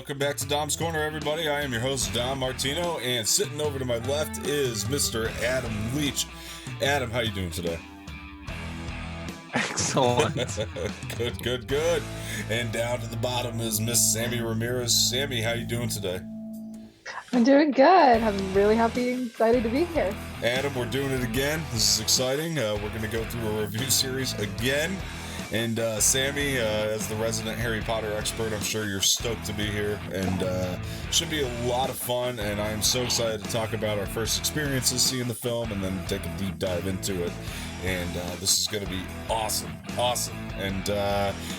Welcome back to Dom's Corner, everybody. I am your host, Dom Martino, and sitting over to my left is Mr. Adam Leach. Adam, how you doing today? Excellent. Good. And down to the bottom is Miss Samee Ramirez. Samee, how you doing today? I'm doing good. I'm really happy and excited to be here. Adam, we're doing it again. This is exciting. We're going to go through a review series again. And Samee, as the resident Harry Potter expert, I'm sure you're stoked to be here. And should be a lot of fun. And I am so excited to talk about our first experiences seeing the film and then take a deep dive into it. And this is going to be awesome. And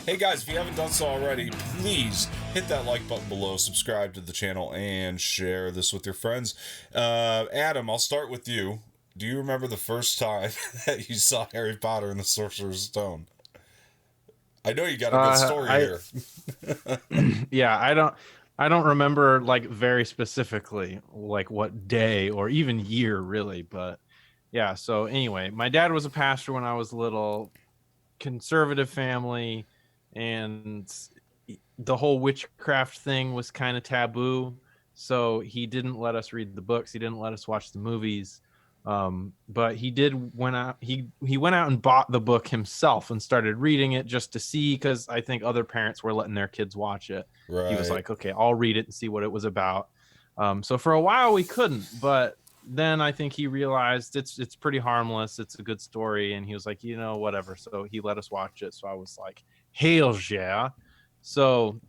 hey guys, if you haven't done so already, please hit that like button below, subscribe to the channel, and share this with your friends. Adam, I'll start with you. Do you remember the first time that you saw Harry Potter and the Sorcerer's Stone? I know you got a good story here. Yeah, I don't remember like very specifically like what day or even year really, but yeah. So anyway, my dad was a pastor when I was little, conservative family, and the whole witchcraft thing was kind of taboo. So he didn't let us read the books. He didn't let us watch the movies. But he went out and bought the book himself and started reading it just to see, because I think other parents were letting their kids watch it. Right. He was like, okay, I'll read it and see what it was about. So for a while we couldn't, but then I think he realized it's pretty harmless. It's a good story. And he was like, whatever. So he let us watch it. So I was like, hell yeah. So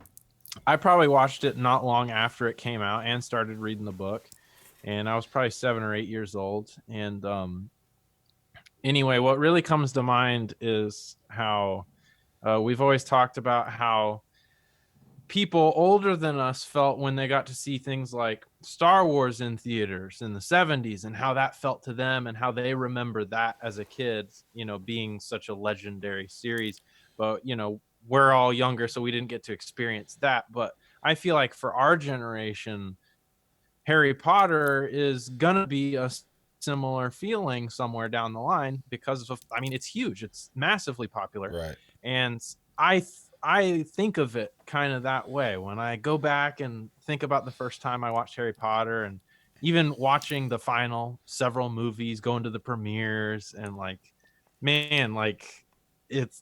I probably watched it not long after it came out and started reading the book. And I was probably 7 or 8 years old. And anyway, what really comes to mind is how we've always talked about how people older than us felt when they got to see things like Star Wars in theaters in the 70s, and how that felt to them and how they remember that as a kid, being such a legendary series. But, we're all younger, so we didn't get to experience that. But I feel like for our generation, Harry Potter is gonna be a similar feeling somewhere down the line because of, it's huge, it's massively popular, Right? And I think of it kind of that way when I go back and think about the first time I watched Harry Potter, and even watching the final several movies, going to the premieres, and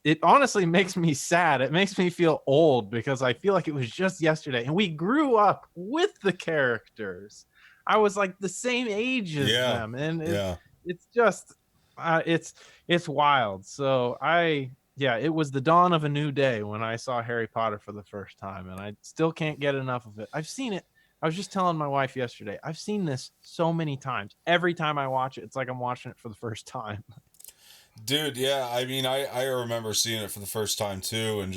it honestly makes me sad. It makes me feel old because I feel like it was just yesterday and we grew up with the characters. I was like the same age as them, and it's just it's wild. So it was the dawn of a new day when I saw Harry Potter for the first time, and I still can't get enough of it. I've seen it. I was just telling my wife yesterday, I've seen this so many times. Every time I watch it, it's like I'm watching it for the first time. Dude, yeah, I remember seeing it for the first time too, and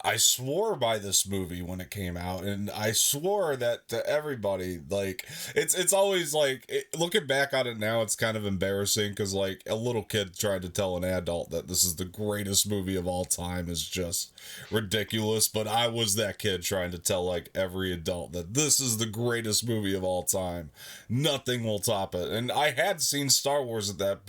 I swore by this movie when it came out, and I swore that to everybody. Like, it's always like, looking back on it now, it's kind of embarrassing because like a little kid trying to tell an adult that this is the greatest movie of all time is just ridiculous. But I was that kid trying to tell like every adult that this is the greatest movie of all time. Nothing will top it. And I had seen Star Wars at that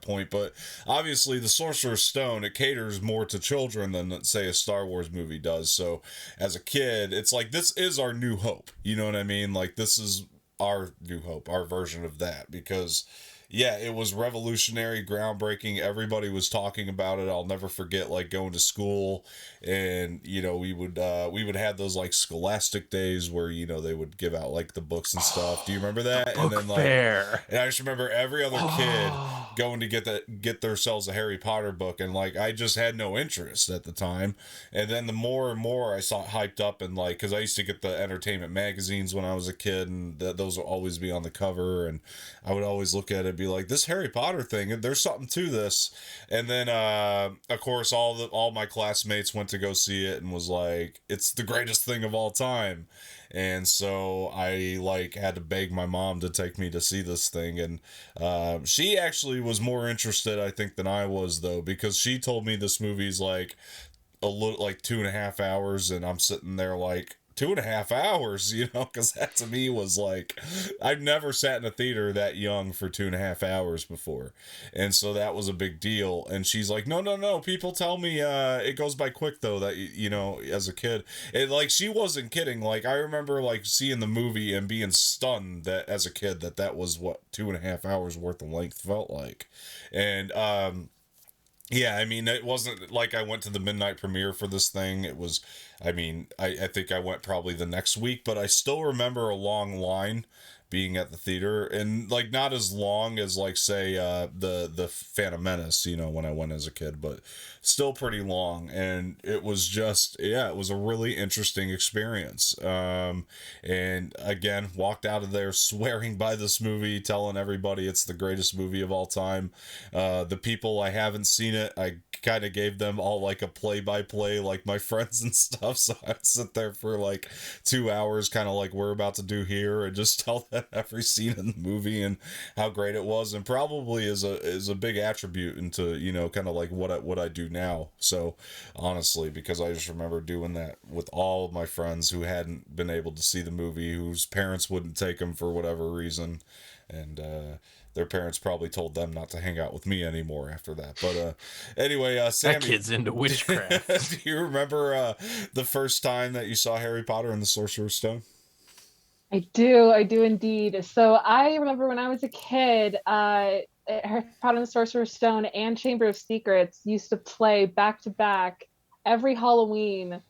point, but obviously the Sorcerer's Stone, it caters more to children than, say, a Star Wars movie does. So as a kid, it's like, this is our new hope, you know what I mean? Like, this is our new hope, our version of that, because it was revolutionary, groundbreaking. Everybody was talking about it. I'll never forget like going to school, and we would have those like scholastic days where they would give out like the books and stuff. Do you remember that? And then like fair. And I just remember every other kid going to get themselves a Harry Potter book, and like I just had no interest at the time. And then the more and more I saw it hyped up, and like, because I used to get the entertainment magazines when I was a kid, and those would always be on the cover, and I would always look at it and be like, this Harry Potter thing, there's something to this. And then of course all my classmates went to go see it and was like, it's the greatest thing of all time. And so I like had to beg my mom to take me to see this thing, and she actually was more interested, I think, than I was, though, because she told me this movie's like a little like 2.5 hours, and I'm sitting there like 2.5 hours, because that to me was like, I've never sat in a theater that young for 2.5 hours before. And so that was a big deal. And she's like, no, no, no. People tell me it goes by quick, though, that, as a kid. And, like, she wasn't kidding. Like, I remember, like, seeing the movie and being stunned that as a kid that was what 2.5 hours worth of length felt like. And, yeah, I mean, it wasn't like I went to the midnight premiere for this thing. It was, I think I went probably the next week, but I still remember a long line being at the theater, and like not as long as like say the Phantom Menace, when I went as a kid, but still pretty long. And it was just, yeah, it was a really interesting experience. And again, walked out of there swearing by this movie, telling everybody it's the greatest movie of all time. The people I haven't seen it, I kind of gave them all like a play-by-play, like my friends and stuff, so I'd sit there for like 2 hours, kind of like we're about to do here, and just tell them every scene in the movie and how great it was. And probably is a big attribute into kind of like what I do now. So honestly, because I just remember doing that with all of my friends who hadn't been able to see the movie, whose parents wouldn't take them for whatever reason, and their parents probably told them not to hang out with me anymore after that. But anyway, Samee, that kid's into witchcraft. do you remember the first time that you saw Harry Potter and the Sorcerer's Stone? I do indeed. So I remember when I was a kid, Harry Potter and the Sorcerer's Stone and Chamber of Secrets used to play back to back every Halloween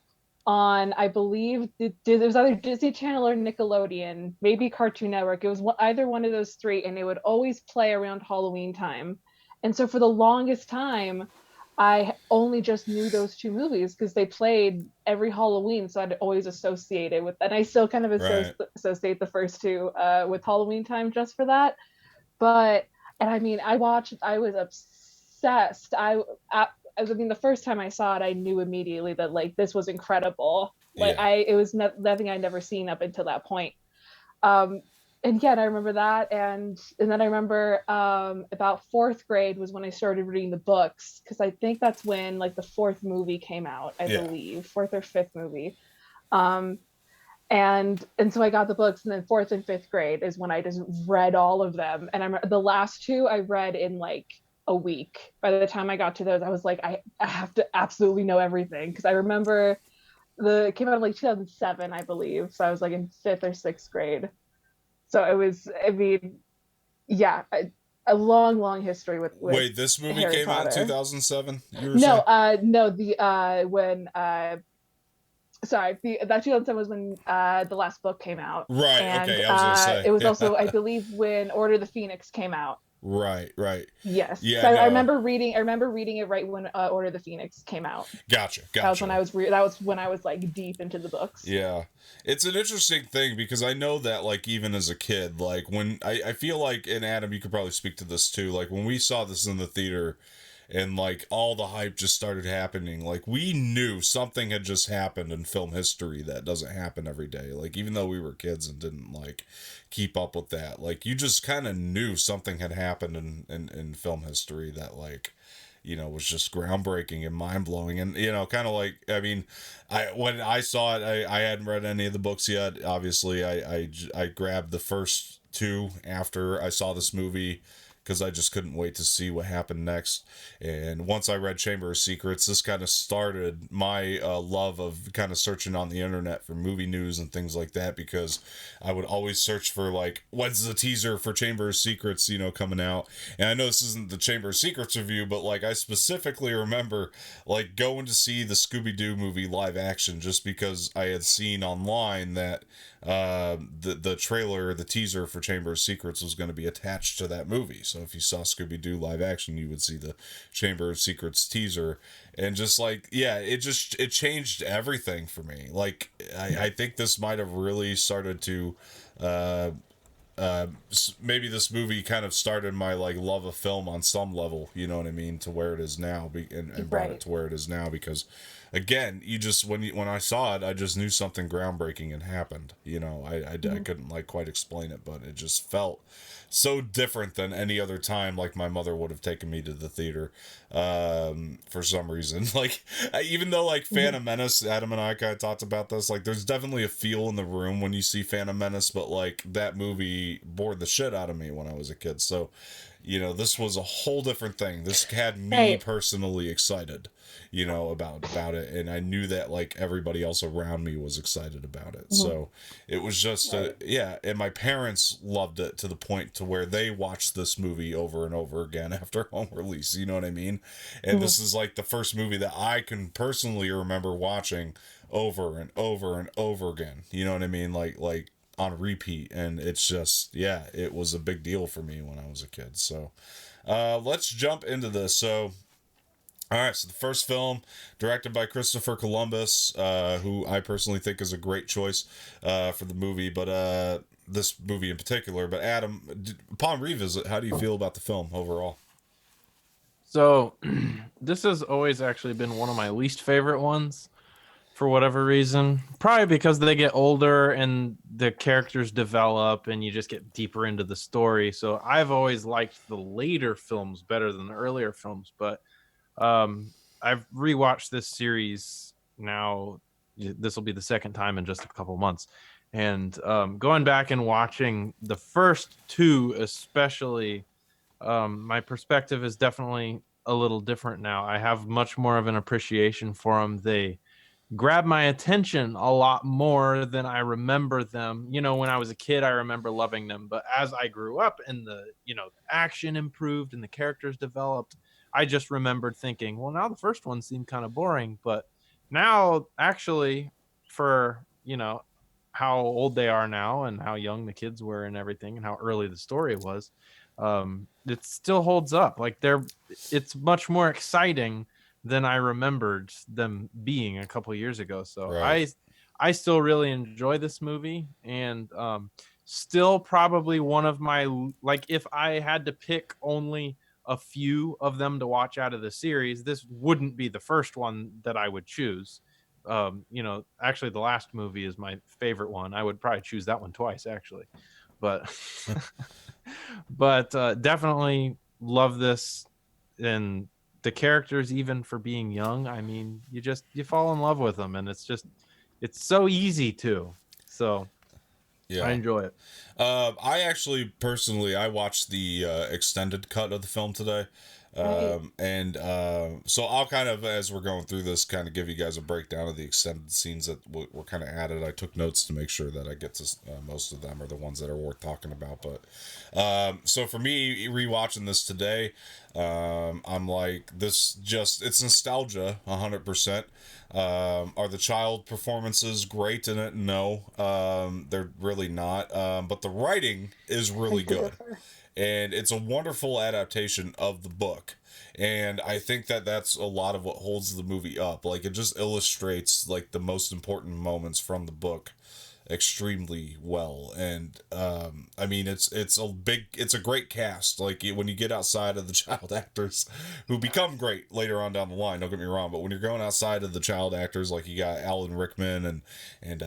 on, I believe, it was either Disney Channel or Nickelodeon, maybe Cartoon Network. It was either one of those three, and they would always play around Halloween time. And so for the longest time, I only just knew those two movies because they played every Halloween, so I'd always associate it with, and I still kind of associate the first two with Halloween time just for that. But and I mean, I was obsessed. I mean, the first time I saw it, I knew immediately that like this was incredible. Like Yeah. it was nothing I'd never seen up until that point. Um, and yeah, I remember that, and then I remember about fourth grade was when I started reading the books, because I think that's when like the fourth movie came out, I believe, fourth or fifth movie. Um, and so I got the books, and then fourth and fifth grade is when I just read all of them. And the last two I read in like a week. By the time I got to those, I was like, I have to absolutely know everything, because I remember it came out in like 2007, I believe. So I was like in fifth or sixth grade. So it was, I mean, yeah, a long, long history with Wait, this movie Harry came Potter. out in 2007? No, the when sorry, that 2007 was when the last book came out. Right. And okay. I was gonna say it was also, I believe, when Order of the Phoenix came out. Right. Yes. Yeah. So no. I remember reading it right when Order of the Phoenix came out. Gotcha. That was when I was like deep into the books. Yeah. It's an interesting thing, because I know that like even as a kid, like when I feel like, and Adam, you could probably speak to this too, like when we saw this in the theater and like all the hype just started happening, like we knew something had just happened in film history that doesn't happen every day. Like even though we were kids and didn't like keep up with that, like you just kind of knew something had happened in film history that like was just groundbreaking and mind-blowing. And kind of like, I mean, when I saw it, I hadn't read any of the books yet. Obviously I grabbed the first two after I saw this movie, because I just couldn't wait to see what happened next. And once I read Chamber of Secrets, this kind of started my love of kind of searching on the internet for movie news and things like that, because I would always search for like, when's the teaser for Chamber of Secrets, coming out. And I know this isn't the Chamber of Secrets review, but like I specifically remember like going to see the Scooby-Doo movie live action, just because I had seen online that the trailer, the teaser for Chamber of Secrets was going to be attached to that movie. So if you saw Scooby-Doo live action, you would see the Chamber of Secrets teaser. And just like, yeah, it changed everything for me. Like, I think this might have really started to, maybe this movie kind of started my like love of film on some level, you know what I mean, to where it is now, and brought it to where it is now, because again, you just when I saw it, I just knew something groundbreaking had happened. You know, I couldn't like quite explain it, but it just felt so different than any other time. Like my mother would have taken me to the theater, for some reason. Like even though like Phantom Menace, Adam and I kind of talked about this. Like there's definitely a feel in the room when you see Phantom Menace, but like that movie bored the shit out of me when I was a kid. So, you know, this was a whole different thing. This had me Right. personally excited, you know, about it, and I knew that like everybody else around me was excited about it. So it was just yeah, and my parents loved it to the point to where they watched this movie over and over again after home release, you know what I mean? And this is like the first movie that I can personally remember watching over and over and over again. You know what I mean? Like on repeat, and it's just, yeah, it was a big deal for me when I was a kid. So let's jump into this. So all right, so the first film, directed by Christopher Columbus, who I personally think is a great choice for the movie, but this movie in particular. But Adam, upon revisit, how do you feel about the film overall? So this has always actually been one of my least favorite ones for whatever reason. Probably because they get older and the characters develop and you just get deeper into the story. So I've always liked the later films better than the earlier films, but I've rewatched this series now. This will be the second time in just a couple months, and going back and watching the first two, especially, my perspective is definitely a little different now. I have much more of an appreciation for them. They grab my attention a lot more than I remember them. You know, when I was a kid, I remember loving them, but as I grew up and the, you know, action improved and the characters developed, I just remembered thinking, well, now the first one seemed kind of boring, but now actually for, you know, how old they are now and how young the kids were and everything and how early the story was, it still holds up. Like it's much more exciting than I remembered them being a couple years ago. So Right. I still really enjoy this movie, and still probably one of my, like, if I had to pick only a few of them to watch out of the series, this wouldn't be the first one that I would choose. You know, actually the last movie is my favorite one. I would probably choose that one twice actually. But but definitely love this, and the characters, even for being young, I mean, you fall in love with them, and it's so easy to. So I Yeah. enjoy it. I actually personally I watched the extended cut of the film today, Right. and so I'll kind of, as we're going through this, kind of give you guys a breakdown of the extended scenes that were kind of added. I took notes to make sure that I get to most of them are the ones that are worth talking about. But so for me, rewatching this today, I'm like, this just, it's nostalgia 100%. Are the child performances great in it? No, they're really not. But the writing is really Beg to good, differ. and it's a wonderful adaptation of the book. And I think that that's a lot of what holds the movie up. Like it just illustrates like the most important moments from the book extremely well. And I mean, it's a great cast. Like when you get outside of the child actors who become great later on down the line, don't get me wrong, but when you're going outside of the child actors, like you got Alan Rickman and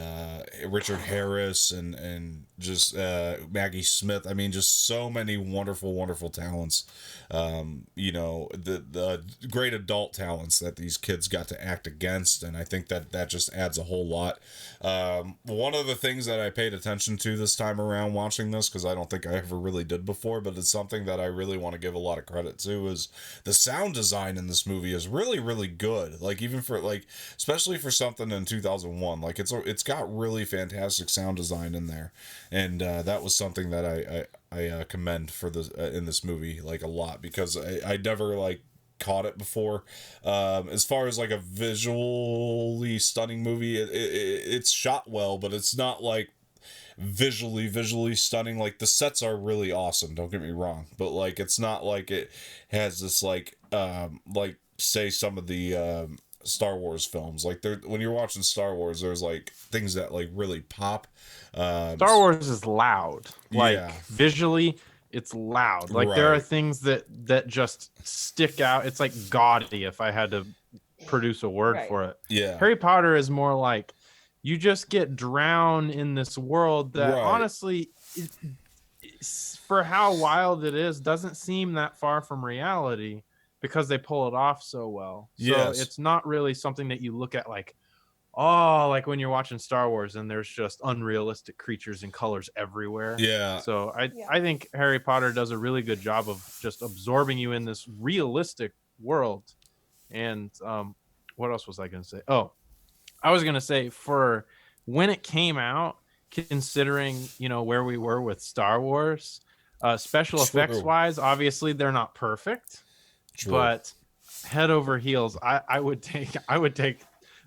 Richard Harris and just Maggie Smith. I mean, just so many wonderful talents. You know, the great adult talents that these kids got to act against, and I think that just adds a whole lot. One of the things that I paid attention to this time around watching this, because I don't think I ever really did before, but it's something that I really want to give a lot of credit to, is the sound design in this movie is really good. Like even for like, especially for something in 2001, like it's got really fantastic sound design in there, and that was something that I commend for this in this movie like a lot, because I never like caught it before. As far as like a visually stunning movie, it's shot well, but it's not like visually stunning. Like the sets are really awesome, don't get me wrong, but like it's not like it has this like say some of the Star Wars films, like there, when you're watching Star Wars, there's like things that like really pop. Star Wars is loud. Yeah, Like visually, it's loud. Like there are right. things that just stick out. It's like gaudy, if I had to produce a word Right. for it. Yeah. Harry Potter is more like you just get drowned in this world that Right. honestly, for how wild it is, doesn't seem that far from reality because they pull it off so well. So Yes. it's not really something that you look at like, oh, like when you're watching Star Wars and there's just unrealistic creatures and colors everywhere. Yeah. So Yeah. I think Harry Potter does a really good job of just absorbing you in this realistic world. And what else was I going to say? Oh, I was going to say for when it came out, considering, you know, where we were with Star Wars, special effects wise, obviously they're not perfect, but head over heels, I would take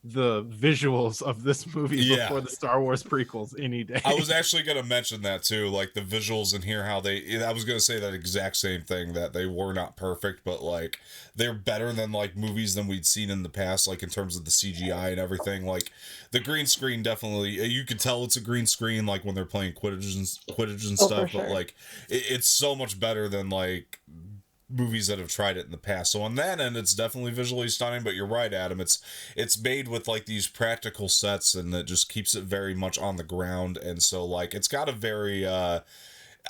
the visuals of this movie before the Star Wars prequels any day. I was actually going to mention that too, like the visuals in here, how I was going to say that exact same thing, that they were not perfect, but like they're better than like movies than we'd seen in the past, like in terms of the CGI and everything. Like the green screen, definitely, you could tell it's a green screen, like when they're playing Quidditch and stuff, but like it's so much better than like movies that have tried it in the past. So on that end, it's definitely visually stunning, but you're right, Adam, it's made with like these practical sets, and that just keeps it very much on the ground. And so like it's got a very I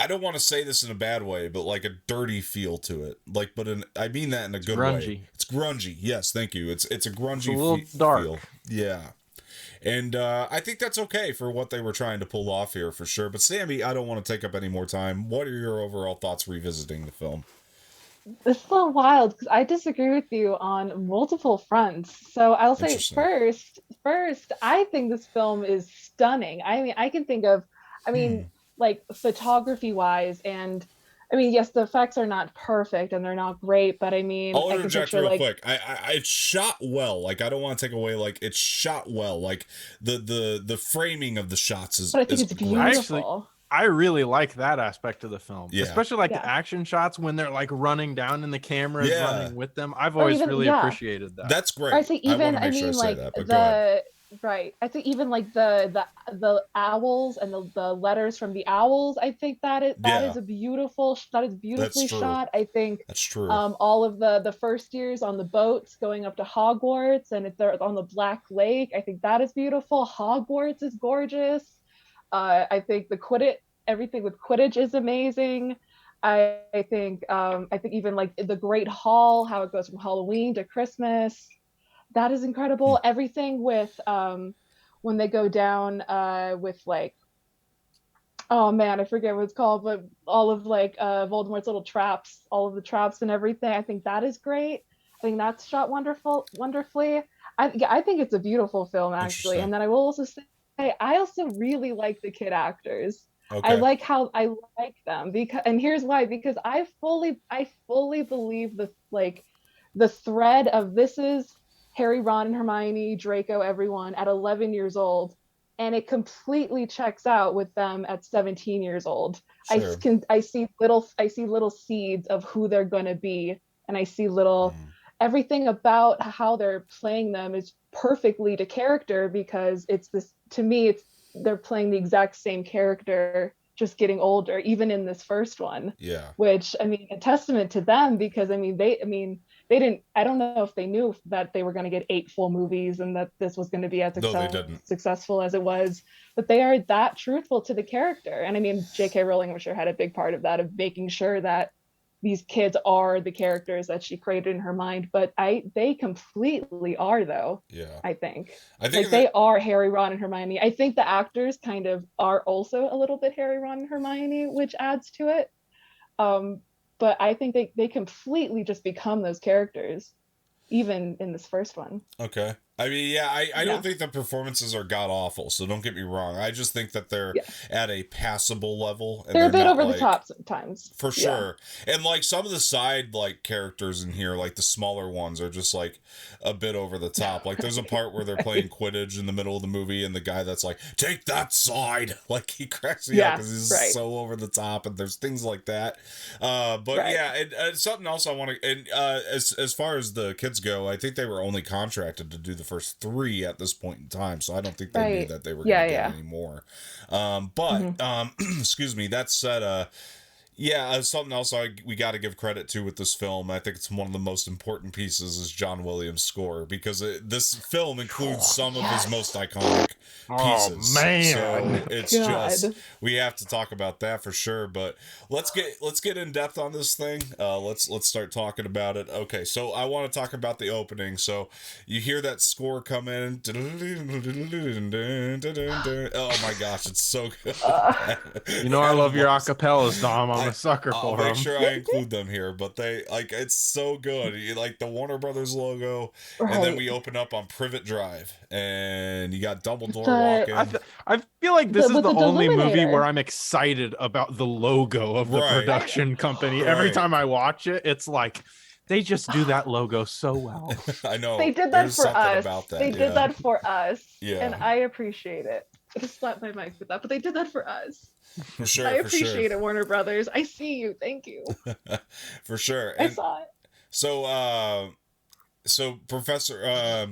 don't want to say this in a bad way, but like a dirty feel to it. Like, but I mean that in a good way. It's grungy. Yes, thank you. It's a grungy, a little dark feel. Yeah. And I think that's okay for what they were trying to pull off here, for sure. But Samee, I don't want to take up any more time. What are your overall thoughts revisiting the film? It's so wild because I disagree with you on multiple fronts. So I'll say first, I think this film is stunning. I mean, I can think of, like photography wise, and I mean, yes, the effects are not perfect and they're not great, but I mean, I'll I can interject picture real like quick. It's shot well. Like, I don't want to take away. Like, it's shot well. Like the framing of the shots is. but I think it's beautiful. I really like that aspect of the film, Yeah. especially like the action shots when they're like running down and the camera is running with them. I've always really appreciated that. That's great. I say even I mean like right. I think even like the owls and the letters from the owls. I think that is beautifully shot. I think that's true. All of the first years on the boats going up to Hogwarts, and if they're on the Black Lake, I think that is beautiful. Hogwarts is gorgeous. I think everything with Quidditch is amazing. I think even like the Great Hall, how it goes from Halloween to Christmas, that is incredible. Everything with when they go down with like, oh man, I forget what it's called, but all of like Voldemort's little traps, all of the traps and everything. I think that is great. I think that's shot wonderfully. I think it's a beautiful film actually. And then I will also say I also really like the kid actors. Okay. I like them because, and here's why, because I fully believe the thread of this is Harry, Ron, and Hermione, Draco, everyone at 11 years old, and it completely checks out with them at 17 years old. Sure. I see little seeds of who they're gonna be, and I see little everything about how they're playing them is perfectly to character, because they're playing the exact same character, just getting older, even in this first one. Yeah. Which, I mean, a testament to them, because they didn't, I don't know if they knew that they were going to get 8 full movies and that this was going to be as successful as it was, but they are that truthful to the character. And I mean, J.K. Rowling, I'm sure, had a big part of that, of making sure that these kids are the characters that she created in her mind, but they completely are, though. Yeah. I think like they are Harry, Ron, and Hermione. I think the actors kind of are also a little bit Harry, Ron, and Hermione, which adds to it. But I think they completely just become those characters, even in this first one. Okay. I mean, I don't think the performances are god awful, so don't get me wrong. I just think that they're at a passable level. And they're a bit over the top sometimes. For sure. And like some of the side like characters in here, like the smaller ones, are just like a bit over the top. Like there's a part where they're playing Quidditch in the middle of the movie, and the guy that's like, take that side, like he cracks me up because he's so over the top, and there's things like that. And something else I want to, and as far as the kids go, I think they were only contracted to do the first 3 at this point in time, so I don't think they knew that they were going to get any more. Excuse me, that said, Yeah, something else we got to give credit to with this film. I think it's one of the most important pieces is John Williams' score because this film includes some of his most iconic Oh pieces. man. So it's just God. we have to talk about that for sure. But let's get in depth on this thing. Let's start talking about it. Okay, so I want to talk about the opening. So you hear that score come in. Oh my gosh, it's so good. You know I love your acapellas, Dom. I'm a sucker I'll for make them. sure I include them here, but they like it's so good. You like the Warner Brothers logo, and then Right. we open up on Privet Drive, and you got Dumbledore The I, walking. I feel like this is with the the only movie where Deluminator. I'm excited about the logo of the Right, production company. Every right. time I watch it, it's like they just do that logo so well. I They know. did that There's for something us. about They that. did Yeah, that for us. And yeah, I appreciate it. I just slapped my mic with that, but they did that for us. for sure, I for sure, appreciate it, Warner Brothers. I see you. Thank you. for sure. I And saw it. so, so Professor,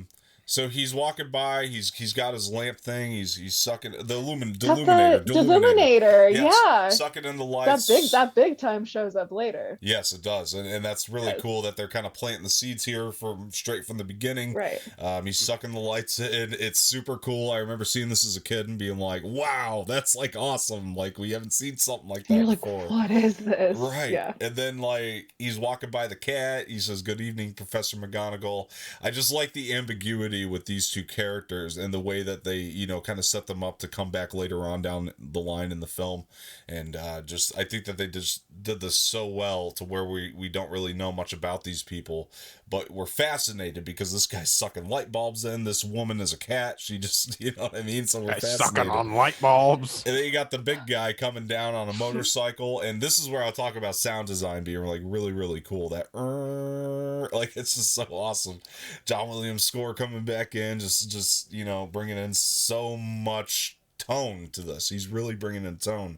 so he's walking by. He's got his lamp thing. He's sucking the Got deluminator, the Deluminator. Yes, Yeah. sucking in the That lights. big time shows up later. Yes, it does, and that's really Yes. cool that they're kind of planting the seeds here from straight from the beginning. Right. He's sucking the lights in. It's super cool. I remember seeing this as a kid and being like, "Wow, that's like awesome! Like we haven't seen something like And that you're like, before." what is this? Right. Yeah. And then like he's walking by the cat. He says, "Good evening, Professor McGonagall." I just like the ambiguity with these two characters and the way that they, kind of set them up to come back later on down the line in the film. And just I think that they just did this so well to where we don't really know much about these people, but we're fascinated because this guy's sucking light bulbs in. This woman is a cat. She just, you know what I mean? So we're Guys fascinated. sucking on light bulbs. And then you got the big guy coming down on a motorcycle, and this is where I'll talk about sound design being like really, really cool. That like it's just so awesome. John Williams' score coming back in, just bringing in so much tone to this. He's really bringing in tone.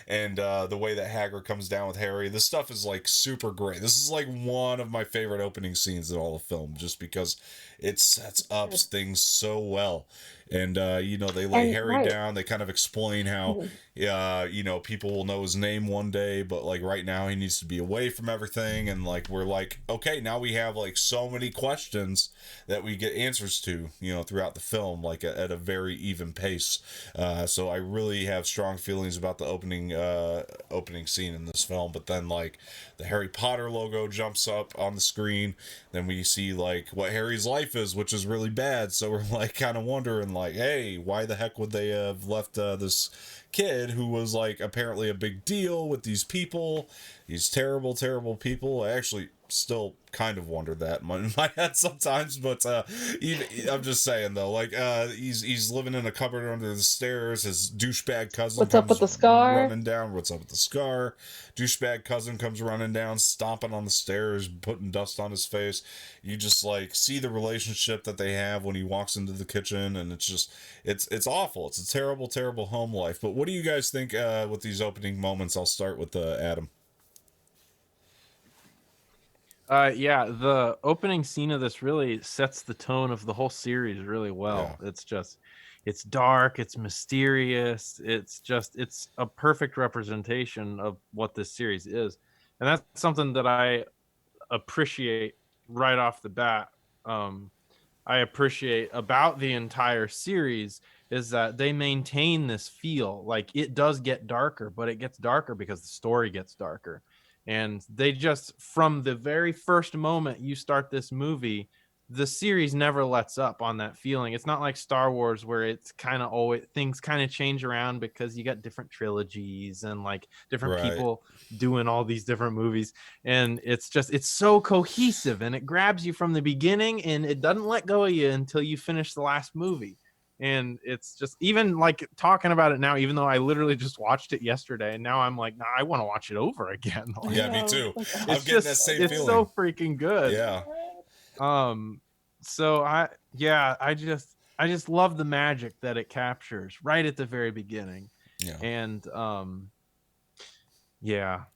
And the way that Hagrid comes down with Harry, this stuff is like super great. This is like one of my favorite opening scenes in all the film, just because it sets up things so well. And they lay And Harry right. down. They kind of explain how people will know his name one day, but like right now he needs to be away from everything. And like we're like, okay, now we have like so many questions that we get answers to, throughout the film, like at a very even pace. So I really have strong feelings about the opening scene in this film. But then like the Harry Potter logo jumps up on the screen. Then we see like what Harry's life is, which is really bad. So we're like kind of wondering like, hey, why the heck would they have left this kid who was like apparently a big deal with these people, these terrible, terrible people? I actually still kind of wonder that in my head sometimes, but I'm just saying though, like he's living in a cupboard under the stairs. His douchebag cousin What's up comes with the scar? running down. What's up with the scar? Douchebag cousin comes running down, stomping on the stairs, putting dust on his face. You just like see the relationship that they have when he walks into the kitchen, and it's just it's awful. It's a terrible, terrible home life. But what do you guys think with these opening moments? I'll start with Adam. Yeah, the opening scene of this really sets the tone of the whole series really well. Yeah. It's dark, it's mysterious, it's a perfect representation of what this series is. And that's something that I appreciate right off the bat. I appreciate about the entire series is that they maintain this feel. Like it does get darker, but it gets darker because the story gets darker. And they just, from the very first moment you start this movie, the series never lets up on that feeling. It's not like Star Wars where it's kind of always things kind of change around because you got different trilogies and like different Right. people doing all these different movies. And it's so cohesive and it grabs you from the beginning and it doesn't let go of you until you finish the last movie. And it's just, even like talking about it now, even though I literally just watched it yesterday, and now I'm like, nah, I want to watch it over again. Like, Yeah, me too. Like, I'm it's getting that same it's feeling. so freaking good. Yeah. So I just love the magic that it captures right at the very beginning. Yeah. And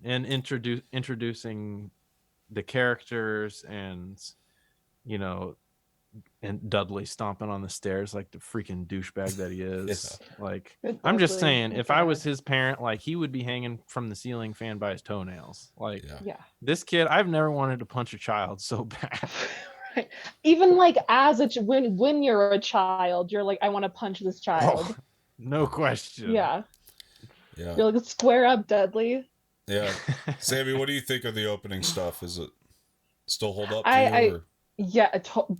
and introducing the characters and and Dudley stomping on the stairs like the freaking douchebag that he is. Like, Good I'm just Dudley. saying, Oh, if I was God. his parent, like he would be hanging from the ceiling fan by his toenails. Like Yeah. this kid, I've never wanted to punch a child so bad. Right. Even like as when you're a child, you're like, I want to punch this child. Oh, no question. Yeah. Yeah. You're like, square up, Dudley. Yeah. Sammy, what do you think of the opening stuff? Is it still hold up to you? I Or? Yeah,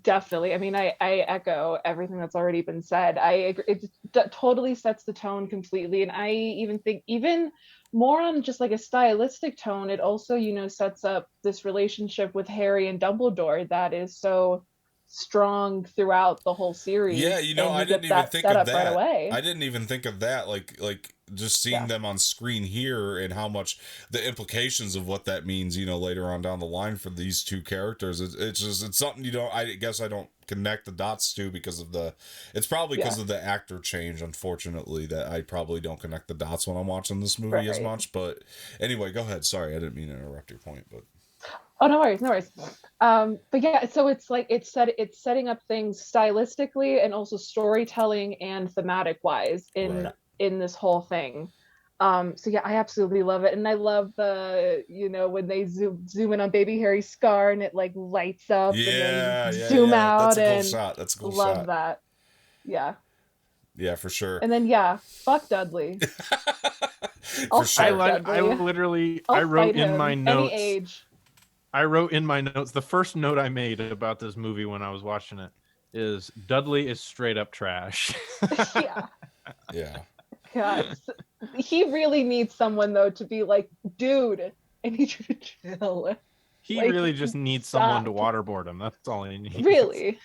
definitely. I mean, I echo everything that's already been said. I agree. It totally sets the tone completely, and I even think even more on just like a stylistic tone, it also, sets up this relationship with Harry and Dumbledore that is so strong throughout the whole Yeah, series, and I you didn't get even that think set of up right that. away. I didn't even think of that. Like just seeing Yeah. them on screen here and how much the implications of what that means, later on down the line for these two characters. It's something I guess I don't connect the dots to because of it's probably because Yeah. of the actor change, unfortunately, that I probably don't connect the dots when I'm watching this movie as Right. much. But anyway, go ahead. Sorry, I didn't mean to interrupt your point, but Oh, no worries, no worries. But yeah, so it's like it's setting up things stylistically and also storytelling and thematic wise right. in this whole thing. So yeah, I absolutely love it, and I love the when they zoom in on baby Harry's scar and it like lights up, and then Yeah, yeah, zoom yeah. That's out, a cool and shot. That's a cool love shot. that. Yeah, Yeah, for sure. and then yeah, fuck Dudley. For I'll sure. fight Dudley. I I'll wrote fight in my him any notes. age. I wrote in my notes, the first note I made about this movie when I was watching it is Dudley is straight up trash. Yeah. Yeah. God, he really needs someone though to be like, dude, I need you to chill. He Like, really just needs someone to stop. waterboard him. That's all he needs. Really.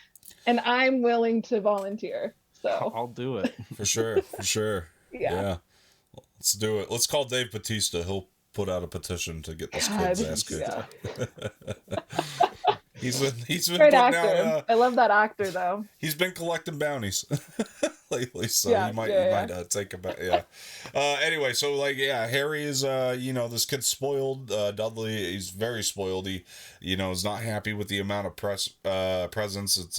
And I'm willing to volunteer. So I'll do it. For sure. For sure. yeah. Yeah. Let's do it. Let's call Dave Bautista. He'll put out a petition to get this God, kid's ass kicked. yeah. He's been Great putting actor. out I love that actor though. he's been collecting bounties lately, so Yeah, you might yeah. take a back. Yeah. Anyway, so like Harry is this kid's spoiled. Dudley, he's very spoiled. He is not happy with the amount of presents. It's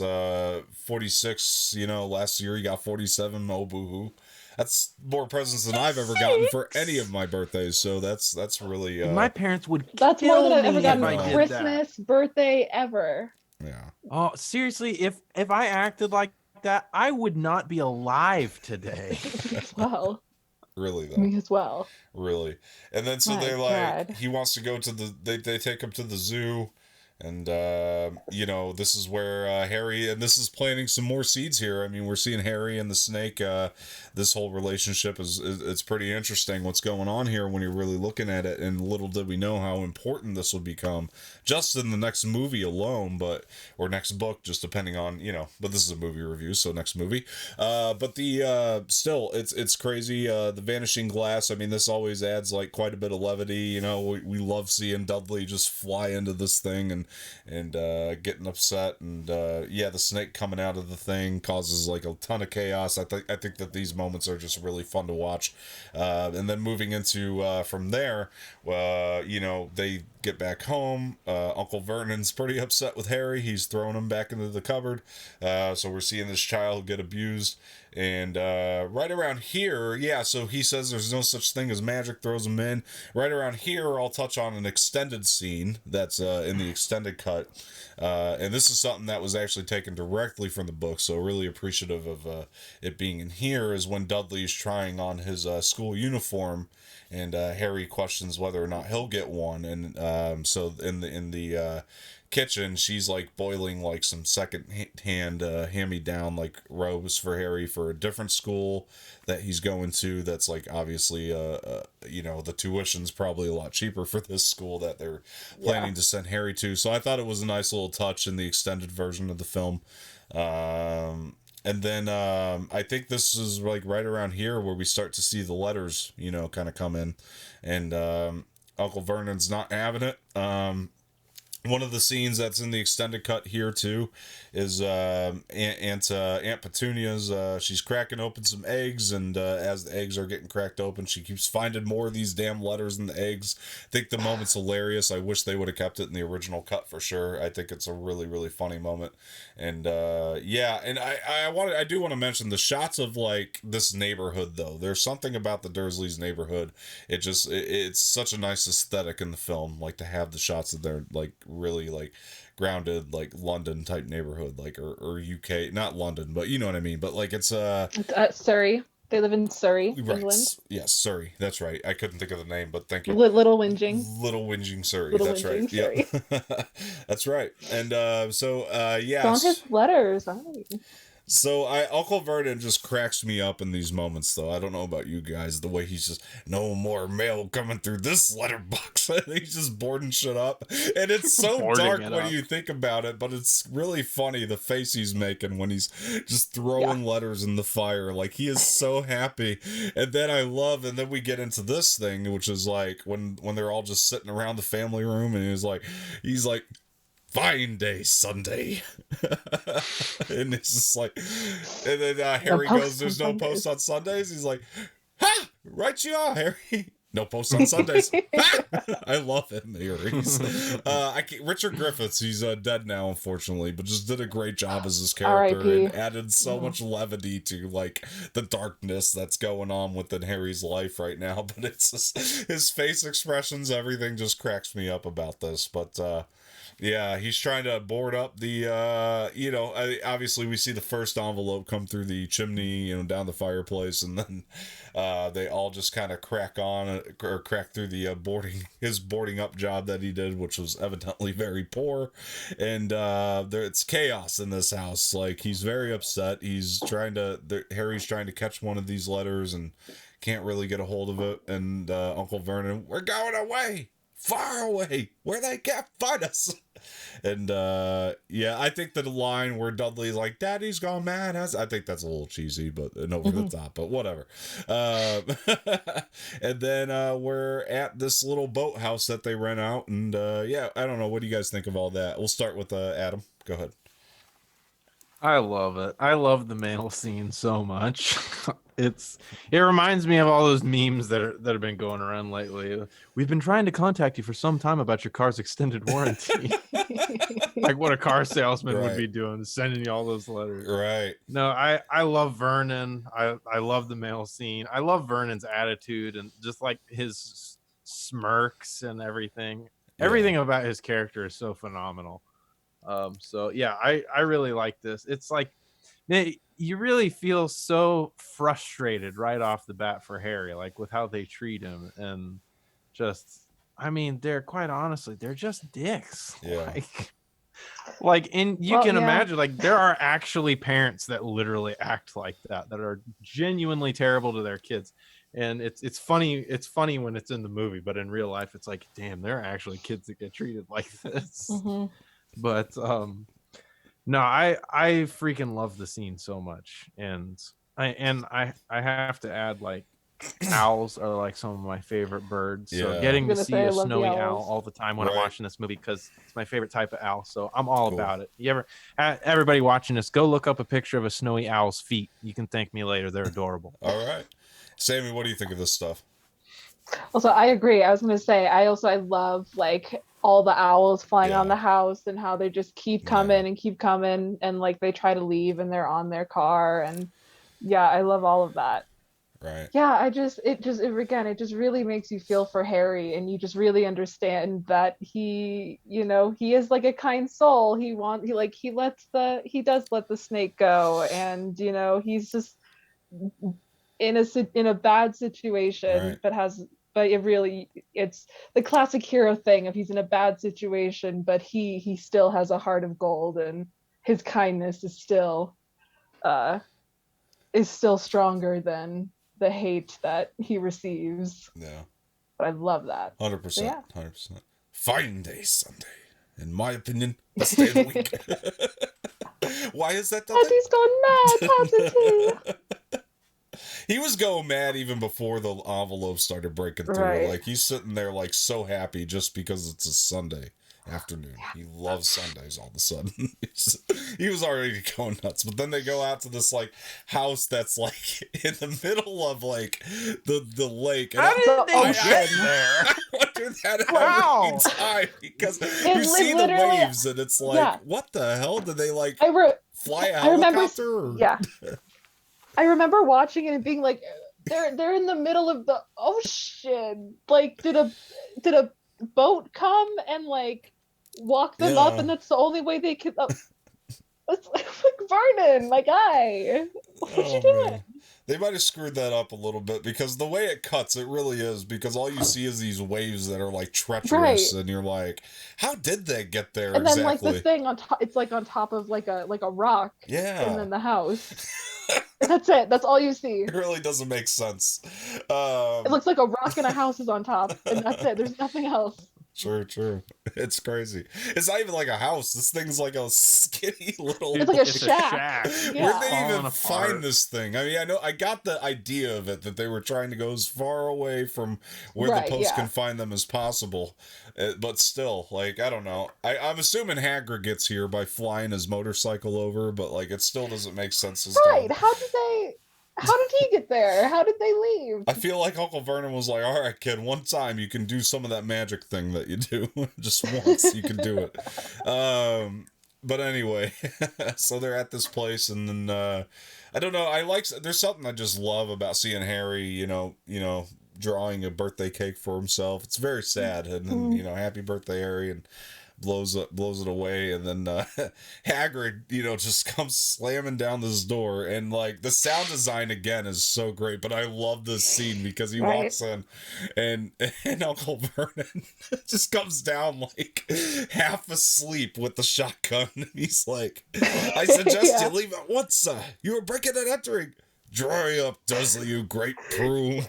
46. Last year he got 47. Oh boo hoo. That's more presents than I've ever gotten for any of my birthdays. So that's really. My parents would. That's more than I've ever me gotten if I did Christmas, birthday, ever. Yeah. Oh, seriously, if I acted like that, I would not be alive today. As well. Really though. Me as well. Really. And then so My they're like, God. he wants to go to they take him to the zoo. And, this is where Harry, and this is planting some more seeds here. I mean, we're seeing Harry and the snake. This whole relationship it's pretty interesting what's going on here when you're really looking at it. And little did we know how important this would become just in the next movie alone, or next book, just depending on, but this is a movie review, so next movie. But still, it's crazy. The vanishing glass, I mean, this always adds like quite a bit of levity. We love seeing Dudley just fly into this thing and getting upset, and the snake coming out of the thing causes like a ton of chaos. I think that these moments are just really fun to watch, and then moving into from there, they get back home. Uncle Vernon's pretty upset with Harry. He's throwing him back into the cupboard, so we're seeing this child get abused. And right around here, so he says there's no such thing as magic, throws him in. Right around here, I'll touch on an extended scene that's in the extended cut. And this is something that was actually taken directly from the book, so really appreciative of it being in here, is when Dudley's trying on his school uniform, and Harry questions whether or not he'll get one. And so in the kitchen, she's like boiling like some second hand hand-me-down like robes for Harry for a different school that he's going to, that's like obviously the tuition's probably a lot cheaper for this school that they're planning to send Harry to. So I thought it was a nice little touch in the extended version of the film. And then I think this is like right around here where we start to see the letters kind of come in, and Uncle Vernon's not having it. One of the scenes that's in the extended cut here too is Aunt Petunia's. She's cracking open some eggs, and as the eggs are getting cracked open, she keeps finding more of these damn letters in the eggs. I think the moment's hilarious. I wish they would have kept it in the original cut for sure. I think it's a really really funny moment, and yeah, and I do want to mention the shots of like this neighborhood though. There's something about the Dursleys' neighborhood. It's such a nice aesthetic in the film, like to have the shots of their like really like grounded like London type neighborhood, like or UK, not London, but you know what I mean. But like it's Surrey. They live in Surrey, right, England. yes, Surrey. That's right. I couldn't think of the name, but thank you. Little Whinging. Little Whinging Surrey. Little That's Whinging right. Surrey. Yep. That's right. And yeah. Don't his letters. So Uncle Vernon just cracks me up in these moments, though. I don't know about you guys, the way he's just no more mail coming through this letterbox. He's just boarding shit up, and it's so dark when you think about it. But it's really funny the face he's making when he's just throwing letters in the fire. Like he is so happy. And then and then we get into this thing, which is like when they're all just sitting around the family room, and he's like. Fine day Sunday. And it's just like, and then Harry goes, there's no post on Sundays. He's like, ha, right you are, Harry. No post on Sundays. I love him, Richard Griffiths, he's dead now, unfortunately, but just did a great job as his character and added so much levity to like the darkness that's going on within Harry's life right now. But it's just his face expressions, everything just cracks me up about this. But yeah, he's trying to board up the, obviously we see the first envelope come through the chimney, down the fireplace, and then they all just kind of crack through the his boarding up job that he did, which was evidently very poor. And it's chaos in this house. Like, he's very upset. Harry's trying to catch one of these letters and can't really get a hold of it. And Uncle Vernon, we're going away! Far away, where they can't find us. And I think that the line where Dudley's like, Daddy's gone mad, I think that's a little cheesy, and over the top, but whatever. And then we're at this little boathouse that they rent out, and I don't know, what do you guys think of all that? We'll start with Adam. Go ahead. I love it. I love the mail scene so much. It reminds me of all those memes that have been going around lately. We've been trying to contact you for some time about your car's extended warranty. Like what a car salesman would be doing, sending you all those letters. Right. No, I love Vernon. I love the mail scene. I love Vernon's attitude and just like his smirks and everything. Yeah. Everything about his character is so phenomenal. I really like this. It's like you really feel so frustrated right off the bat for Harry, like with how they treat him, and just, I mean, they're quite honestly, they're just dicks. Yeah. And you can imagine, like, there are actually parents that literally act like that are genuinely terrible to their kids. And it's funny. It's funny when it's in the movie, but in real life, it's like, damn, there are actually kids that get treated like this. Mm-hmm. But no, I freaking love the scene so much, and I have to add, like, owls are like some of my favorite birds. So getting to see a snowy owl all the time when I'm watching this movie, because it's my favorite type of owl. So I'm all about it. Everybody watching this, go look up a picture of a snowy owl's feet. You can thank me later. They're adorable. All right, Samee, what do you think of this stuff? Also, I agree. I was going to say, I love like all the owls flying on the house and how they just keep coming and keep coming, and like they try to leave and they're on their car, and I love all of that. Right. Yeah, it just really makes you feel for Harry, and you just really understand that he is like a kind soul. He does let the snake go, and he's just in a bad situation, but it's the classic hero thing of he's in a bad situation, but he still has a heart of gold, and his kindness is still stronger than the hate that he receives. Yeah. But I love that. 100%. 100%. Fine day Sunday. In my opinion, best day of the week. Why is that? Patsy's gone mad, He was going mad even before the envelope started breaking through. Right. Like, he's sitting there like so happy just because it's a Sunday. afternoon. He loves Sundays all of a sudden. He was already going nuts. But then they go out to this like house that's like in the middle of like the lake. And How did they get there? I wonder that Wow. every time because It you see the literally- waves and it's like, yeah. what the hell? Did they like fly a I remember, helicopter? Or? yeah. I remember watching it and being like, they're in the middle of the ocean. Like, did a boat come and like walk them up, and that's the only way they could? It's like Vernon, my guy. What you doing? Man. They might have screwed that up a little bit because the way it cuts, it really is because all you see is these waves that are like treacherous, and you're like, how did they get there? And then exactly? like the thing on top, it's like on top of like a rock. Yeah. And then the house. That's it. That's all you see. It really doesn't make sense. It looks like a rock and a house is on top, and that's it. There's nothing else. True. It's crazy. It's not even like a house. This thing's like a skinny little. It's like a shack. Yeah. Where'd they Falling even apart. find this thing? I mean, I know I got the idea of it that they were trying to go as far away from where the post can find them as possible, but still, like I don't know. I'm assuming Hagrid gets here by flying his motorcycle over, but like it still doesn't make sense as Right? to How did he get there? How did they leave? I feel like Uncle Vernon was like, all right, kid, one time you can do some of that magic thing that you do. Just once, you can do it. But anyway, so they're at this place, and then, I don't know, there's something I just love about seeing Harry, you know, drawing a birthday cake for himself. It's very sad, and then, happy birthday, Harry, and blows it away, and then Hagrid, just comes slamming down this door, and like the sound design again is so great. But I love this scene because he walks in, and Uncle Vernon just comes down like half asleep with the shotgun, and he's like, "I suggest you leave at once. You were breaking and entering. Dry up, Dursley, you great prune."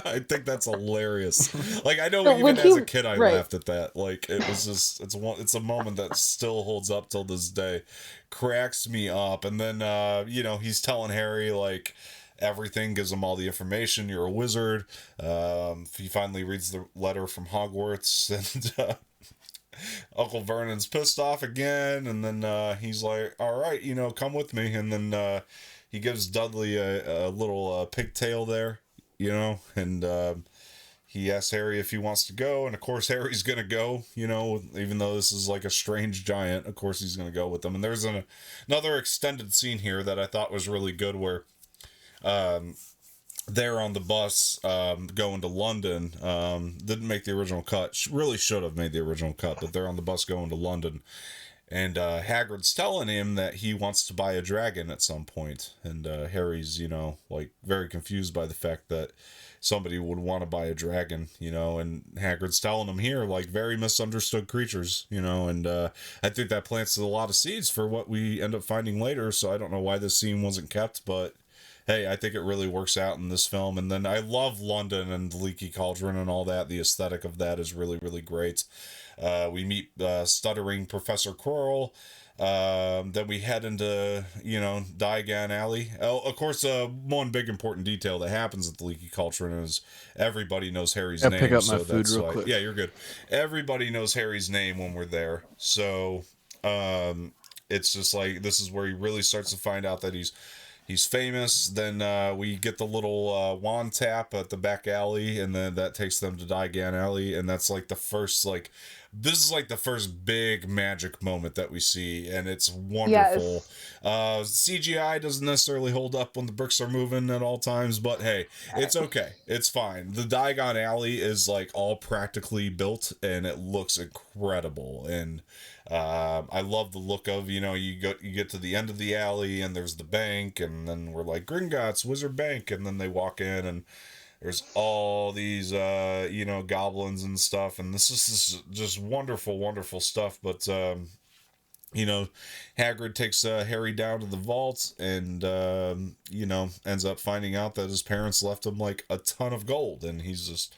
I think that's hilarious. Like, I know even as a kid I laughed at that. Like, it was just, it's a moment that still holds up till this day. Cracks me up. And then, he's telling Harry, like, everything, gives him all the information. You're a wizard. He finally reads the letter from Hogwarts, and Uncle Vernon's pissed off again. And then he's like, all right, come with me. And then he gives Dudley a little pigtail there, and he asks Harry if he wants to go. And of course, Harry's going to go, even though this is like a strange giant. Of course, he's going to go with them. And there's another extended scene here that I thought was really good where they're on the bus going to London. Didn't make the original cut. Really should have made the original cut, but they're on the bus going to London. And Hagrid's telling him that he wants to buy a dragon at some point. And Harry's, very confused by the fact that somebody would want to buy a dragon, and Hagrid's telling him here, like, very misunderstood creatures, and I think that plants a lot of seeds for what we end up finding later. So I don't know why this scene wasn't kept, but hey, I think it really works out in this film. And then I love London and the Leaky Cauldron and all that. The aesthetic of that is really, really great. We meet stuttering Professor Quirrell. Then we head into, Diagon Alley. Oh, of course, one big important detail that happens at the Leaky Cauldron is everybody knows Harry's name. Pick up so my food that's real why, quick. yeah, you're good. Everybody knows Harry's name when we're there. So it's just like, this is where he really starts to find out that he's famous. Then we get the little wand tap at the back alley, and then that takes them to Diagon Alley, and that's like the first, this is like the first big magic moment that we see, and it's wonderful. CGI doesn't necessarily hold up when the bricks are moving at all times, but hey, it's okay. It's fine. The Diagon Alley is like all practically built, and it looks incredible. And I love the look of, you get to the end of the alley, and there's the bank, and then we're like, Gringotts, Wizard Bank, and then they walk in, and there's all these, goblins and stuff, and this is just wonderful, wonderful stuff. But, Hagrid takes Harry down to the vault, and, ends up finding out that his parents left him, like, a ton of gold, and he's just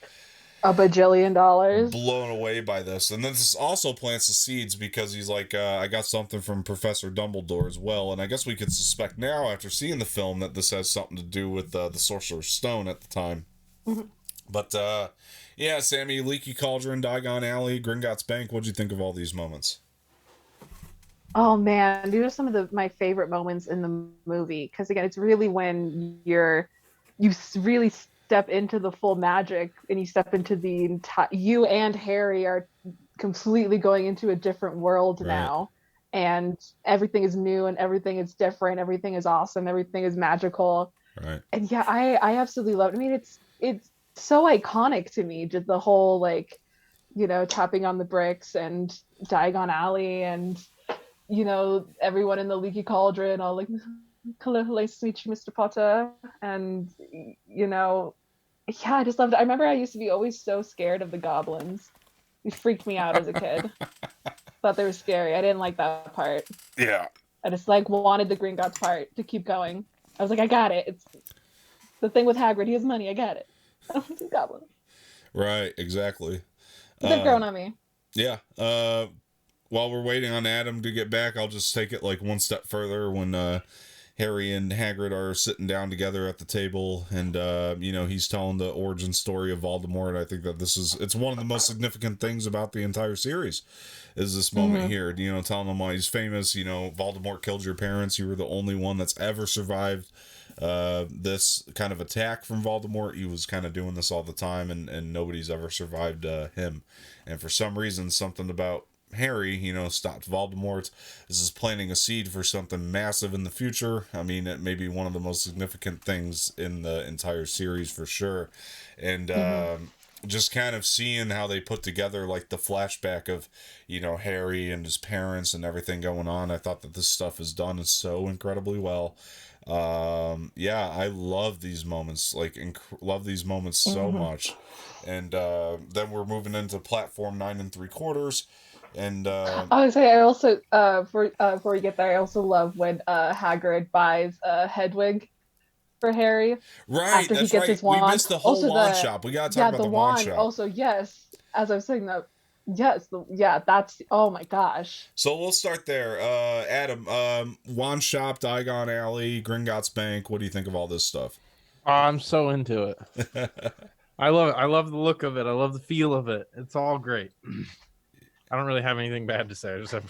$1 bajillion. blown away by this. And then this also plants the seeds because he's like, I got something from Professor Dumbledore as well. And I guess we could suspect now, after seeing the film, that this has something to do with the Sorcerer's Stone at the time. Mm-hmm. But Yeah, Sammy, Leaky Cauldron, Diagon Alley, Gringotts Bank. What'd you think of all these moments? Oh man, these are some of my favorite moments in the movie because again, it's really when really step into the full magic and you step into the entire you and Harry are completely going into a different world Right, now, and everything is new and everything is different, everything is awesome, everything is magical. right. And yeah, I absolutely love it. I mean, it's so iconic to me, just the whole like, tapping on the bricks and Diagon Alley and everyone in the leaky cauldron all like, hello, nice to meet you, Mr. Potter. And yeah, I just loved it. I remember I used to be always so scared of the goblins. It freaked me out as a kid. Thought they were scary. I didn't like that part. Yeah. I just like wanted the Gringotts part to keep going. I was like, I got it. It's the thing with Hagrid. He has money. I got it. I don't want to do goblins. Right, exactly. But they've grown on me. Yeah. While we're waiting on Adam to get back, I'll just take it like one step further when Harry and Hagrid are sitting down together at the table, and he's telling the origin story of Voldemort. I think that it's one of the most significant things about the entire series is this moment here, telling him why he's famous. Voldemort killed your parents. You were the only one that's ever survived this kind of attack from Voldemort. He was kind of doing this all the time, and nobody's ever survived him. And for some reason, something about Harry, stopped Voldemort. This is planting a seed for something massive in the future. I mean, it may be one of the most significant things in the entire series for sure. And just kind of seeing how they put together like the flashback of, Harry and his parents and everything going on. I thought that this stuff is done so incredibly well. Yeah, I love these moments, like love these moments so much. And then we're moving into platform 9 3/4. And I would say I also before you get there, I also love when Hagrid buys a Hedwig for Harry right, after he that's gets right. his We wand. missed the whole Also wand shop. We gotta talk yeah, about the the wand wand. shop. Also, yes, as I was saying that, yes, that's oh my gosh. So we'll start there. Adam, wand shop, Diagon Alley, Gringotts Bank. What do you think of all this stuff? Oh, I'm so into it. I love it. I love the look of it. I love the feel of it. It's all great. I don't really have anything bad to say. I just have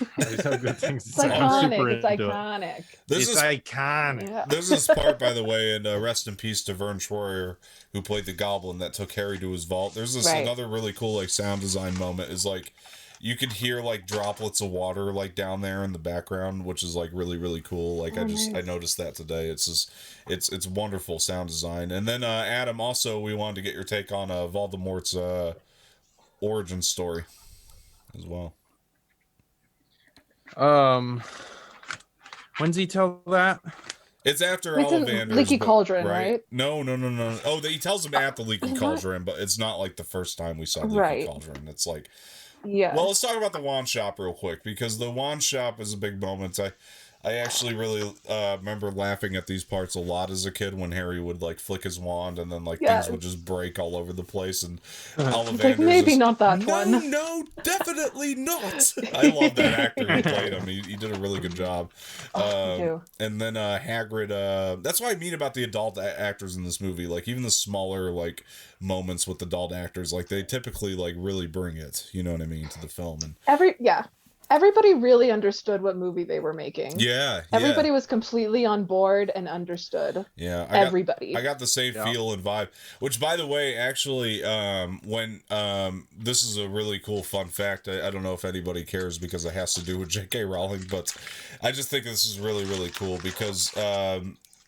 good things to It's say. I'm super iconic. It's into it. iconic. It's iconic. Yeah. There's this part, by the way, and rest in peace to Vern Troyer, who played the Goblin that took Harry to his vault. There's this Right. another really cool like sound design moment. Is like you could hear like droplets of water like down there in the background, which is like really really cool. Like I nice. noticed that today. It's just it's wonderful sound design. And then Adam, also we wanted to get your take on Voldemort's origin story as well. When's he tell that? It's after It's in Ollivander's Leaky Cauldron, right? No. Oh, he tells him at the Leaky Cauldron, but it's not like the first time we saw Leaky Right. Cauldron. It's like, Yeah. well, let's talk about the wand shop real quick because the wand shop is a big moment. I actually really remember laughing at these parts a lot as a kid when Harry would like flick his wand and then like things would just break all over the place and Ollivander's like, maybe not that one. No, definitely not. I love that actor who played him. He did a really good job. And then Hagrid. That's what I mean about the adult actors in this movie. Like even the smaller like moments with adult actors, like they typically like really bring it. You know what I mean to the film and everybody really understood what movie they were making. Yeah. Everybody was completely on board and understood. Yeah. Everybody. I got the same feel and vibe. Which, by the way, actually, when this is a really cool fun fact. I don't know if anybody cares because it has to do with J.K. Rowling, but I just think this is really, really cool because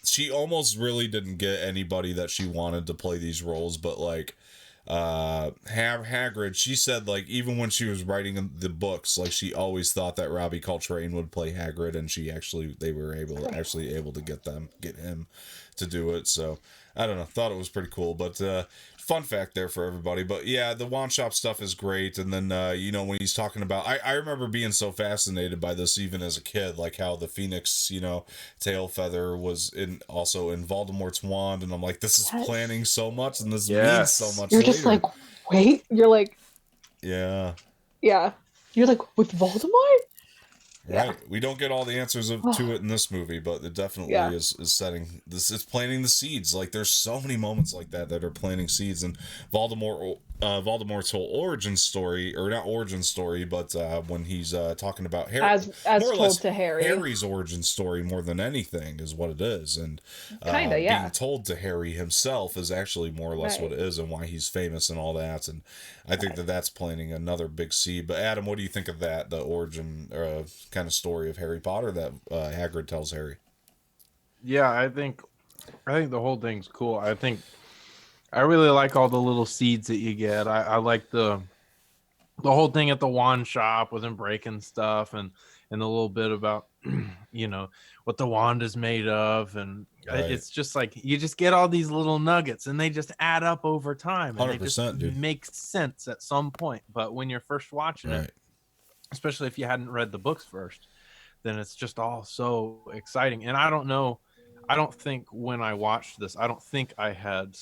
she almost really didn't get anybody that she wanted to play these roles, but like Hagrid, she said like even when she was writing the books, like she always thought that Robbie Coltrane would play Hagrid, and they were able to get him to do it. So I don't know, thought it was pretty cool, but fun fact there for everybody. But yeah, the wand shop stuff is great. And then when he's talking about, I remember being so fascinated by this even as a kid, like how the Phoenix tail feather was also in Voldemort's wand, and I'm like, this is planning so much, and this means so much. You're just like, wait, you're like, yeah, you're like with Voldemort. Right. We don't get all the answers to it in this movie, but it definitely is setting this. It's planting the seeds. Like there's so many moments like that are planting seeds, and Voldemort Voldemort's whole origin story, or not origin story, but when he's talking about Harry, as more or told less to Harry. Harry's origin story more than anything is what it is, and Kinda, yeah. being told to Harry himself is actually more or less what it is, and why he's famous and all that. And I think that that's planting another big seed. But Adam, what do you think of that? The origin kind of story of Harry Potter that Hagrid tells Harry. Yeah, I think the whole thing's cool. I really like all the little seeds that you get. I like the whole thing at the wand shop with him breaking stuff, and the little bit about you know what the wand is made of, and Right. it's just like you just get all these little nuggets and they just add up over time and they just 100%, dude. make sense at some point. But when you're first watching Right. it, especially if you hadn't read the books first, then it's just all so exciting. And I don't know, I don't think when I watched this, I don't think I had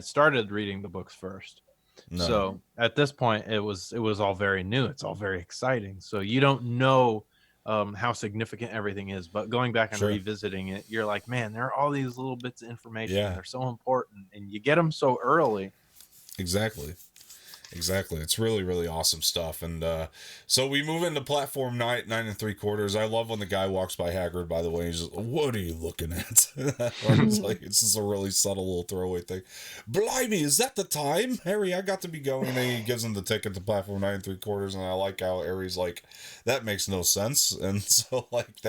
started reading the books first. No. So at this point, it was all very new. It's all very exciting. So you don't know how significant everything is. But going back and Sure. revisiting it, you're like, man, there are all these little bits of information. Yeah. They're so important, and you get them so early. Exactly. It's really, really awesome stuff. And so we move into platform 9 and 3/4. I love when the guy walks by Hagrid, by the way. He's just, what are you looking at? It's like, it's just a really subtle little throwaway thing. Blimey, is that the time? Harry, I got to be going. And then he gives him the ticket to platform 9 and 3/4. And I like how Harry's like, that makes no sense. And so, like,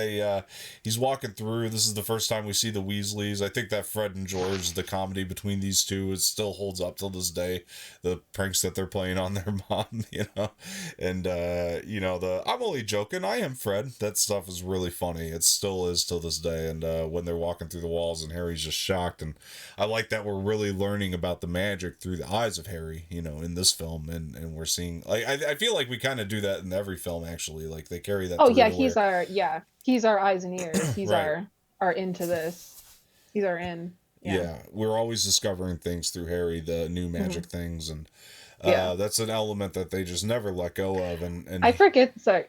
he's walking through. This is the first time we see the Weasleys. I think that Fred and George, the comedy between these two, it still holds up till this day. The pranks that they're playing on their mom, and I'm only joking, I am Fred. That stuff is really funny. It still is till this day. And when they're walking through the walls and Harry's just shocked, and I like that we're really learning about the magic through the eyes of Harry, in this film, and we're seeing, like, I feel like we kind of do that in every film, actually. Like, they carry that. Oh yeah, he's our eyes and ears. He's right. our into this. He's our in. Yeah, we're always discovering things through Harry, the new magic things, and that's an element that they just never let go of. And I forget. Sorry.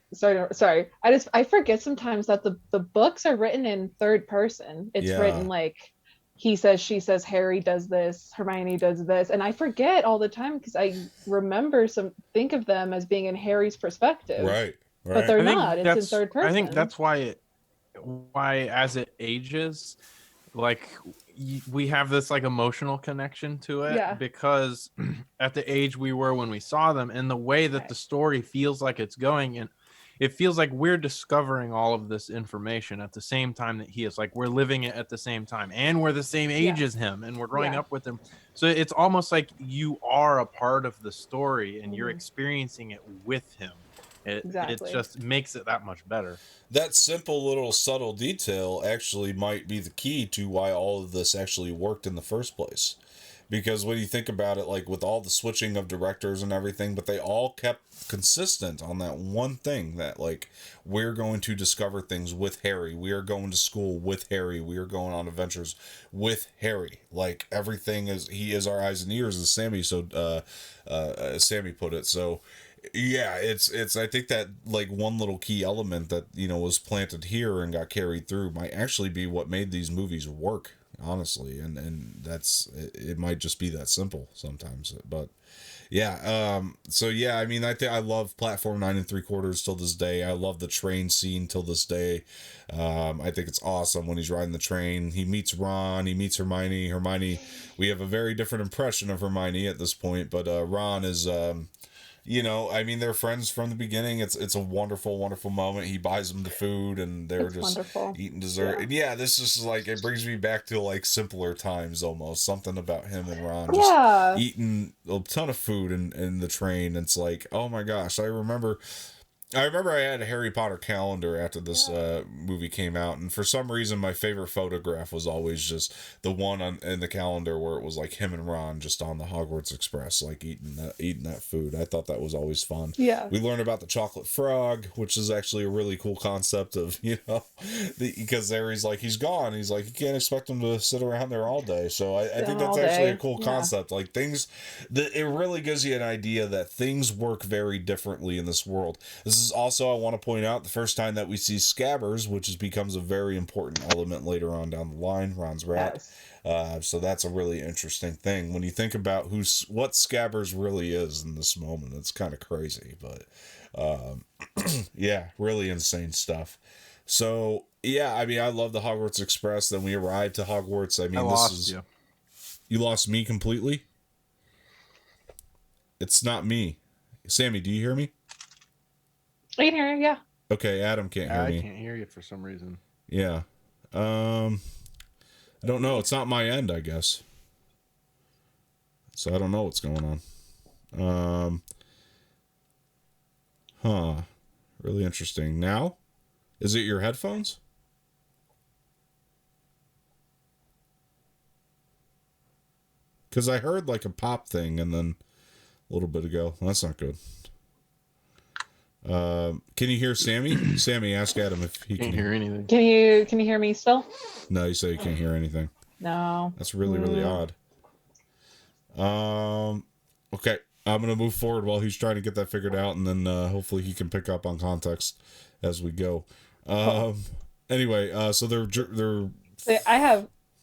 I forget sometimes that the books are written in third person. It's written like he says, she says, Harry does this, Hermione does this, and I forget all the time because I think of them as being in Harry's perspective. Right. But they're not. It's in third person. I think that's why as it ages, like we have this like emotional connection to it because at the age we were when we saw them, and the way that the story feels like it's going, and it feels like we're discovering all of this information at the same time that he is. Like, we're living it at the same time, and we're the same age as him, and we're growing up with him. So it's almost like you are a part of the story and you're experiencing it with him. It just makes it that much better. That simple little subtle detail actually might be the key to why all of this actually worked in the first place. Because when you think about it, like with all the switching of directors and everything, but they all kept consistent on that one thing, that like, we're going to discover things with Harry. We are going to school with Harry. We are going on adventures with Harry. Like, everything he is our eyes and ears, as Samee Samee put it. So yeah, it's I think that like one little key element that was planted here and got carried through might actually be what made these movies work, honestly. And that's it might just be that simple sometimes. But yeah, so yeah, I mean, I think I love platform 9 and 3/4 till this day. I love the train scene till this day. I think it's awesome when he's riding the train. He meets Ron, he meets Hermione. We have a very different impression of Hermione at this point, but Ron is I mean, they're friends from the beginning. It's a wonderful, wonderful moment. He buys them the food, and they're just eating dessert. Yeah. And this is like, it brings me back to like simpler times almost. Something about him and Ron just eating a ton of food in the train. It's like, oh my gosh, I remember I had a Harry Potter calendar after this movie came out, and for some reason my favorite photograph was always just the one in the calendar where it was like him and Ron just on the Hogwarts Express, like eating that food. I thought that was always fun. Yeah. We learned about the chocolate frog, which is actually a really cool concept of, because Harry's like, he's gone. He's like, you can't expect him to sit around there all day. So I think that's actually a cool concept. Like, it really gives you an idea that things work very differently in this world. This This is also, I want to point out, the first time that we see Scabbers, becomes a very important element later on down the line. Ron's rat. Yes. So that's a really interesting thing when you think about what Scabbers really is in this moment. It's kind of crazy, but yeah, really insane stuff. So yeah, I mean, I love the Hogwarts Express. Then we arrive to Hogwarts. I mean, you lost me completely. It's not me. Sammy, do you hear me? I can hear you, yeah. Okay, Adam can't hear me. I can't hear you for some reason. Yeah. I don't know. It's not my end, I guess. So I don't know what's going on. Huh. Really interesting. Now? Is it your headphones? Because I heard like a pop thing and then a little bit ago. Well, that's not good. Can you hear Sammy? Sammy, ask Adam if he can hear anything. Can you hear me still? No, you say you can't hear anything. No. That's really odd. Okay, I'm gonna move forward while he's trying to get that figured out, and then hopefully he can pick up on context as we go. Anyway, so they're. I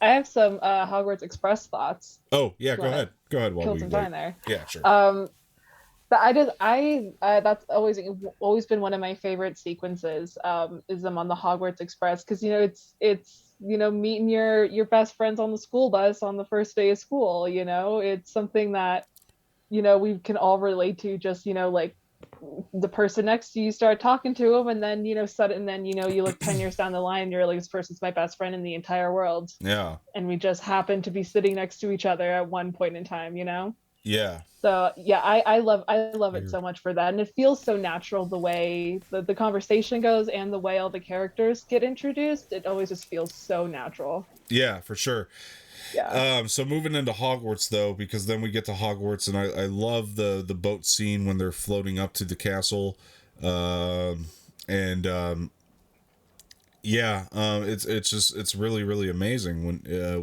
have some Hogwarts Express thoughts. Oh yeah, go ahead while kill we some wait. time there. Yeah, sure. That's always been one of my favorite sequences. Is them on the Hogwarts Express, because it's meeting your best friends on the school bus on the first day of school. It's something that we can all relate to. Just like the person next to you start talking to them, and then you look 10 years down the line and you're like, this person's my best friend in the entire world. Yeah. And we just happen to be sitting next to each other at one point in time. Yeah. So yeah, I love it so much for that, and it feels so natural the way the conversation goes and the way all the characters get introduced. It always just feels so natural. Yeah, for sure. Yeah. So moving into Hogwarts though, because then we get to Hogwarts, and I love the boat scene when they're floating up to the castle, it's really amazing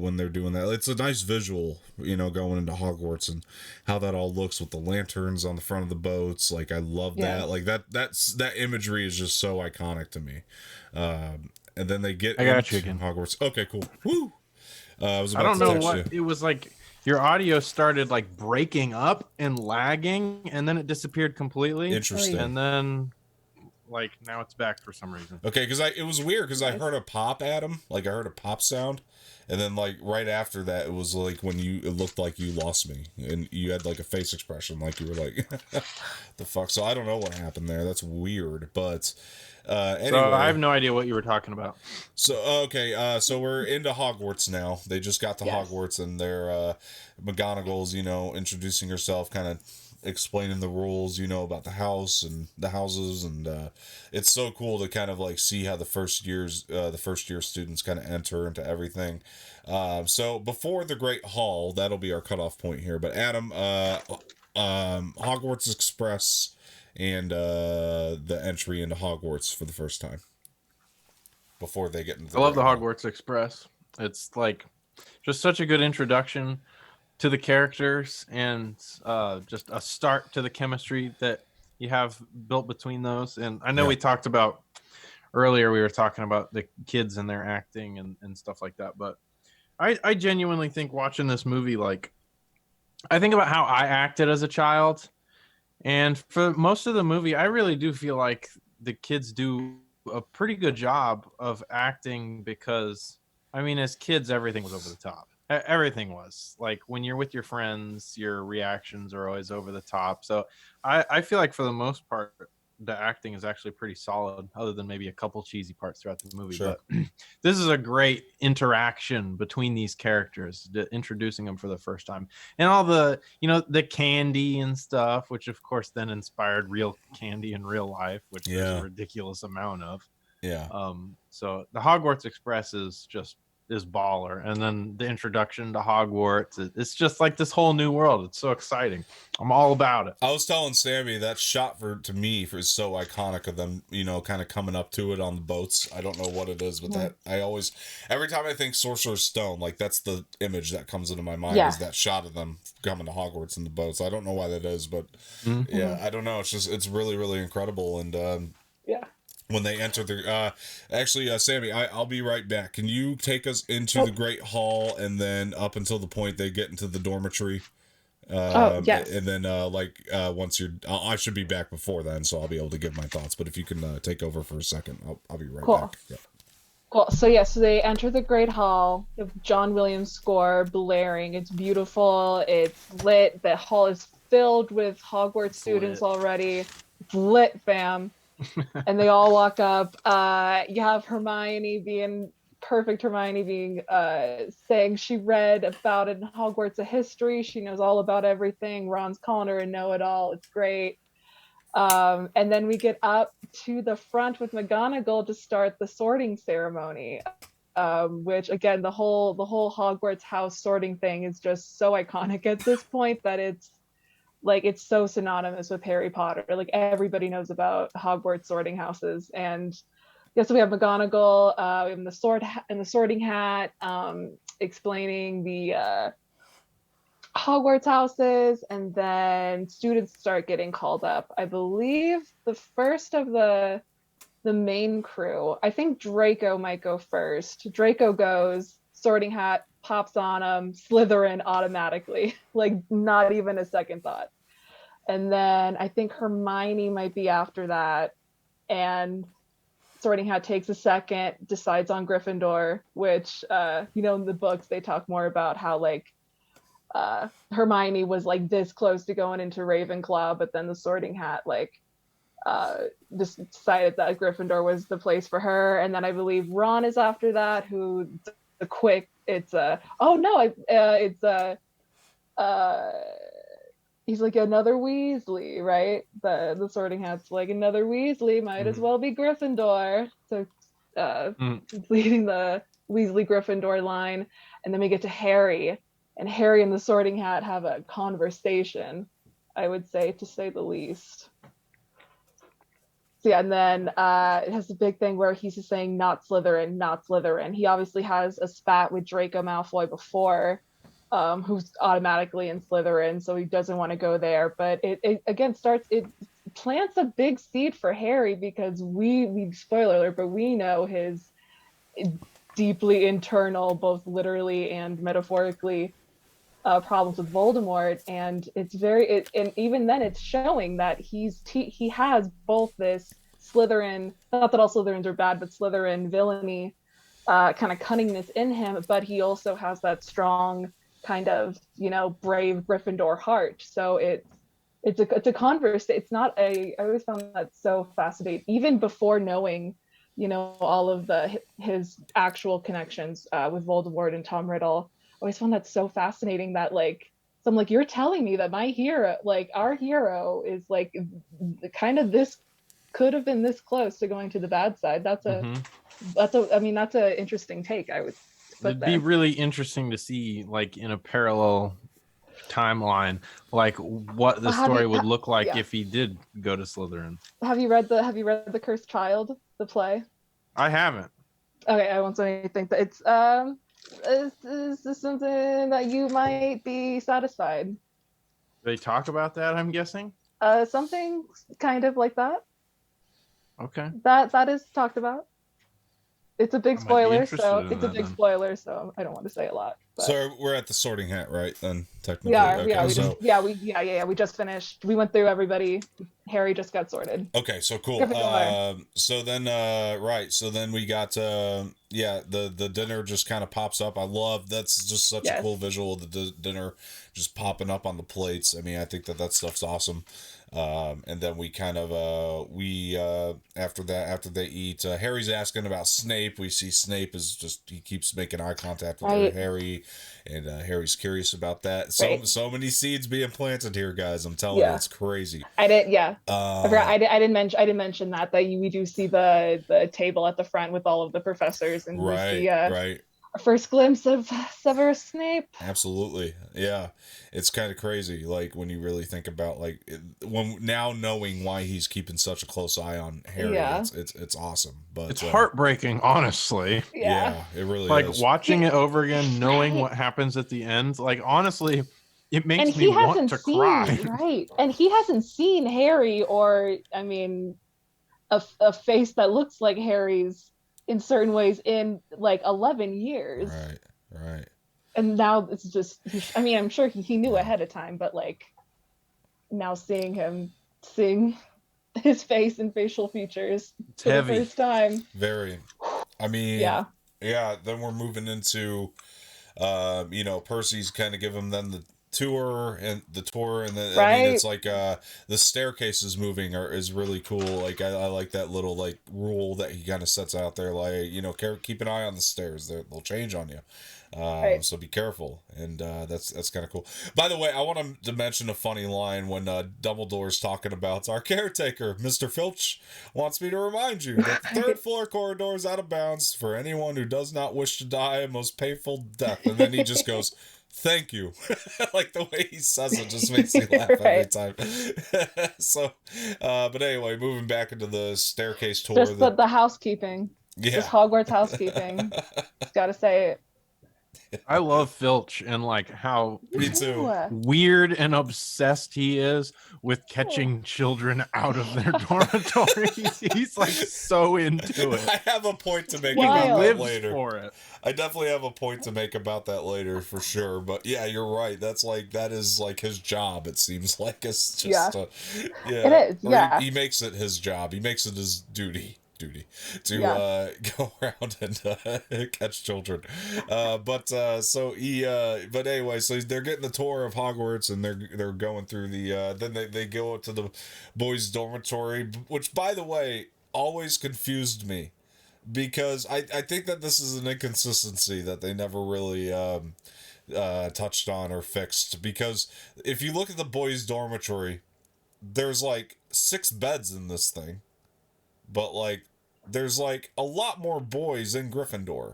when they're doing that. It's a nice visual, going into Hogwarts and how that all looks with the lanterns on the front of the boats. Like I love that. Like that imagery is just so iconic to me. And then they get into you again. Hogwarts. Okay, cool. Woo. I don't know what it was like. Your audio started like breaking up and lagging, and then it disappeared completely. Interesting. And then, like, now it's back for some reason. Okay, because it was weird because I heard a pop, Adam. Like I heard a pop sound, and then like right after that, it was like it looked like you lost me, and you had like a face expression, like you were like, the fuck. So I don't know what happened there. That's weird, but. Anyway, so I have no idea what you were talking about. So okay, so we're into Hogwarts now. They just got to Hogwarts, and they're McGonagall's, introducing herself, kind of explaining the rules, about the house and the houses, and it's so cool to kind of like see how the first year students kind of enter into everything. So before the Great Hall, that'll be our cutoff point here. But Adam, Hogwarts Express. And the entry into Hogwarts for the first time before they get into I love the Hogwarts Express. It's like just such a good introduction to the characters, and just a start to the chemistry that you have built between those. And I know we talked about earlier, we were talking about the kids and their acting and stuff like that, but I genuinely think watching this movie, like I think about how I acted as a child. And for most of the movie, I really do feel like the kids do a pretty good job of acting, because, I mean, as kids, everything was over the top. Everything was. Like, when you're with your friends, your reactions are always over the top. So I feel like for the most part, the acting is actually pretty solid, other than maybe a couple cheesy parts throughout the movie. Sure. But this is a great interaction between these characters, introducing them for the first time, and all the the candy and stuff, which of course then inspired real candy in real life, which there's a ridiculous amount of. Yeah. So the Hogwarts Express is just is baller. And then the introduction to Hogwarts, it's just like this whole new world. It's so exciting. I'm all about it. I was telling Sammy that shot to me is so iconic of them, kind of coming up to it on the boats. I don't know what it is, but that every time I think Sorcerer's Stone, like that's the image that comes into my mind is that shot of them coming to Hogwarts in the boats. I don't know why that is, but yeah, I don't know. It's really, really incredible. And when they enter the actually Sammy, I'll be right back. Can you take us into the Great Hall and then up until the point they get into the dormitory? Yes. And then once you're I should be back before then, so I'll be able to give my thoughts, but if you can take over for a second, I'll be right back. Cool. So so they enter the Great Hall. John Williams' score blaring. It's beautiful. It's lit. The hall is filled with Hogwarts students already. It's lit, fam. And they all walk up. You have Hermione being perfect. Hermione being saying she read about it in Hogwarts a history. She knows all about everything. Ron's calling her a know-it-all. It's great. And then we get up to the front with McGonagall to start the sorting ceremony, which again, the whole Hogwarts house sorting thing is just so iconic at this point that it's so synonymous with Harry Potter. Like everybody knows about Hogwarts sorting houses. And so we have McGonagall, we have the sorting hat, explaining the Hogwarts houses, and then students start getting called up. I believe the first of the main crew, I think Draco might go first. Draco goes, sorting hat pops on him, Slytherin automatically, like not even a second thought. And then I think Hermione might be after that, and sorting hat takes a second, decides on Gryffindor, which in the books they talk more about how Hermione was like this close to going into Ravenclaw, but then the sorting hat just decided that Gryffindor was the place for her. And then I believe Ron is after that, who the quick it's he's like another Weasley, right? The sorting hat's like another Weasley, might as well be Gryffindor. So leading the Weasley Gryffindor line. And then we get to Harry, and Harry and the sorting hat have a conversation, I would say, to say the least. So yeah, and then it has a big thing where he's just saying not Slytherin, not Slytherin. He obviously has a spat with Draco Malfoy before, who's automatically in Slytherin, so he doesn't want to go there. But it again plants a big seed for Harry, because we spoiler alert, but we know his deeply internal, both literally and metaphorically, problems with Voldemort, and and even then it's showing that he has both this Slytherin, not that all Slytherins are bad, but Slytherin villainy, kind of cunningness in him, but he also has that strong kind of brave Gryffindor heart. So it's a converse. It's not I always found that so fascinating, even before knowing all of his actual connections with Voldemort and Tom Riddle. I always found that so fascinating that so I'm like, you're telling me that my hero, our hero, is kind of this, could have been this close to going to the bad side. That's an interesting take, I would put. It'd be really interesting to see in a parallel timeline what the story would look like if he did go to Slytherin. Have you read the Cursed Child, the play? I haven't. Okay, I won't say anything, but it's is this something that you might be satisfied? They talk about that, I'm guessing? Something kind of like that. Okay. That is talked about. It's a big spoiler, so spoiler, so I don't want to say a lot. But. So we're at the sorting hat, right? Then technically, we just finished. We went through everybody. Harry just got sorted. Okay, so cool. So then we got the dinner just kind of pops up. I love that's just such a cool visual of the dinner just popping up on the plates. I mean, I think that stuff's awesome. And then we kind of after they eat, Harry's asking about Snape. We see Snape is he keeps making eye contact with Harry, and Harry's curious about that. So many seeds being planted here, guys. I'm telling you, it's crazy. I didn't mention that we do see the table at the front with all of the professors, and we see our first glimpse of Severus Snape. Absolutely. Yeah. It's kind of crazy, like, when you really think about, like, when now knowing why he's keeping such a close eye on Harry, Yeah. it's awesome. But It's heartbreaking, honestly. yeah, it really Like is. watching it over again, knowing Right. what happens at the end. Like honestly, it And makes me he want hasn't to seen, cry. right. And he hasn't seen Harry, or, I mean, a face that looks like Harry's in certain ways in like 11 years. Right. Right. And now it's just, I mean, I'm sure he knew Yeah. ahead of time, but like now seeing his face and facial features It's for the heavy. first time. Very. I mean, Yeah. yeah, then we're moving into Percy's kind of give him then the tour, and then I mean, it's Right. like the staircase is moving or is really cool. Like I like that little like rule that he kind of sets out there, like, keep an eye on the stairs, they'll change on you. Right. So be careful, and that's kind of cool. By the way, I want to mention a funny line when Dumbledore's talking about our caretaker, Mr. Filch, wants me to remind you that the third floor corridor is out of bounds for anyone who does not wish to die a most painful death. And then he just goes, "Thank you." Like the way he says it just makes me laugh every Right. time. So, but anyway, moving back into the staircase tour. Just the housekeeping. Yeah. Just Hogwarts housekeeping. Gotta say it. I love Filch and like how Me too. weird and obsessed he is with catching children out of their dormitories. He's like so into it. I have a point to make He about that lives later. for it. I definitely have a point to make about that later for sure. But yeah, you're right. that is like his job. It seems like it's just yeah. It is. Or Yeah. he makes it his job. He makes it his duty to go around and catch children. But anyway, so they're getting the tour of Hogwarts, and they're going through the then they go up to the boys' dormitory, which, by the way, always confused me, because I think that this is an inconsistency that they never really touched on or fixed, because if you look at the boys' dormitory, there's like 6 beds in this thing, but like there's like a lot more boys in Gryffindor.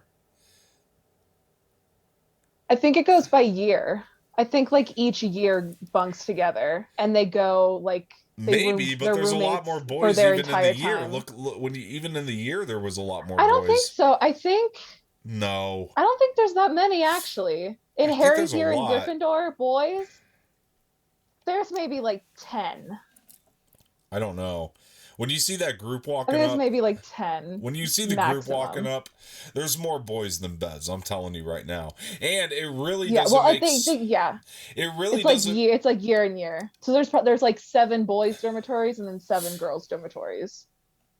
I think it goes by year. I think like each year bunks together and they go like Maybe, but there's a lot more boys even in the year. Time. Look, when even in the year there was a lot more I don't boys. think so. I don't think there's that many actually. In Harry's year in Gryffindor, boys, there's maybe like 10. I don't know. When you see that group walking I think up, there's maybe like 10. when you see the group walking up, there's more boys than beds. I'm telling you right now, and it really doesn't. Well, I think it really it's doesn't. It's like year and year. So there's like 7 boys dormitories and then 7 girls dormitories.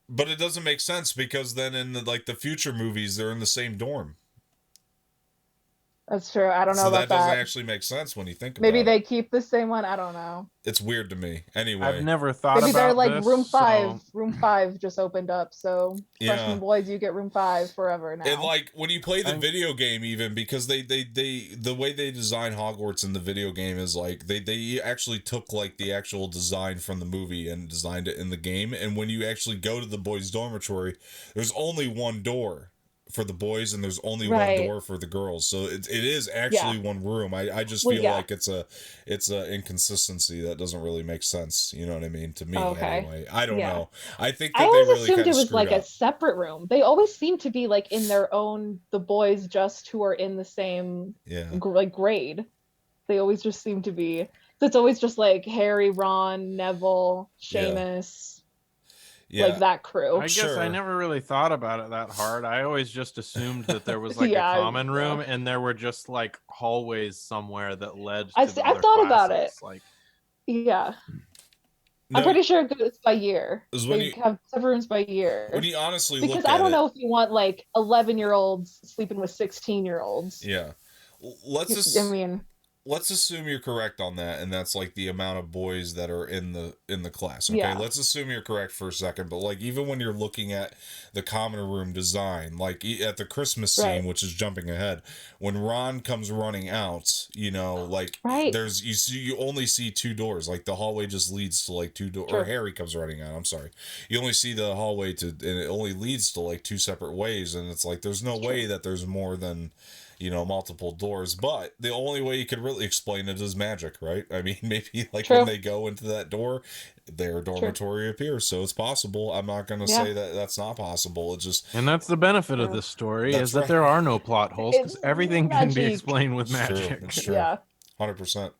But it doesn't make sense, because then in the future movies they're in the same dorm. That's true. I don't know so about that. That doesn't actually make sense when you think about it. Maybe they keep the same one. I don't know. It's weird to me. Anyway. I've never thought Maybe about they're like this, room 5. Room 5 just opened up. So freshman boys, you get room 5 forever now. And like when you play the video game, even, because they the way they design Hogwarts in the video game is like they actually took like the actual design from the movie and designed it in the game. And when you actually go to the boys' dormitory, there's only one door for the boys and there's only one door for the girls, so it is actually one room. I just feel like it's a inconsistency that doesn't really make sense, you know what I mean, to me. Anyway, I don't know. I think that I always they really assumed it was like up. A separate room. They always seem to be like in their own, the boys just who are in the same like grade. They always just seem to be, so it's always just like Harry, Ron, Neville, Seamus, like that crew. I guess I never really thought about it that hard. I always just assumed that there was like a common room and there were just like hallways somewhere that led to the other thought classes. about it. Like, no, I'm pretty sure it goes by year. They have separate rooms by year. When you honestly because I don't know if you want like 11-year-olds sleeping with 16-year-olds. Yeah. let's assume you're correct on that, and that's like the amount of boys that are in the class. Okay, Yeah. let's assume you're correct for a second, but like even when you're looking at the common room design, like at the Christmas scene, Right. which is jumping ahead, when Ron comes running out, like Right. you only see two doors, like the hallway just leads to like two doors, or True. Harry comes running out. I'm sorry, you only see the hallway and it only leads to like two separate ways, and it's like there's no way that there's more than multiple doors, but the only way you could really explain it is magic, right? I mean, maybe like True. when they go into that door, their dormitory appears, so it's possible. I'm not going to say that that's not possible. It's just, and that's the benefit of True. this story That's is that right. there are no plot holes because It's everything can be magic. explained with It's true. magic. It's true. Yeah. 100%.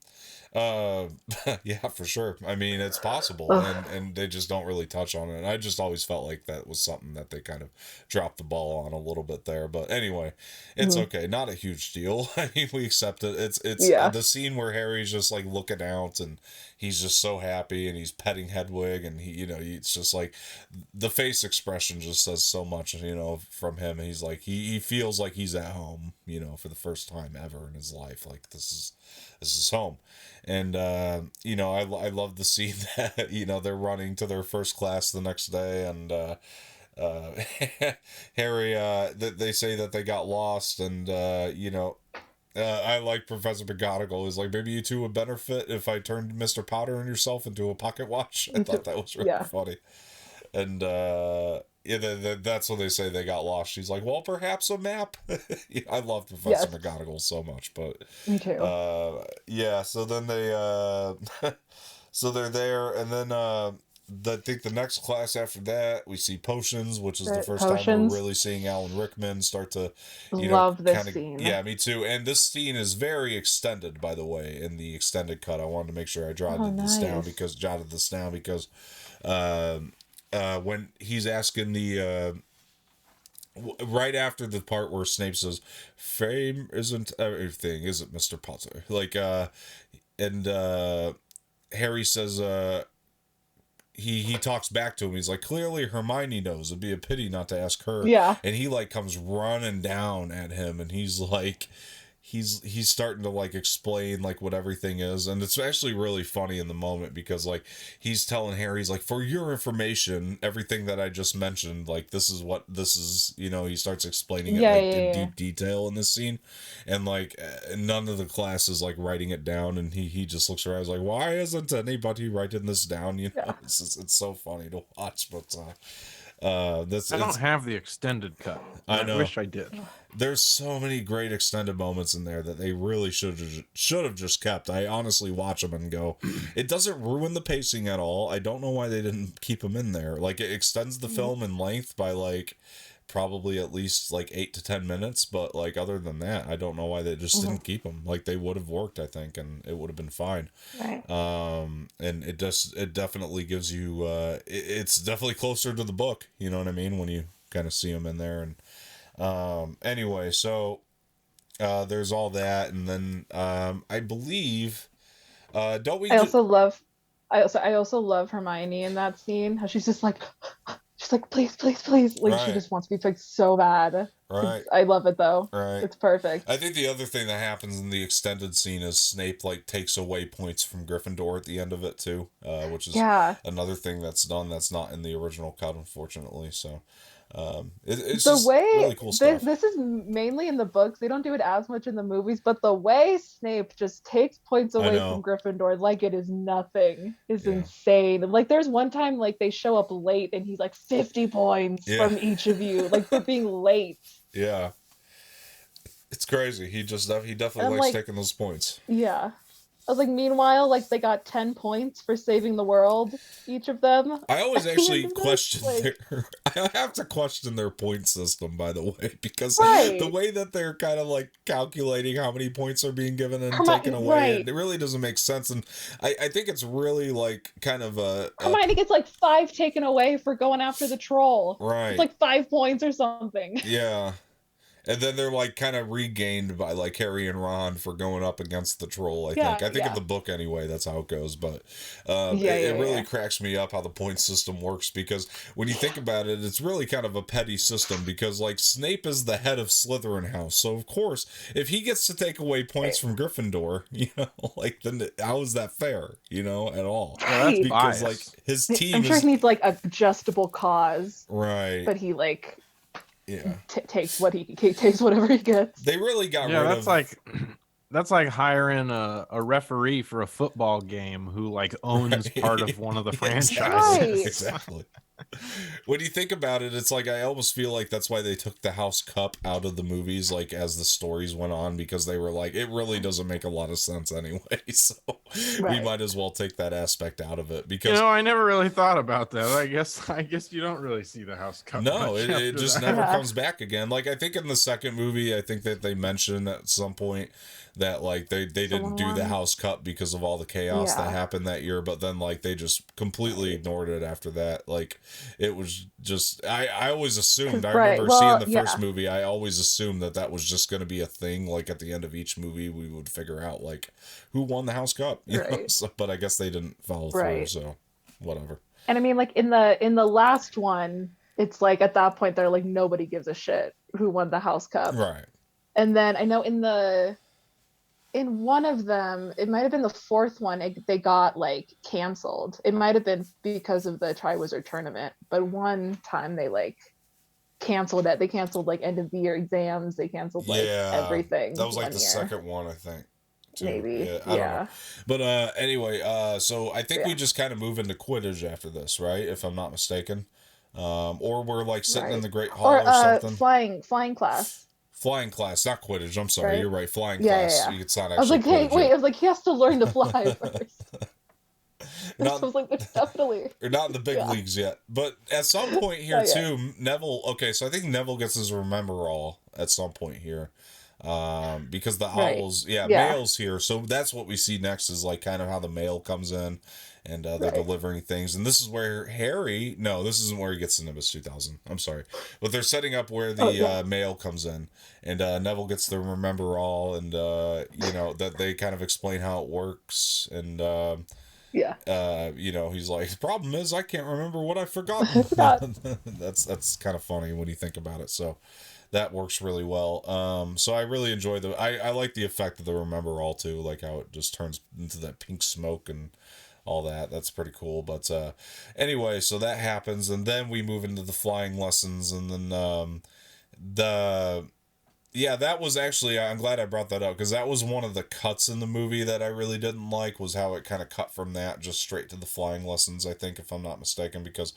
Yeah, for sure. I mean, it's possible, and they just don't really touch on it. And I just always felt like that was something that they kind of dropped the ball on a little bit there. But anyway, it's okay. Not a huge deal. I mean, we accept it. It's Yeah. the scene where Harry's just like looking out, and he's just so happy, and he's petting Hedwig, and it's just like the face expression just says so much, from him. He's like he feels like he's at home, for the first time ever in his life. Like this is home. And I love the scene that they're running to their first class the next day, and Harry they say that they got lost, and I like Professor McGonagall is like, maybe you two would benefit if I turned Mr. Potter and yourself into a pocket watch. I thought that was really funny. And that's when they say they got lost. She's like, well, perhaps a map. I love Professor McGonagall so much, but me too. So then they so they're there, and then I think the next class after that we see potions, which is the first time we're really seeing Alan Rickman start to love this scene. Yeah, me too. And this scene is very extended, by the way, in the extended cut. I wanted to make sure I jotted this down because when he's asking right after the part where Snape says, "Fame isn't everything, is it, Mr. Potter?" Like, and Harry says, he talks back to him. He's like, clearly Hermione knows. It'd be a pity not to ask her. Yeah. And he like comes running down at him, and he's like, he's starting to like explain like what everything is, and it's actually really funny in the moment because like he's telling Harry, he's like, for your information, everything that I just mentioned, like this is what this is, he starts explaining it in deep detail in this scene, and like none of the class is like writing it down, and he just looks around, he's like, why isn't anybody writing this down? It's so funny to watch, but I don't have the extended cut. I wish I did. There's so many great extended moments in there that they really should have just kept. I honestly watch them and go, it doesn't ruin the pacing at all. I don't know why they didn't keep them in there. Like, it extends the film in length by like probably at least like 8 to 10 minutes, but like other than that, I don't know why they just didn't keep them. Like, they would have worked, I think, and it would have been fine. Right. And it definitely gives you it's definitely closer to the book, you know what I mean, when you kind of see them in there. And anyway, so there's all that, and then I believe don't we I also love Hermione in that scene, how she's just like please, like she just wants to be picked so bad. Right. I love it though. Right. It's perfect. I think the other thing that happens in the extended scene is Snape like takes away points from Gryffindor at the end of it too, which is another thing that's done that's not in the original cut, unfortunately. So it's the just way really cool stuff. This is mainly in the books. They don't do it as much in the movies, but the way Snape just takes points away from Gryffindor like it is nothing is insane. Like, there's one time like they show up late and he's like 50 points from each of you, like, for being late. Yeah, it's crazy. He definitely likes taking those points. Yeah. I was like, meanwhile, like, they got 10 points for saving the world, each of them. I always actually question I have to question their point system, by the way, because the way that they're kind of like calculating how many points are being given and taken away, it really doesn't make sense. And I think it's really like kind of Hermione gets like 5 taken away for going after the troll. Right. It's like 5 points or something. Yeah. And then they're like kind of regained by like Harry and Ron for going up against the troll. I think in the book anyway, that's how it goes. But it really cracks me up how the point system works, because when you think about it, it's really kind of a petty system, because like Snape is the head of Slytherin house, so of course if he gets to take away points from Gryffindor, you know, like then how is that fair? You know, at all? Well, because bias. like his team, I'm sure he needs like a justable cause, right? But he like. Yeah, takes whatever he gets. They really got rid of. That's like hiring a referee for a football game who like owns part of one of the franchises. Exactly. When you think about it, it's like I almost feel like that's why they took the House Cup out of the movies, like as the stories went on, because they were like, it really doesn't make a lot of sense anyway. So we might as well take that aspect out of it, because I never really thought about that. I guess you don't really see the House Cup. No, it just never comes back again. Like I think in the second movie, I think that they mentioned at some point that like they didn't do the House Cup because of all the chaos that happened that year, but then like they just completely ignored it after that. Like it was just I always assumed, I remember seeing the first movie, I always assumed that was just going to be a thing. Like at the end of each movie we would figure out like who won the House Cup, you know? So, but I guess they didn't follow through, so whatever. And I mean, like in the last one, it's like at that point they're like, nobody gives a shit who won the House Cup, right? And then I know in one of them, it might have been the fourth one, they got like canceled. It might have been because of the Triwizard Tournament, but one time they like canceled it. They canceled like end of the year exams. They canceled like everything. That was like the second one, I think. Too. Maybe. I don't know. But anyway, so I think we just kind of move into Quidditch after this, right? If I'm not mistaken. Or we're like sitting in the Great Hall or something. Flying class. Flying class, not Quidditch. I'm sorry, you're right. Flying class. Yeah. It's not actually. I was like, Quidditch. I was like, he has to learn to fly first. I was like, definitely. Or not in the big leagues yet, but at some point here too, Neville. Okay, so I think Neville gets his remember all at some point here, because the owls, mail's here. So that's what we see next is like kind of how the mail comes in. And they're delivering things. And this is where Harry... No, this isn't where he gets the Nimbus 2000. I'm sorry. But they're setting up where the mail comes in. And Neville gets the Remember All. And, that they kind of explain how it works. And, he's like, the problem is I can't remember what I've forgotten. That's kind of funny when you think about it. So that works really well. So I really enjoy I like the effect of the Remember All, too. Like how it just turns into that pink smoke and... all that's pretty cool. But anyway, so that happens, and then we move into the flying lessons, and then that was actually, I'm glad I brought that up, because that was one of the cuts in the movie that I really didn't like, was how it kind of cut from that just straight to the flying lessons, I think, if I'm not mistaken, because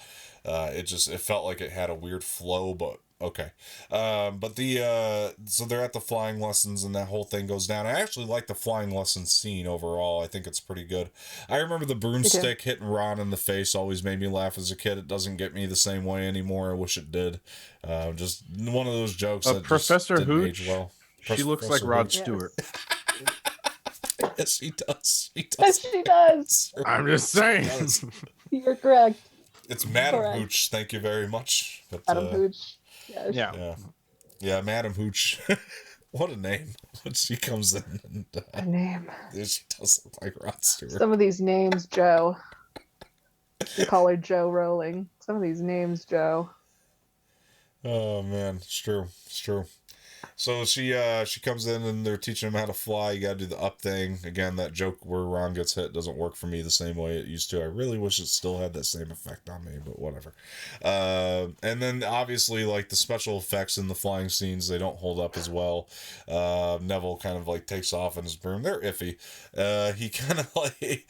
it felt like it had a weird flow, but okay. But so they're at the flying lessons and that whole thing goes down. I actually like the flying lessons scene overall. I think it's pretty good. I remember the broomstick hitting Ron in the face always made me laugh as a kid. It doesn't get me the same way anymore. I wish it did. Just one of those jokes that Professor just didn't Hooch, age well. She looks like Rod Stewart. Yes, she does. Yes, she does. I'm just saying. You're correct. It's Madam Hooch. Thank you very much. But, Madam Hooch. Yes. Yeah, Madam Hooch. What a name. When she comes in and a name. She does look like Rod Stewart. Some of these names, Joe. You call her Joe Rowling. Some of these names, Joe. Oh man, it's true. So she comes in and they're teaching him how to fly. You gotta do the up thing. Again, that joke where Ron gets hit doesn't work for me the same way it used to. I really wish it still had that same effect on me, but whatever. And then obviously like the special effects in the flying scenes, they don't hold up as well. Neville kind of like takes off in his broom. They're iffy. He kind of like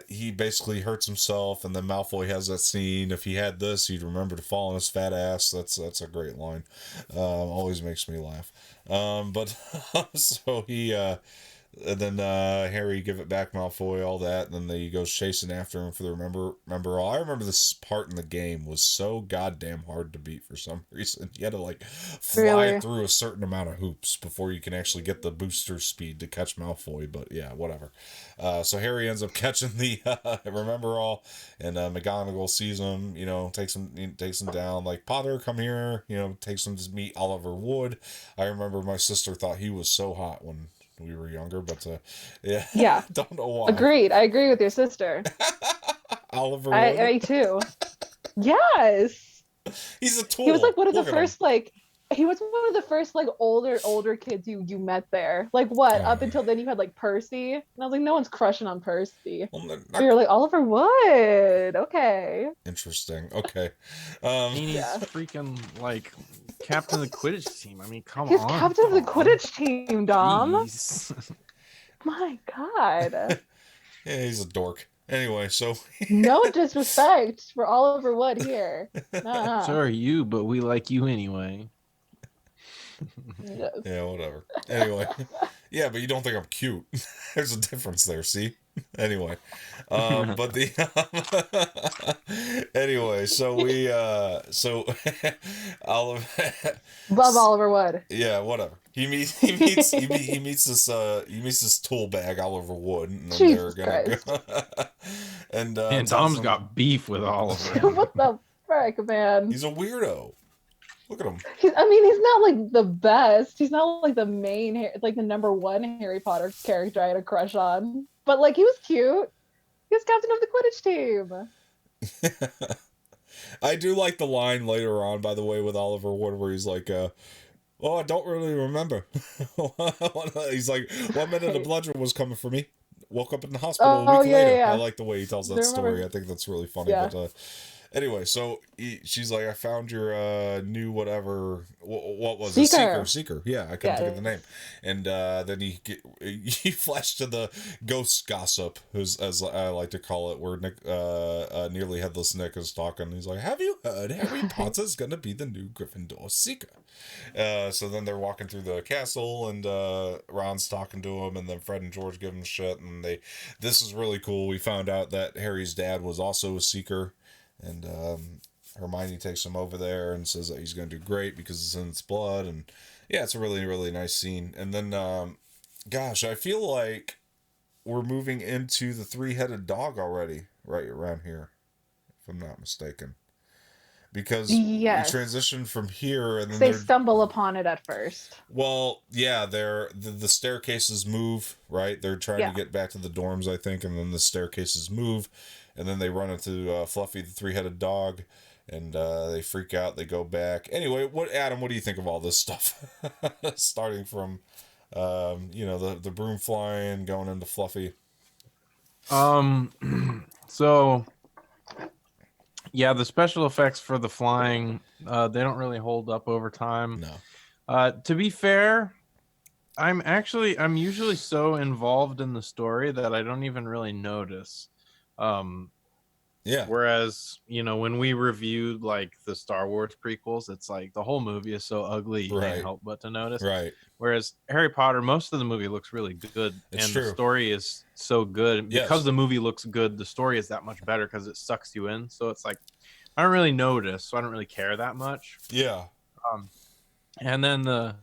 he basically hurts himself, and then Malfoy has that scene. If he had this, he'd remember to fall on his fat ass. That's a great line. Always makes me laugh. But so he And then Harry give it back Malfoy, all that, and then he goes chasing after him for the remember all. I remember this part in the game was so goddamn hard to beat for some reason. You had to like fly Really? through a certain amount of hoops before you can actually get the booster speed to catch Malfoy. But yeah, whatever. So Harry ends up catching the remember all, and McGonagall sees him. You know, takes him down. Like, Potter, come here. You know, takes him to meet Oliver Wood. I remember my sister thought he was so hot when we were younger, but yeah, Yeah. don't know why. Agreed. I agree with your sister. Oliver Wood. I too. Yes. He's a tool. He was like one of the Look at him. first he was one of the first like older kids you met there. Like what? Up until then you had like Percy. And I was like, no one's crushing on Percy. Well, So you're like, Oliver Wood. Okay. interesting. Okay. He's Yeah. freaking like captain of the Quidditch team. I mean, come He's on. captain of the Dom. Quidditch team, Dom. Jeez. My God. Yeah, he's a dork. Anyway, so No disrespect for Oliver Wood here. Nuh-uh. So are you, but we like you anyway. Yes. yeah, whatever. Anyway, yeah, but you don't think I'm cute. There's a difference there. See. Anyway, but the anyway, so we so Oliver. Love Oliver Wood. Yeah, whatever. He meets this tool bag Oliver Wood, and then Jesus they're gonna go. and And tells Tom's him got beef with Oliver. What the frick, man? he's a weirdo. Look at him. He's not like the best. He's not like the main, like the number one Harry Potter character I had a crush on. But like, he was cute. He was captain of the Quidditch team. I do like the line later on, by the way, with Oliver Wood, where he's like, "Oh, I don't really remember." He's like, "1 minute a bludgeon was coming for me. Woke up in the hospital a week later." Yeah. I like the way he tells that I story. remember. I think that's really funny. Yeah. But anyway, so she's like, "I found your new whatever. What was it? Seeker. Yeah, I couldn't think of the name." And then he flashed to the ghost gossip, as I like to call it, where Nick, nearly headless Nick is talking. He's like, "Have you heard Harry Potter's gonna be the new Gryffindor Seeker?" So then they're walking through the castle, and Ron's talking to him, and then Fred and George give him shit, and this is really cool. We found out that Harry's dad was also a Seeker. And Hermione takes him over there and says that he's going to do great because it's in its blood. And yeah, it's a really, really nice scene. And then, gosh, I feel like we're moving into the three-headed dog already, right around here, if I'm not mistaken. Because Yes. we transition from here, and then They stumble upon it at first. well, yeah, the staircases move, right? They're trying to get back to the dorms, I think, and then the staircases move, and then they run into Fluffy, the three-headed dog, and they freak out. They go back. Anyway, Adam? What do you think of all this stuff? Starting from, the broom flying, going into Fluffy. So yeah, the special effects for the flying, they don't really hold up over time. No. To be fair, I'm usually so involved in the story that I don't even really notice. Yeah. Whereas, when we reviewed like the Star Wars prequels, it's like the whole movie is so ugly you can't help but to notice. Right. Whereas Harry Potter, most of the movie looks really good, It's and true. the story is so good. Yes. Because the movie looks good, the story is that much better because it sucks you in. So it's like I don't really notice, so I don't really care that much. Yeah. And then the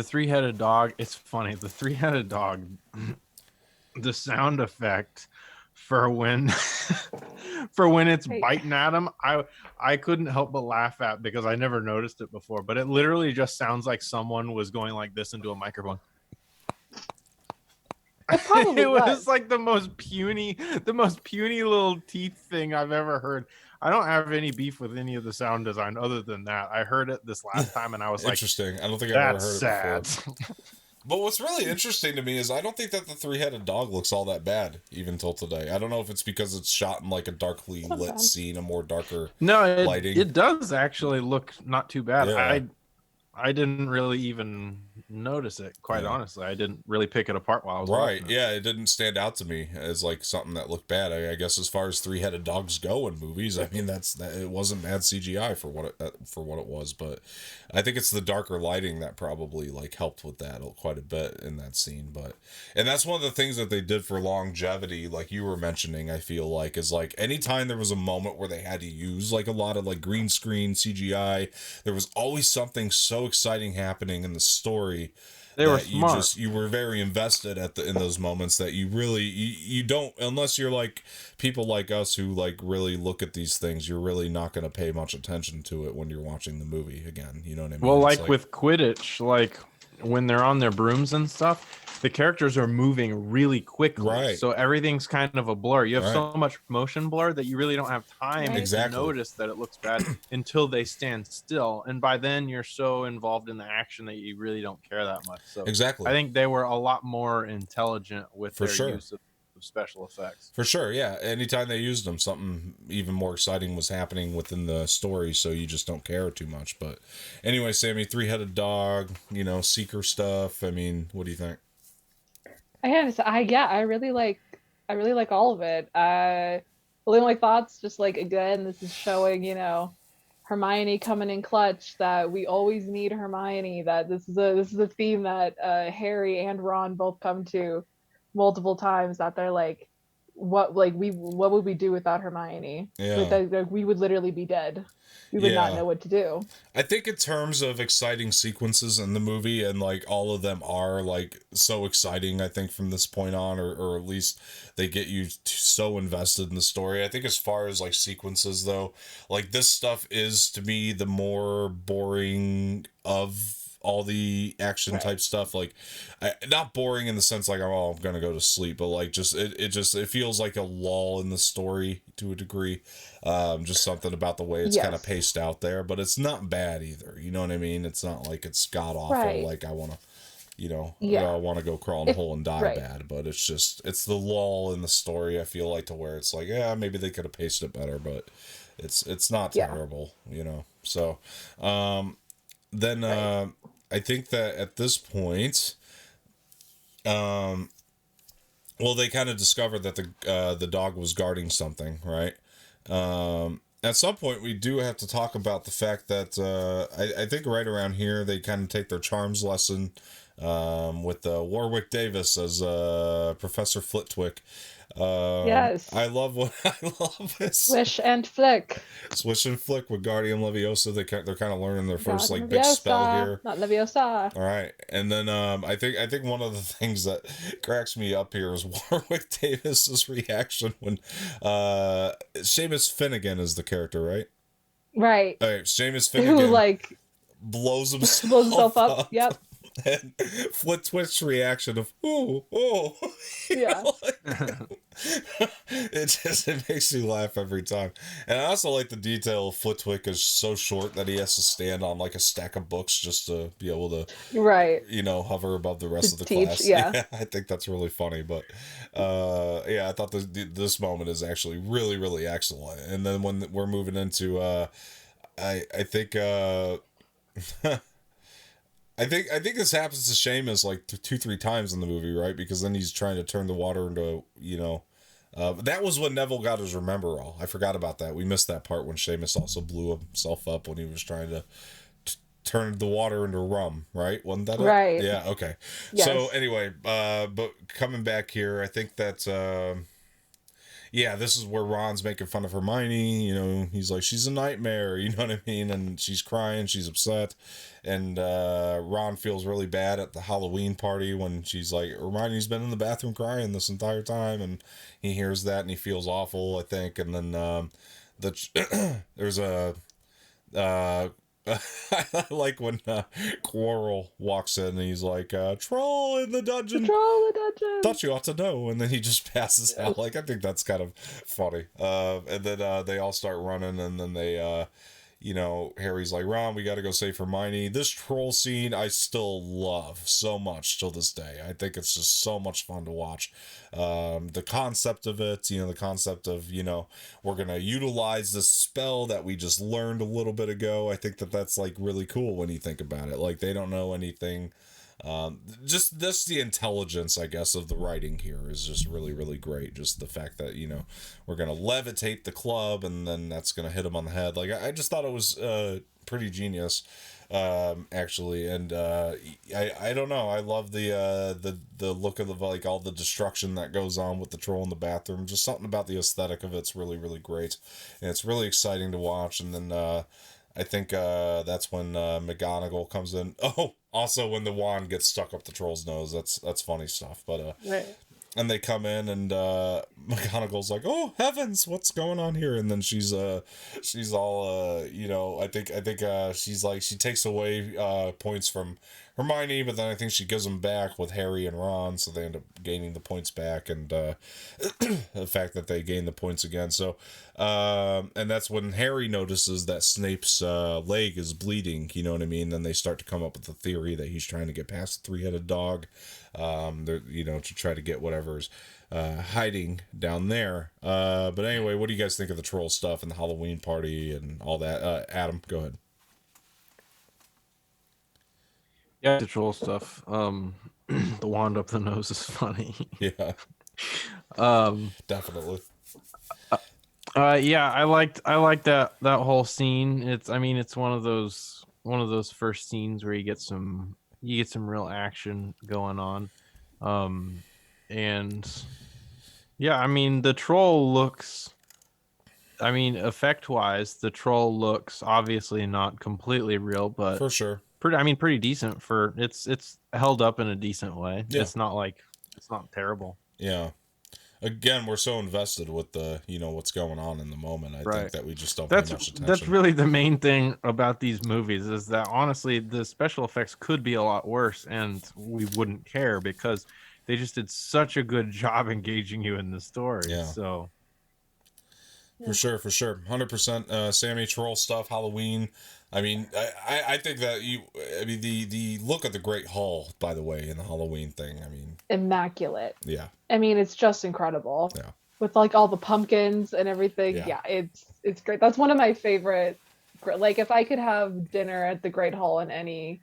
three-headed dog, it's funny. The three-headed dog, the sound effect for when it's biting at him, I couldn't help but laugh at, because I never noticed it before, but it literally just sounds like someone was going like this into a microphone. It was like the most puny little teeth thing I've ever heard. I don't have any beef with any of the sound design other than that. I heard it this last time and I was like, interesting. I don't think I've ever heard sad. it before. But what's really interesting to me is I don't think that the three-headed dog looks all that bad even till today. I don't know if it's because it's shot in like a darkly lit scene, a more darker lighting. It does actually look not too bad. Yeah. I didn't really even notice it, quite Yeah. honestly. I didn't really pick it apart while I was Right. watching it. Yeah, it didn't stand out to me as like something that looked bad. I guess as far as three-headed dogs go in movies, I mean it wasn't bad CGI for what it was, but I think it's the darker lighting that probably like helped with that quite a bit in that scene. But and that's one of the things that they did for longevity, like you were mentioning. I feel like is like anytime there was a moment where they had to use like a lot of like green screen CGI, there was always something so exciting happening in the story They were that smart. you were very invested in those moments that you don't, unless you're like people like us who like really look at these things, you're really not going to pay much attention to it when you're watching the movie again, you know what I Well, mean? It's like like with Quidditch, like when they're on their brooms and stuff, the characters are moving really quickly. right, So everything's kind of a blur. You have right, so much motion blur that you really don't have time Right. to exactly, notice that it looks bad until they stand still. And by then you're so involved in the action that you really don't care that much. So I exactly, think they were a lot more intelligent with for their sure. use of special effects. For sure, yeah. Anytime they used them, something even more exciting was happening within the story, so you just don't care too much. But anyway, Sammy, three-headed dog, seeker stuff. I mean, what do you think? I really like all of it. Only my thoughts, just like again, this is showing, Hermione coming in clutch, that we always need Hermione, that this is a theme that Harry and Ron both come to multiple times, that they're like, what would we do without Hermione? Yeah. We would literally be dead. We would not Yeah. know what to do. I think in terms of exciting sequences in the movie, and like all of them are like so exciting, I think from this point on, or at least they get you so invested in the story. I think as far as like sequences though, like this stuff is to me the more boring of all the action Right. type stuff. Like not boring in the sense like I'm gonna go to sleep, but like just it feels like a lull in the story to a degree. Just something about the way it's kind of Yes. paced out there, but it's not bad either. You know what I mean? It's not like it's god awful. Right. Like I want to, Yeah. I want to go crawl in a If hole and die right. bad. But it's the lull in the story. I feel like to where it's like, yeah, maybe they could have paced it better, but it's not Yeah. terrible. So then Right. I think that at this point, um, well, they kind of discovered that the dog was guarding something, right? At some point, we do have to talk about the fact that I think right around here they kind of take their charms lesson with Warwick Davis as Professor Flitwick. Yes. I love what I love is Swish and flick. Swish and Flick with Guardian Leviosa. They're kind of learning their first God, like big spell Leviosa, here. not Leviosa. All right, and then I think one of the things that cracks me up here is Warwick Davis's reaction when Seamus Finnegan is the character, right? Right. All right, Seamus Who Finnegan like blows blows himself himself up. up. Yep. And Flitwick's reaction of oh Yeah. it makes me laugh every time. And I also like the detail of Flitwick is so short that he has to stand on like a stack of books just to be able to Right. hover above the rest of the Teach. class. Yeah. I think that's really funny. But I thought this moment is actually really, really excellent. And then when we're moving into I think I think this happens to Seamus like two, three times in the movie, right? Because then he's trying to turn the water into, that was when Neville got his remember all. I forgot about that. We missed that part when Seamus also blew himself up when he was trying to turn the water into rum, right? Wasn't that it? Right. Yeah, okay. Yes. So anyway, but coming back here, I think that this is where Ron's making fun of Hermione. He's like, she's a nightmare, you know what I mean? And she's crying, she's upset. And Ron feels really bad at the Halloween party when she's like, Hermione's been in the bathroom crying this entire time. And he hears that and he feels awful, I think. And then there's a... I like when Quirrell walks in and he's like, troll in the dungeon. Control the dungeon. Thought you ought to know, and then he just passes out. Like I think that's kind of funny. And then they all start running, and then they, Harry's like, Ron, we got to go save Hermione. This troll scene I still love so much till this day. I think it's just so much fun to watch. The concept of it, the concept of we're gonna utilize this spell that we just learned a little bit ago. I think that that's like really cool when you think about it. Like they don't know anything Just this, the intelligence, I guess, of the writing here is just really, really great. Just the fact that, we're going to levitate the club and then that's going to hit him on the head. Like, I just thought it was pretty genius, actually. And I don't know. I love the look of like all the destruction that goes on with the troll in the bathroom. Just something about the aesthetic of it's really, really great. And it's really exciting to watch. And then I think that's when McGonagall comes in. Oh, also when the wand gets stuck up the troll's nose. That's funny stuff. But Right. and they come in and McGonagall's like, "Oh heavens, what's going on here?" And then she's all I think she's like, she takes away points from Hermione, but then I think she gives them back with Harry and Ron, so they end up gaining the points back, and the fact that they gain the points again. So and that's when Harry notices that Snape's leg is bleeding, you know what I mean? Then they start to come up with the theory that he's trying to get past the three-headed dog, to try to get whatever's hiding down there. But anyway, what do you guys think of the troll stuff and the Halloween party and all that? Adam, go ahead. Yeah, the troll stuff. The wand up the nose is funny. Yeah, um, definitely. Yeah, I liked that whole scene. It's one of those first scenes where you get some real action going on. And yeah, the troll looks, effect wise, the troll looks obviously not completely real, but For sure. pretty decent for it's held up in a decent way. Yeah. It's not terrible. Yeah. Again, we're so invested with the, what's going on in the moment. I think that we just don't pay much attention. That's really the main thing about these movies, is that honestly the special effects could be a lot worse and we wouldn't care because they just did such a good job engaging you in the story. Yeah. So For sure. 100% Sammy troll stuff, Halloween. I think that the look of the Great Hall, by the way, in the Halloween thing, Immaculate. yeah. It's just incredible. Yeah. With like all the pumpkins and everything. Yeah. It's great. That's one of my favorite. Like if I could have dinner at the Great Hall in any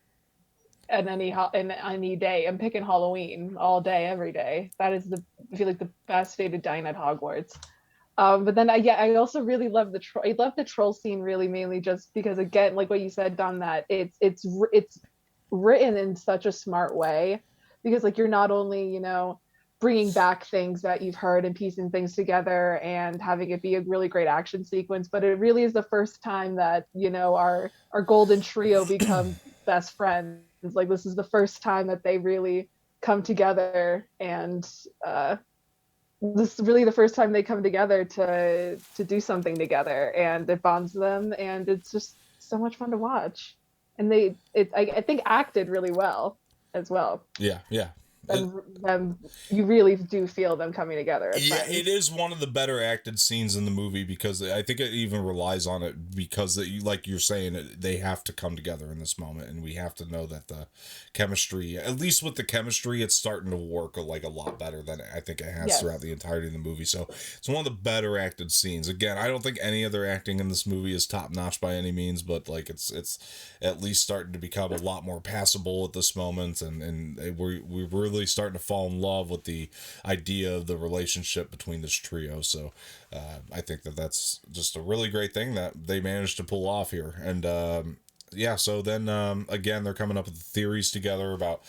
day, I'm picking Halloween all day, every day. That is I feel like the best day to dine at Hogwarts. But then I also really love the troll scene, really mainly just because, again, like what you said, Dom, that it's written in such a smart way, because like you're not only bringing back things that you've heard and piecing things together and having it be a really great action sequence, but it really is the first time that our golden trio become best friends. Like this is the first time that they really come together, and this is really the first time they come together to do something together, and it bonds them, and it's just so much fun to watch. And I think acted really well as well. Yeah. And you really do feel them coming together as friends. It is one of the better acted scenes in the movie, because I think it even relies on it, because like you're saying, they have to come together in this moment, and we have to know that the chemistry, at least with the chemistry, it's starting to work like a lot better than I think it has throughout the entirety of the movie. So it's one of the better acted scenes. Again, I don't think any other acting in this movie is top notch by any means, but like it's at least starting to become a lot more passable at this moment, and we're really starting to fall in love with the idea of the relationship between this trio. So I think that's just a really great thing that they managed to pull off here. And so then again, they're coming up with the theories together about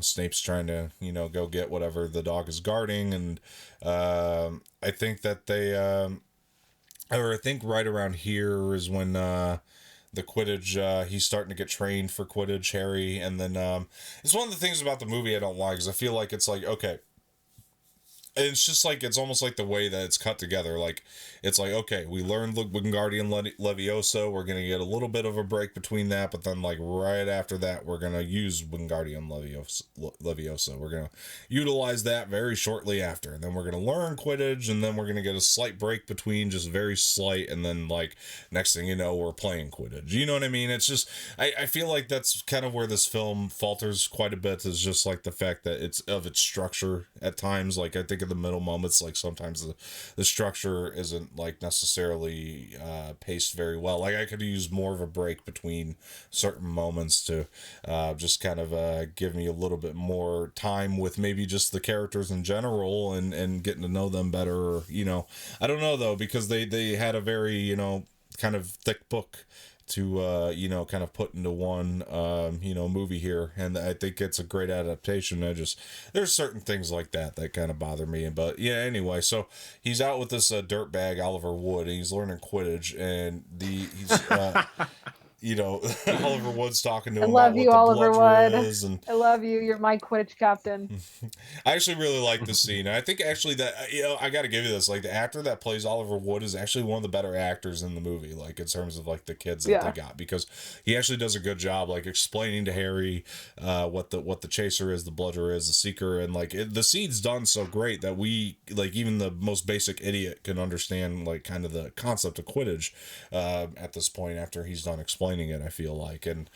Snape's trying to go get whatever the dog is guarding, and I think that I think right around here is when the Quidditch, he's starting to get trained for Quidditch, Harry, and then it's one of the things about the movie I don't like, because I feel like it's like, okay, it's just like, it's almost like the way that it's cut together. Like, it's like, okay, we learned Wingardium Leviosa, we're going to get a little bit of a break between that, but then like right after that, we're going to use Wingardium Leviosa. We're going to utilize that very shortly after, and then we're going to learn Quidditch, and then we're going to get a slight break between, just very slight, and then like next thing you know, we're playing Quidditch. You know what I mean? It's just, I feel like that's kind of where this film falters quite a bit, is just like the fact that it's of its structure at times. Like, I think in the middle moments, like sometimes the structure isn't like necessarily paced very well. Like I could use more of a break between certain moments to just kind of give me a little bit more time with maybe just the characters in general and getting to know them better. Or, I don't know though, because they had a very, kind of thick book to kind of put into one movie here, and I think it's a great adaptation. There's certain things like that kind of bother me, but yeah, anyway, so he's out with this dirtbag Oliver Wood, and he's learning Quidditch, and he's Oliver Wood's talking to I him about love what you, the Oliver bludger Wood. is, and I love you. You're my Quidditch captain. I actually really like the scene. I think actually that I got to give you this. Like the actor that plays Oliver Wood is actually one of the better actors in the movie. Like in terms of like the kids that they got, because he actually does a good job like explaining to Harry what the chaser is, the bludger is, the seeker, and like the scene's done so great that we like even the most basic idiot can understand like kind of the concept of Quidditch at this point after he's done explaining it. I feel like and.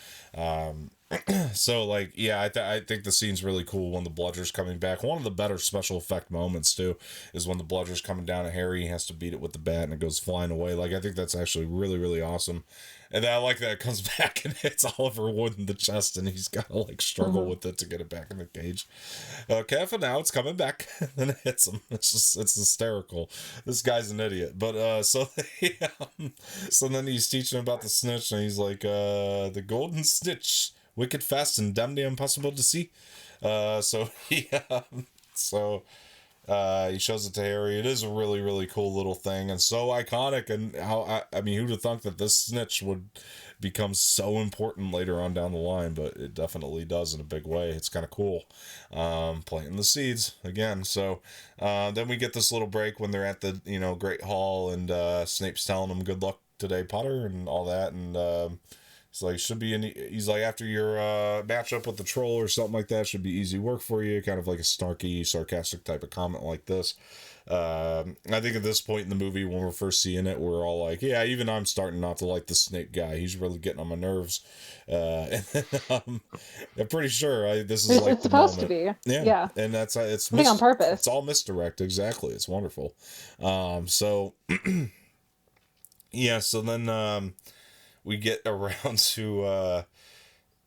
So like yeah, I think the scene's really cool when the bludger's coming back. One of the better special effect moments too is when the bludger's coming down at Harry. He has to beat it with the bat and it goes flying away. Like I think that's actually really really awesome. And then I like that it comes back and hits Oliver Wood in the chest, and he's got to like struggle with it to get it back in the cage. Careful now, it's coming back. And then it hits him. It's hysterical. This guy's an idiot. But so so then he's teaching about the snitch, and he's like, the golden snitch, wicked fast and damned impossible to see. So he shows it to Harry. It is a really, really cool little thing and so iconic. And how I mean, who'd have thunk that this snitch would become so important later on down the line? But it definitely does in a big way. It's kind of cool. Planting the seeds again. So then we get this little break when they're at the Great Hall, and Snape's telling them good luck today, Potter, and all that, and. He's like, he's like, after your matchup with the troll or something like that, should be easy work for you. Kind of like a snarky, sarcastic type of comment like this. I think at this point in the movie, when we're first seeing it, we're all like, yeah, even I'm starting not to like the Snape guy. He's really getting on my nerves. And then, I'm pretty sure this is like it's the supposed moment. to be. Yeah. And that's it's on purpose. It's all misdirect. Exactly. It's wonderful. So yeah. So then we get around to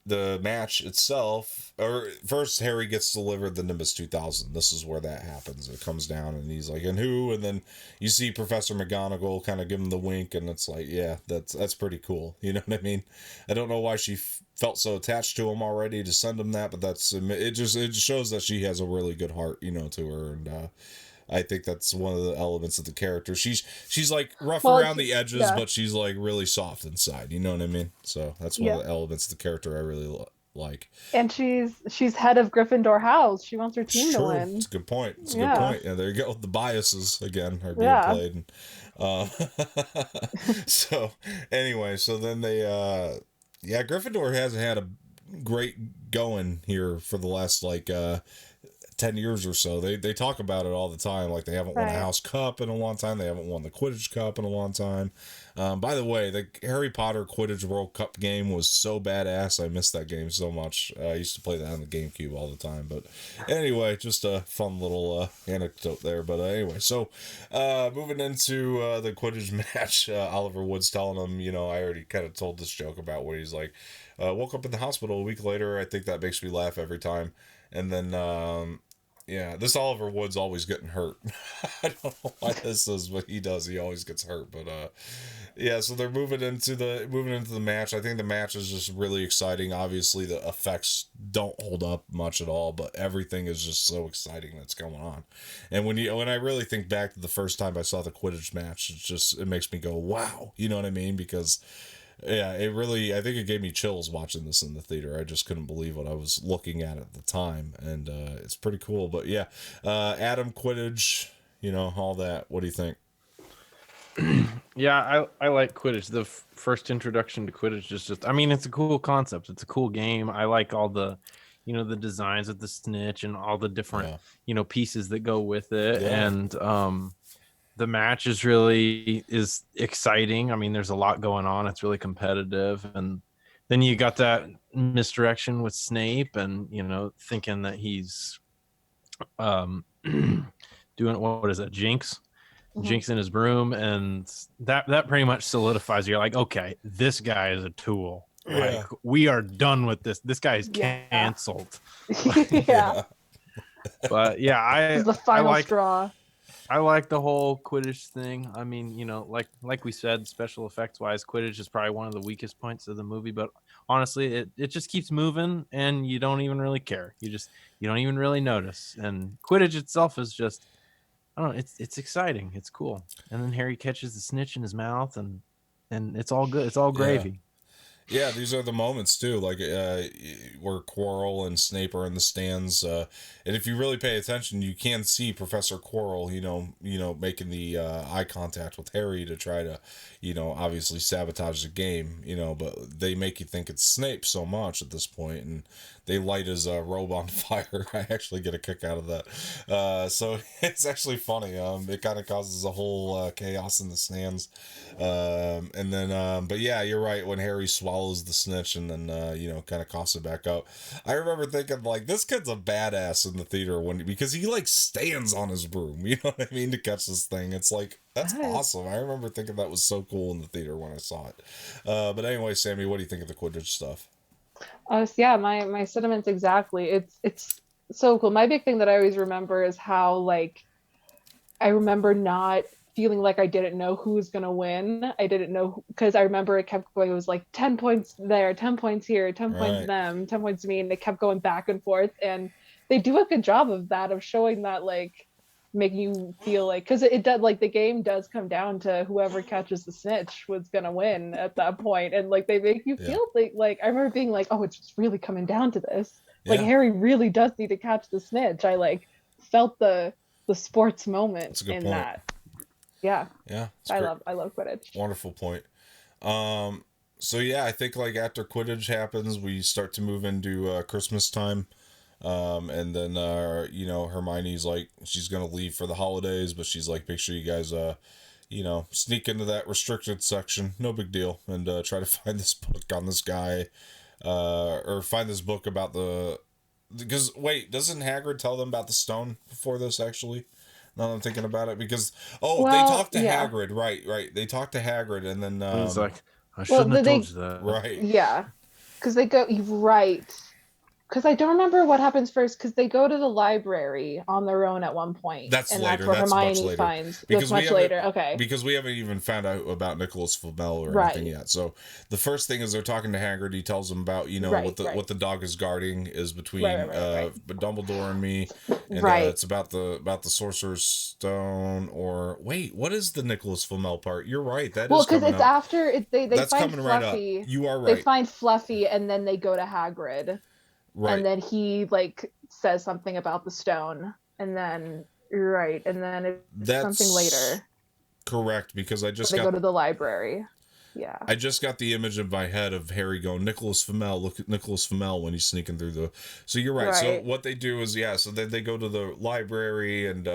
the match itself. Or first, Harry gets delivered the Nimbus 2000. This is where that happens. It comes down, and he's like, "And who?" And then you see Professor McGonagall kind of give him the wink, and it's like, "Yeah, that's pretty cool." You know what I mean? I don't know why she felt so attached to him already to send him that, but it just shows that she has a really good heart, to her, and I think that's one of the elements of the character. She's like rough around the edges, but she's like really soft inside. You know what I mean? So that's one of the elements of the character I really like. And she's head of Gryffindor House. She wants her team to win. It's a good point. It's a good point. Yeah, there you go. The biases again are being played. So anyway, so then they Gryffindor hasn't had a great going here for the last 10 years or so. They talk about it all the time. Like they haven't won a House Cup in a long time. They haven't won the Quidditch Cup in a long time. By the way, the Harry Potter Quidditch World Cup game was so badass. I missed that game so much. I used to play that on the GameCube all the time. But anyway, just a fun little anecdote there. But anyway, so moving into the Quidditch match, Oliver Wood's telling him, I already kind of told this joke about where he's like, woke up in the hospital a week later. I think that makes me laugh every time. And then this Oliver Wood's always getting hurt. I don't know why this is what he does. He always gets hurt, but so they're moving into the match. I think the match is just really exciting. Obviously, the effects don't hold up much at all, but everything is just so exciting that's going on. And when I really think back to the first time I saw the Quidditch match, it makes me go, wow. You know what I mean? Because yeah, I think it gave me chills watching this in the theater. I just couldn't believe what I was looking at the time, and it's pretty cool. But yeah, Adam Quidditch, all that. What do you think? Yeah, I like Quidditch. The first introduction to Quidditch is just, I mean, it's a cool concept. It's a cool game. I like all the, the designs of the snitch and all the different, pieces that go with it. Yeah. And the match is exciting. I mean, there's a lot going on. It's really competitive. And then you got that misdirection with Snape and, thinking that he's doing doing what is it, Jinx? Mhm. Jinx in his broom, and that pretty much solidifies. You're like, okay, this guy is a tool. Like, we are done with this. This guy is canceled. Yeah. But yeah, This is the final straw. I like the whole Quidditch thing. I mean, you know, like we said, special effects wise, Quidditch is probably one of the weakest points of the movie. But honestly, it just keeps moving, and you don't even really care. You don't even really notice. And Quidditch itself is just, I don't know, it's exciting. It's cool. And then Harry catches the snitch in his mouth, and it's all good. It's all gravy. Yeah, these are the moments too, like where Quirrell and Snape are in the stands, and if you really pay attention, you can see Professor Quirrell, making the eye contact with Harry to try to, obviously sabotage the game, but they make you think it's Snape so much at this point, and they light his robe on fire. I actually get a kick out of that, so it's actually funny. It kind of causes a whole chaos in the stands, and then, but yeah, you're right. When Harry swallows the snitch and then kind of coughs it back up, I remember thinking like, this kid's a badass in the theater because he like stands on his broom, you know what I mean, to catch this thing. It's like, that's awesome. I remember thinking that was so cool in the theater when I saw it. But anyway, Sammy, what do you think of the Quidditch stuff? Yeah, my sentiments exactly. It's so cool. My big thing that I always remember is how, like, I remember not feeling like I didn't know who was gonna win. I didn't know, because I remember it kept going. It was like 10 points there, 10 points here, 10 points them, 10 points to me, and it kept going back and forth. And they do a good job of that, of showing that, like, making you feel like, because it does, like, the game does come down to whoever catches the snitch was gonna win at that point, and like they make you feel like I remember being like, oh, it's just really coming down to this. Like, Harry really does need to catch the snitch. I like felt the sports moment in point. That. Yeah. I love Quidditch. Wonderful point. So yeah, I think like after Quidditch happens, we start to move into Christmas time. And then Hermione's like, she's gonna leave for the holidays, but she's like, make sure you guys sneak into that restricted section, no big deal, and try to find this book on this guy, or find this book about because wait, doesn't Hagrid tell them about the stone before this, actually? Now that I'm thinking about it, because they talk to Hagrid, right, they talk to Hagrid, and then he's like, I shouldn't have told you that, right? Yeah, because they go right. Because I don't remember what happens first, because they go to the library on their own at one point. That's later. That's where that's Hermione much later. finds. That's much later. Okay. Because we haven't even found out about Nicholas Flamel or anything yet. So the first thing is they're talking to Hagrid. He tells them about what the dog is guarding is between Dumbledore and me, and it's about the Sorcerer's Stone. Or wait, what is the Nicholas Flamel part? You're right. That is because it's after they that's find coming Fluffy. Right up. You are right. They find Fluffy, and then they go to Hagrid. Right. And then he like says something about the stone, and then and then it's something later. Correct, because they go to the library. Yeah. I just got the image in my head of Harry going, Nicholas Flamel, look at Nicholas Flamel when he's sneaking through the... So you're right. So what they do is, so then they go to the library, and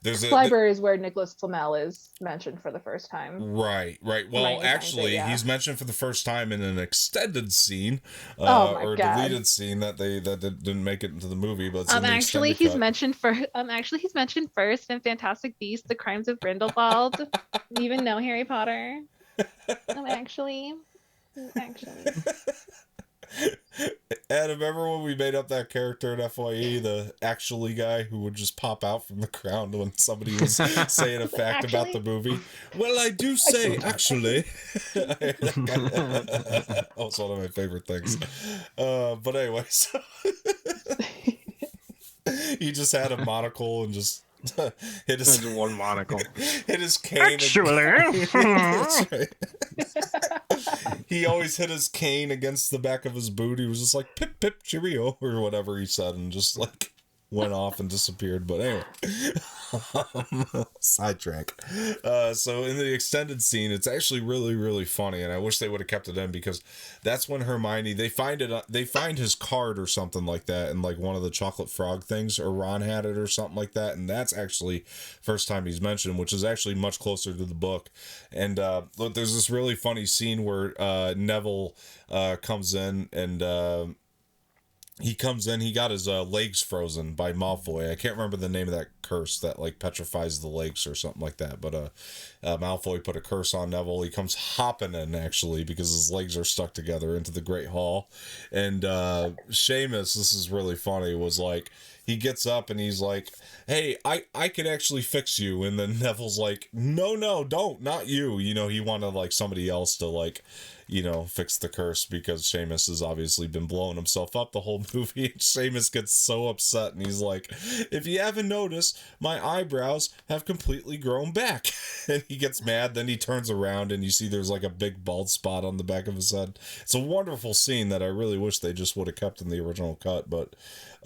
there's library is where Nicholas Flamel is mentioned for the first time. Right. Well, actually, he's mentioned for the first time in an extended scene, or a deleted scene that didn't make it into the movie, but it's actually he's mentioned first in Fantastic Beasts: The Crimes of Grindelwald. You even know Harry Potter? Actually. Ed, remember when we made up that character in FYE, the actually guy who would just pop out from the ground when somebody was saying a fact about the movie? Well, I do say actually. That was one of my favorite things. But anyway, so he just had a monocle and just hit his one monocle. Hit his cane. Actually, that's right. He always hit his cane against the back of his boot. He was just like pip pip cheerio or whatever he said, and just like went off and disappeared. But anyway, sidetrack. So in the extended scene, it's actually really, really funny, and I wish they would have kept it in, because that's when Hermione, they find his card or something like that, and like one of the chocolate frog things, or Ron had it or something like that, and that's actually first time he's mentioned, which is actually much closer to the book. And there's this really funny scene where Neville comes in, and he comes in, he got his legs frozen by Malfoy. I can't remember the name of that curse that like petrifies the legs or something like that, but Malfoy put a curse on Neville. He comes hopping in, actually, because his legs are stuck together, into the Great Hall. And Seamus, this is really funny, was like, he gets up and he's like, hey, I could actually fix you. And then Neville's like, no, don't, not you. You know, he wanted like somebody else to like, you know, fix the curse, because Seamus has obviously been blowing himself up the whole movie. And Seamus gets so upset and he's like, if you haven't noticed, my eyebrows have completely grown back. And he gets mad, then he turns around and you see there's like a big bald spot on the back of his head. It's a wonderful scene that I really wish they just would have kept in the original cut, but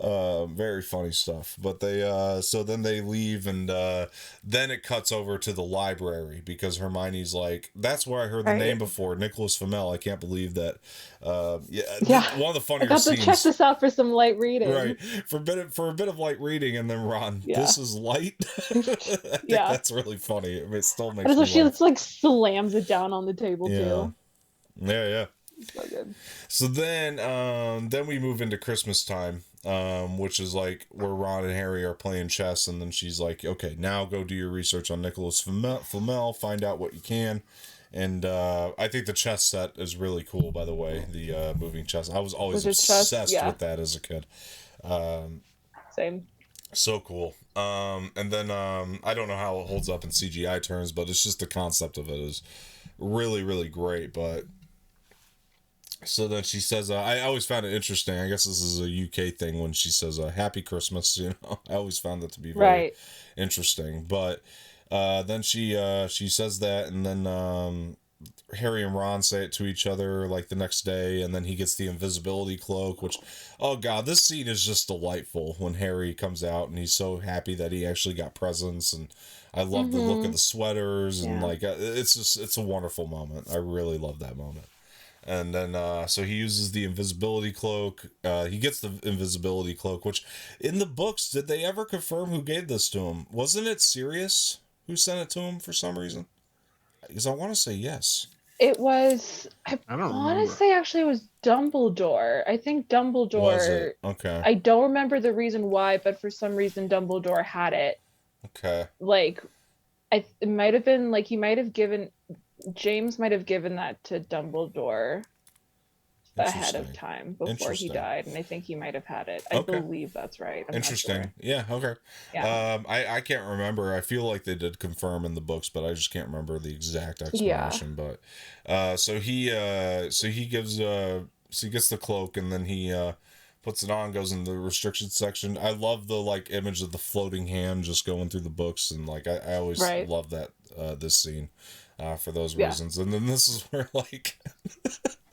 very funny stuff. But they so then they leave, and then it cuts over to the library, because Hermione's like, that's where I heard the name before, Nicholas Flamel. I can't believe that. One of the funnier I got to scenes. check this out for some light reading. Right, for a bit of light reading, and then Ron, this is light. I think that's really funny. I mean, it still makes me she laugh. like slams it down on the table too. Yeah. So good. So then we move into Christmas time, which is like where Ron and Harry are playing chess, and then she's like, okay, now go do your research on Nicholas Flamel, find out what you can. And I think the chess set is really cool, by the way, the moving chess. I was always obsessed with that as a kid. Same. So cool. And then I don't know how it holds up in CGI terms, but it's just the concept of it is really, really great. But so then she says, I always found it interesting. I guess this is a UK thing when she says, Happy Christmas, you know. I always found that to be very interesting. But then she says that, and then Harry and Ron say it to each other like the next day, and then he gets the invisibility cloak, which, oh god, this scene is just delightful when Harry comes out and he's so happy that he actually got presents, and I love the look of the sweaters, and like it's a wonderful moment. I really love that moment. And then, so he uses the invisibility cloak. He gets the invisibility cloak, which, in the books, did they ever confirm who gave this to him? Wasn't it Sirius who sent it to him for some reason? Because I want to say yes. It was, I want to say actually it was Dumbledore. I think Dumbledore. Was it? Okay. I don't remember the reason why, but for some reason Dumbledore had it. Okay. Like, it might have been, like, James might have given that to Dumbledore ahead of time before he died, and I think he might have had it. I believe that's right. I'm Interesting. not sure. Yeah, okay. Yeah. I can't remember. I feel like they did confirm in the books, but I just can't remember the exact explanation. But so he gets the cloak, and then he puts it on, goes into the restricted section. I love the like image of the floating hand just going through the books, and like I always love that this scene for those reasons. And then this is where like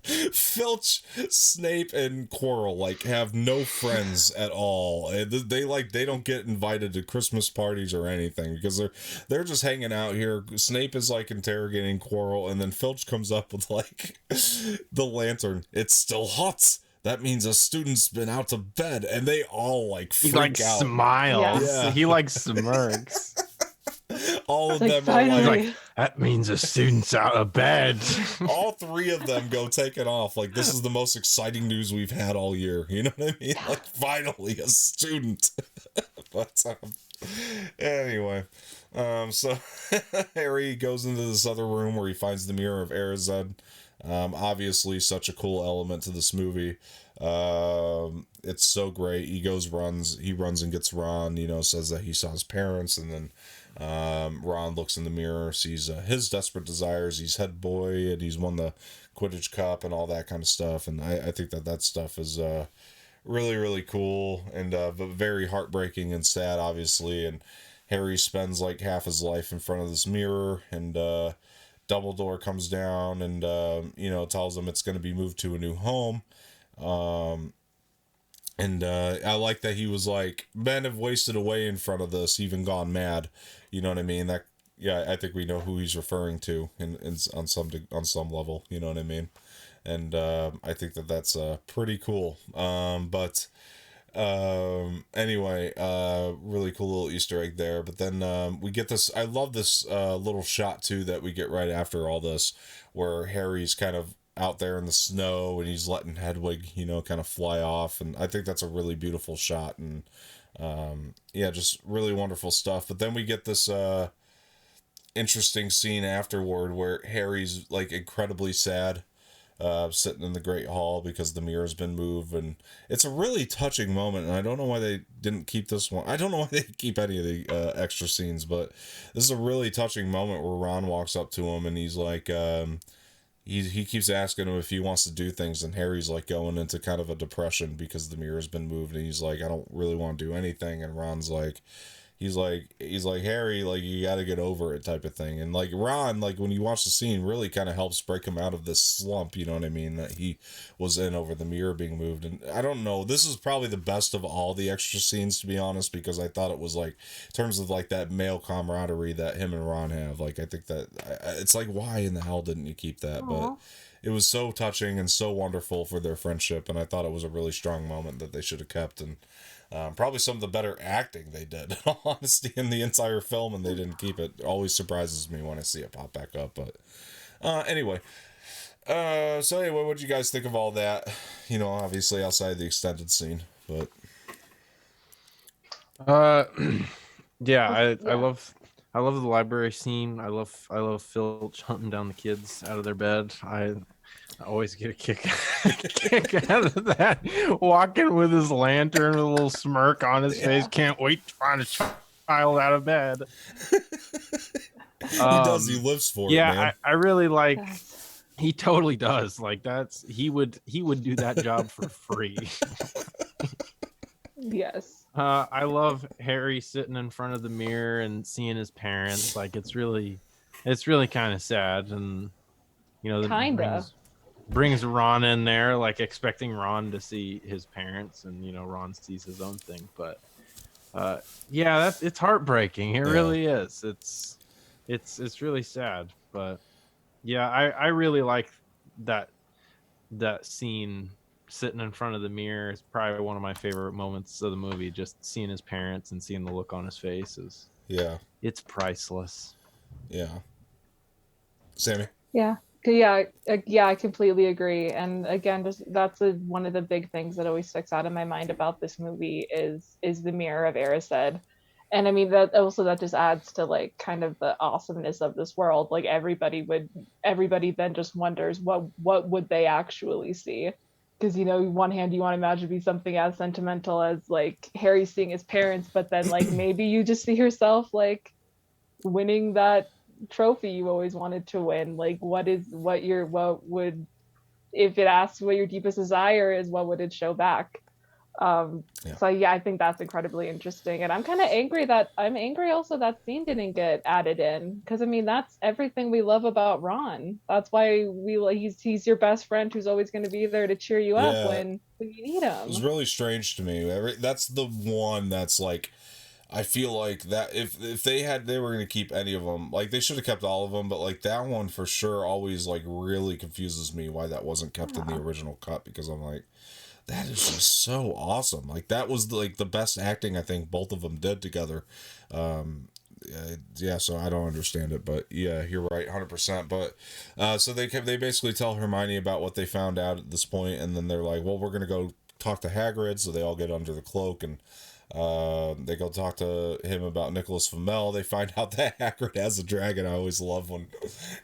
Filch, Snape, and Quirrell like have no friends at all. They don't get invited to Christmas parties or anything, because they're just hanging out here. Snape is like interrogating Quirrell, and then Filch comes up with like the lantern. It's still hot. That means a student's been out to bed, and they all like freak out. Smiles. Yeah. He like smirks. All of them are like, that means a student's out of bed. All three of them go taking off. Like, this is the most exciting news we've had all year. You know what I mean? Like, finally, a student. But anyway, so Harry goes into this other room where he finds the mirror of Erised. Obviously, such a cool element to this movie. It's so great. He runs and gets Ron. You know, says that he saw his parents, and then Ron looks in the mirror, sees his desperate desires. He's head boy, and he's won the Quidditch Cup and all that kind of stuff. And I think that stuff is really, really cool, and very heartbreaking and sad, obviously. And Harry spends like half his life in front of this mirror, and Dumbledore comes down and tells him it's going to be moved to a new home. And I like that he was like, men have wasted away in front of this, even gone mad. You know what I mean? I think we know who he's referring to on some level. You know what I mean? And I think that's pretty cool. Anyway, really cool little Easter egg there. But then we get this. I love this little shot too that we get right after all this, where Harry's kind of out there in the snow, and he's letting Hedwig, kind of fly off, and I think that's a really beautiful shot, and yeah, just really wonderful stuff. But then we get this interesting scene afterward where Harry's like incredibly sad, sitting in the Great Hall because the mirror's been moved, and it's a really touching moment. And I don't know why they didn't keep this one. I don't know why they keep any of the extra scenes, but this is a really touching moment where Ron walks up to him and he's like, he keeps asking him if he wants to do things, and Harry's like going into kind of a depression because the mirror's been moved, and he's like, I don't really want to do anything, and Ron's like, he's like Harry, like, you got to get over it, type of thing. And like Ron, like when you watch the scene, really kind of helps break him out of this slump, you know what I mean, that he was in over the mirror being moved. And I don't know, this is probably the best of all the extra scenes, to be honest, because I thought it was like, in terms of like that male camaraderie that him and Ron have, like I think that it's like, why in the hell didn't you keep that? Aww. But it was so touching and so wonderful for their friendship, and I thought it was a really strong moment that they should have kept. And probably some of the better acting they did, in all honesty, in the entire film, and they didn't keep it. Always surprises me when I see it pop back up. But anyway, so anyway, what did you guys think of all that? Obviously outside the extended scene, but yeah, I love the library scene. I love Filch hunting down the kids out of their bed. I always get a kick out of that. Walking with his lantern with a little smirk on his face. Can't wait to find a child out of bed. He does. He lives for it, man. I really like. He totally does. Like he would do that job for free. Yes. I love Harry sitting in front of the mirror and seeing his parents. Like it's really kind of sad, and brings Ron in there, like expecting Ron to see his parents, and Ron sees his own thing. But yeah, it's heartbreaking. It really is. It's really sad. But yeah, I really like that scene. Sitting in front of the mirror is probably one of my favorite moments of the movie. Just seeing his parents and seeing the look on his face it's priceless. Yeah. Samee? Yeah, I completely agree. And again, that's one of the big things that always sticks out in my mind about this movie is the mirror of Erised. And I mean, that just adds to like kind of the awesomeness of this world. Like everybody then just wonders what would they actually see? Because one hand you want to imagine be something as sentimental as like Harry seeing his parents, but then like maybe you just see yourself like winning that trophy you always wanted to win. Like if it asks what your deepest desire is, what would it show back? So yeah, I think that's incredibly interesting, and I'm angry also that scene didn't get added in, because I mean that's everything we love about Ron. That's why he's your best friend who's always going to be there to cheer you up when you need him. It's really strange to me. That's the one that's like, I feel like that if they were going to keep any of them, like they should have kept all of them, but like that one for sure always like really confuses me why that wasn't kept in the original cut, because I'm like, that is just so awesome. Like that was like the best acting I think both of them did together. So I don't understand it, but yeah, you're right, 100%. But so they basically tell Hermione about what they found out at this point, and then they're like, well, we're gonna go talk to Hagrid. So they all get under the cloak, and they go talk to him about Nicholas Flamel. They find out that Hagrid has a dragon. I always love when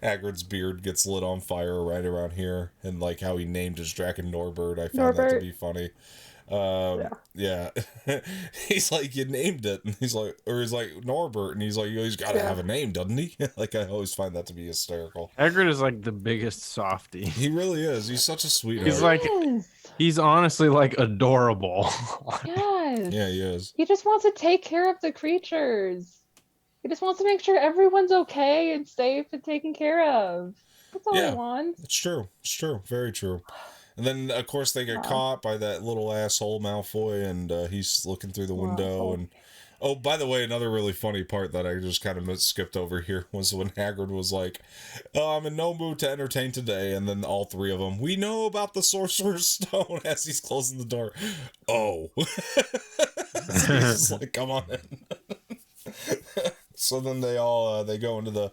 Hagrid's beard gets lit on fire right around here, and like how he named his dragon Norbert. I found that to be funny. Yeah. He's like, you named it, and he's like Norbert, and he's like, he's got to have a name, doesn't he? Like I always find that to be hysterical. Hagrid is like the biggest softie. He really is. He's such a sweetheart. He's like, he's honestly like adorable. Yes. Yeah, he is. He just wants to take care of the creatures. He just wants to make sure everyone's okay and safe and taken care of. That's all he wants. It's true. It's true. Very true. And then, of course, they get caught by that little asshole Malfoy, and he's looking through the window. And oh, by the way, another really funny part that I just kind of skipped over here was when Hagrid was like, "Oh, I'm in no mood to entertain today," and then all three of them, "We know about the Sorcerer's Stone," as he's closing the door. Oh. So he's just like, come on in. So then they all they go into the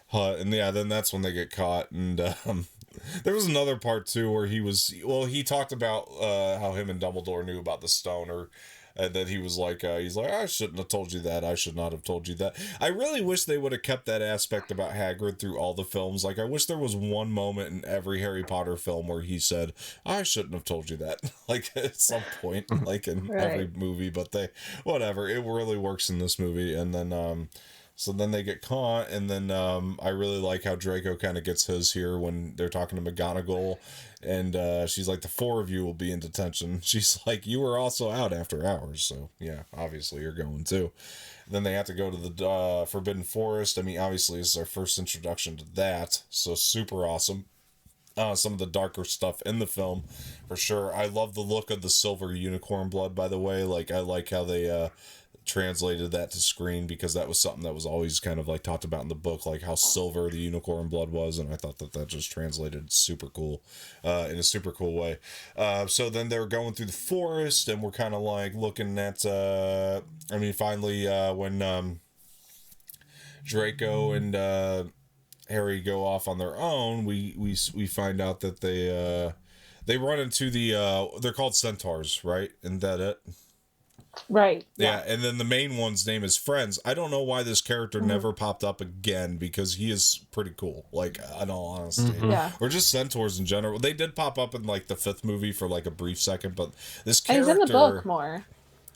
hut, and yeah, then that's when they get caught, and There was another part too where he talked about how him and Dumbledore knew about the stone, or that he was like, he's like, I shouldn't have told you that. I should not have told you that. I really wish they would have kept that aspect about Hagrid through all the films. Like, I wish there was one moment in every Harry Potter film where he said, I shouldn't have told you that. Like, at some point, like in every movie, but whatever. It really works in this movie. And then, so then they get caught, and then I really like how Draco kind of gets his here when they're talking to McGonagall, and she's like, the four of you will be in detention. She's like, you were also out after hours, so yeah, obviously you're going too. And then they have to go to the Forbidden Forest. I mean, obviously this is our first introduction to that, so super awesome. Some of the darker stuff in the film, for sure. I love the look of the silver unicorn blood, by the way. Like, I like how they translated that to screen, because that was something that was always kind of like talked about in the book, like how silver the unicorn blood was, and I thought that just translated super cool in a super cool way. So then they're going through the forest, and we're kind of like looking at finally when Draco and Harry go off on their own, we find out that they run into they're called centaurs, right? Isn't that it? Right. Yeah, and then the main one's name is Friends. I don't know why this character never popped up again, because he is pretty cool, like, in all honesty. Yeah. Or just centaurs in general. They did pop up in, like, the 5th movie for, like, a brief second, but this character... And he's in the book more.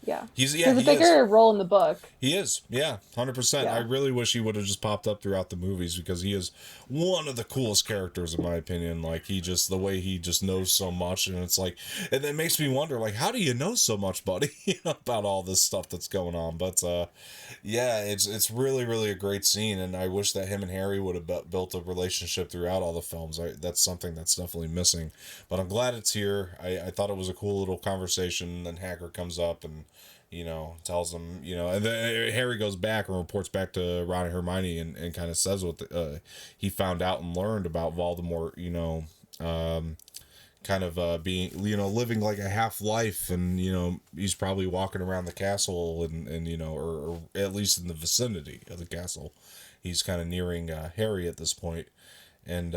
Yeah. He has a bigger role in the book. He is, yeah, 100%. Yeah. I really wish he would have just popped up throughout the movies, because he is one of the coolest characters, in my opinion. Like, the way he just knows so much, and it's like, and it makes me wonder, like, how do you know so much, buddy, about all this stuff that's going on? But, yeah, it's really, really a great scene, and I wish that him and Harry would have built a relationship throughout all the films. That's something that's definitely missing. But I'm glad it's here. I thought it was a cool little conversation, and then Hagrid comes up and, tells them, and then Harry goes back and reports back to Ron and Hermione and kind of says what he found out and learned about Voldemort, kind of being, living like a half life, and, he's probably walking around the castle and or at least in the vicinity of the castle. He's kind of nearing Harry at this point. And,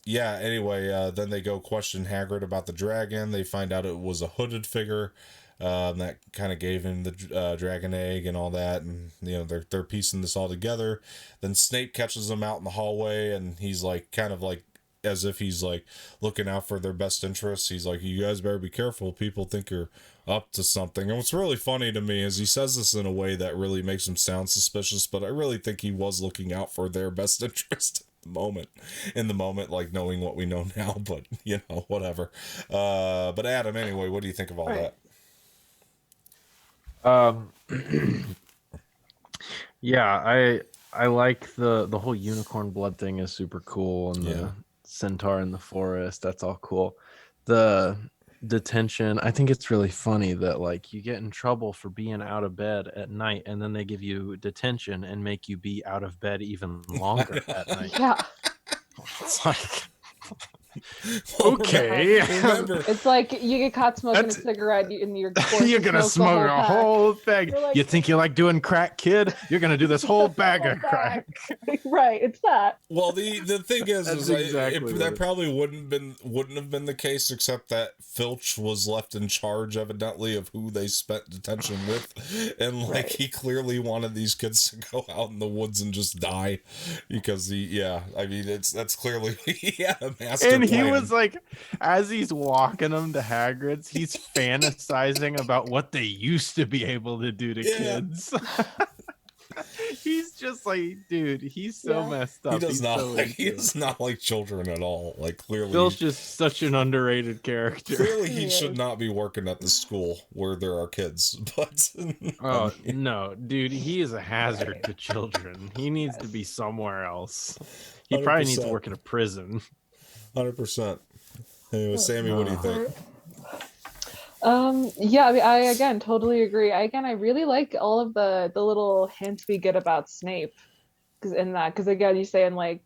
yeah, anyway, then they go question Hagrid about the dragon. They find out it was a hooded figure. That kind of gave him the dragon egg and all that, and they're piecing this all together. Then Snape catches them out in the hallway, and he's like, kind of like, as if he's like looking out for their best interests. He's like, you guys better be careful, people think you're up to something. And what's really funny to me is he says this in a way that really makes him sound suspicious, but I really think he was looking out for their best interest in the moment, like, knowing what we know now. But whatever. But Adam, anyway, what do you think of all that? Yeah, I like the whole unicorn blood thing is super cool, and the centaur in the forest, that's all cool. The detention, I think it's really funny that, like, you get in trouble for being out of bed at night, and then they give you detention and make you be out of bed even longer at night. Yeah. It's like, okay. Remember, it's like you get caught smoking a cigarette and you're gonna smoke a whole thing. Like, you think you like doing crack, kid? You're gonna do this whole bag of crack. Right, it's that. Well, the thing is exactly that probably wouldn't have been the case, except that Filch was left in charge, evidently, of who they spent detention with, and he clearly wanted these kids to go out in the woods and just die, because that's clearly he had a master. And he was like, as he's walking them to Hagrid's, he's fantasizing about what they used to be able to do to kids. He's just like, dude, he's so messed up. He does not like children at all. Like, clearly, Bill's just such an underrated character. Clearly, he should not be working at the school where there are kids. But no, dude, he is a hazard to children. He needs to be somewhere else. He probably needs to work in a prison. 100%. Anyway, Sammy, what do you think? Yeah, I mean, I again totally agree. I really like all of the little hints we get about Snape, because again, you saying like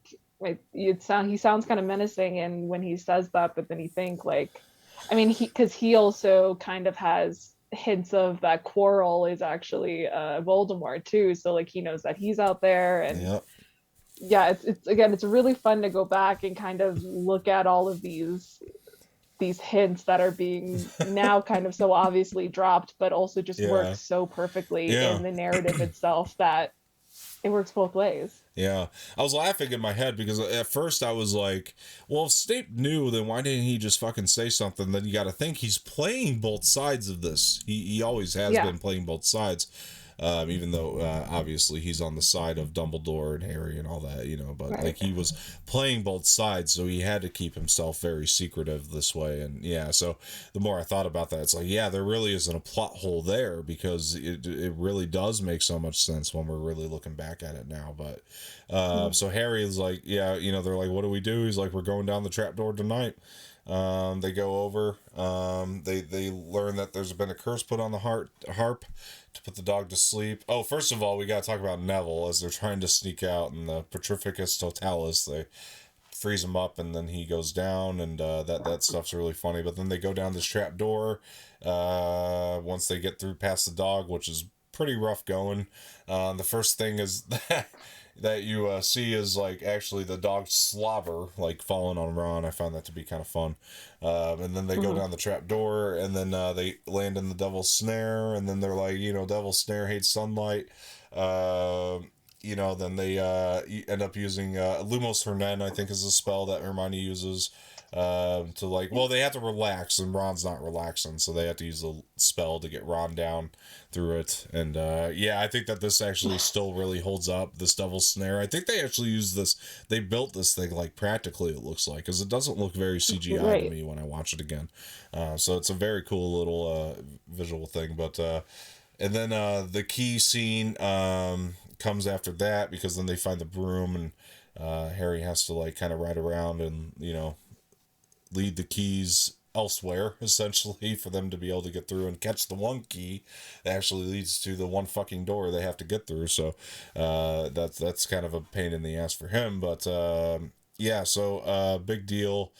he sounds kind of menacing, and when he says that, but then you think like, I mean, he also kind of has hints of that Quirrell is actually Voldemort too, so like he knows that he's out there, and yeah, it's again, it's really fun to go back and kind of look at all of these hints that are being now kind of so obviously dropped, but also just work Yeah. so perfectly Yeah. in the narrative itself that it works both ways. Yeah, I was laughing in my head because at first I was like, well, if Snape knew, then why didn't he just fucking say something? Then you got to think he's playing both sides of this. He always has Yeah. been playing both sides, even though obviously he's on the side of Dumbledore and Harry and all that, you know. But Right. like he was playing both sides, so he had to keep himself very secretive this way. And yeah, so the more I thought about that, it's like, yeah, there really isn't a plot hole there because it really does make so much sense when we're really looking back at it now. But so Harry is like, yeah, you know, they're like, what do we do? He's like, we're going down the trapdoor tonight. They go over. They learn that there's been a curse put on the harp to put the dog to sleep. Oh, first of all, we got to talk about Neville as they're trying to sneak out, and the Petrificus Totalis, they freeze him up, and then he goes down, and that stuff's really funny. But then they go down this trap door. Once they get through past the dog, which is pretty rough going. The first thing is that you see is like actually the dog's slobber like falling on Ron. I found that to be kind of fun. And then they go down the trap door, and then they land in the devil's snare, and then they're like, you know, devil's snare hates sunlight. You know, then they end up using Lumos Hernen, I think is a spell that Hermione uses to like, well, they have to relax, and Ron's not relaxing, so they have to use the spell to get Ron down through it. And yeah, I think that this actually still really holds up, this Devil's Snare. I think they actually use this, they built this thing like practically, it looks like, because it doesn't look very CGI to me when I watch it again. So it's a very cool little visual thing. But and then the key scene comes after that, because then they find the broom, and Harry has to like kind of ride around and, you know, lead the keys elsewhere, essentially, for them to be able to get through and catch the one key that actually leads to the one fucking door they have to get through. So that's kind of a pain in the ass for him. But yeah, so big deal.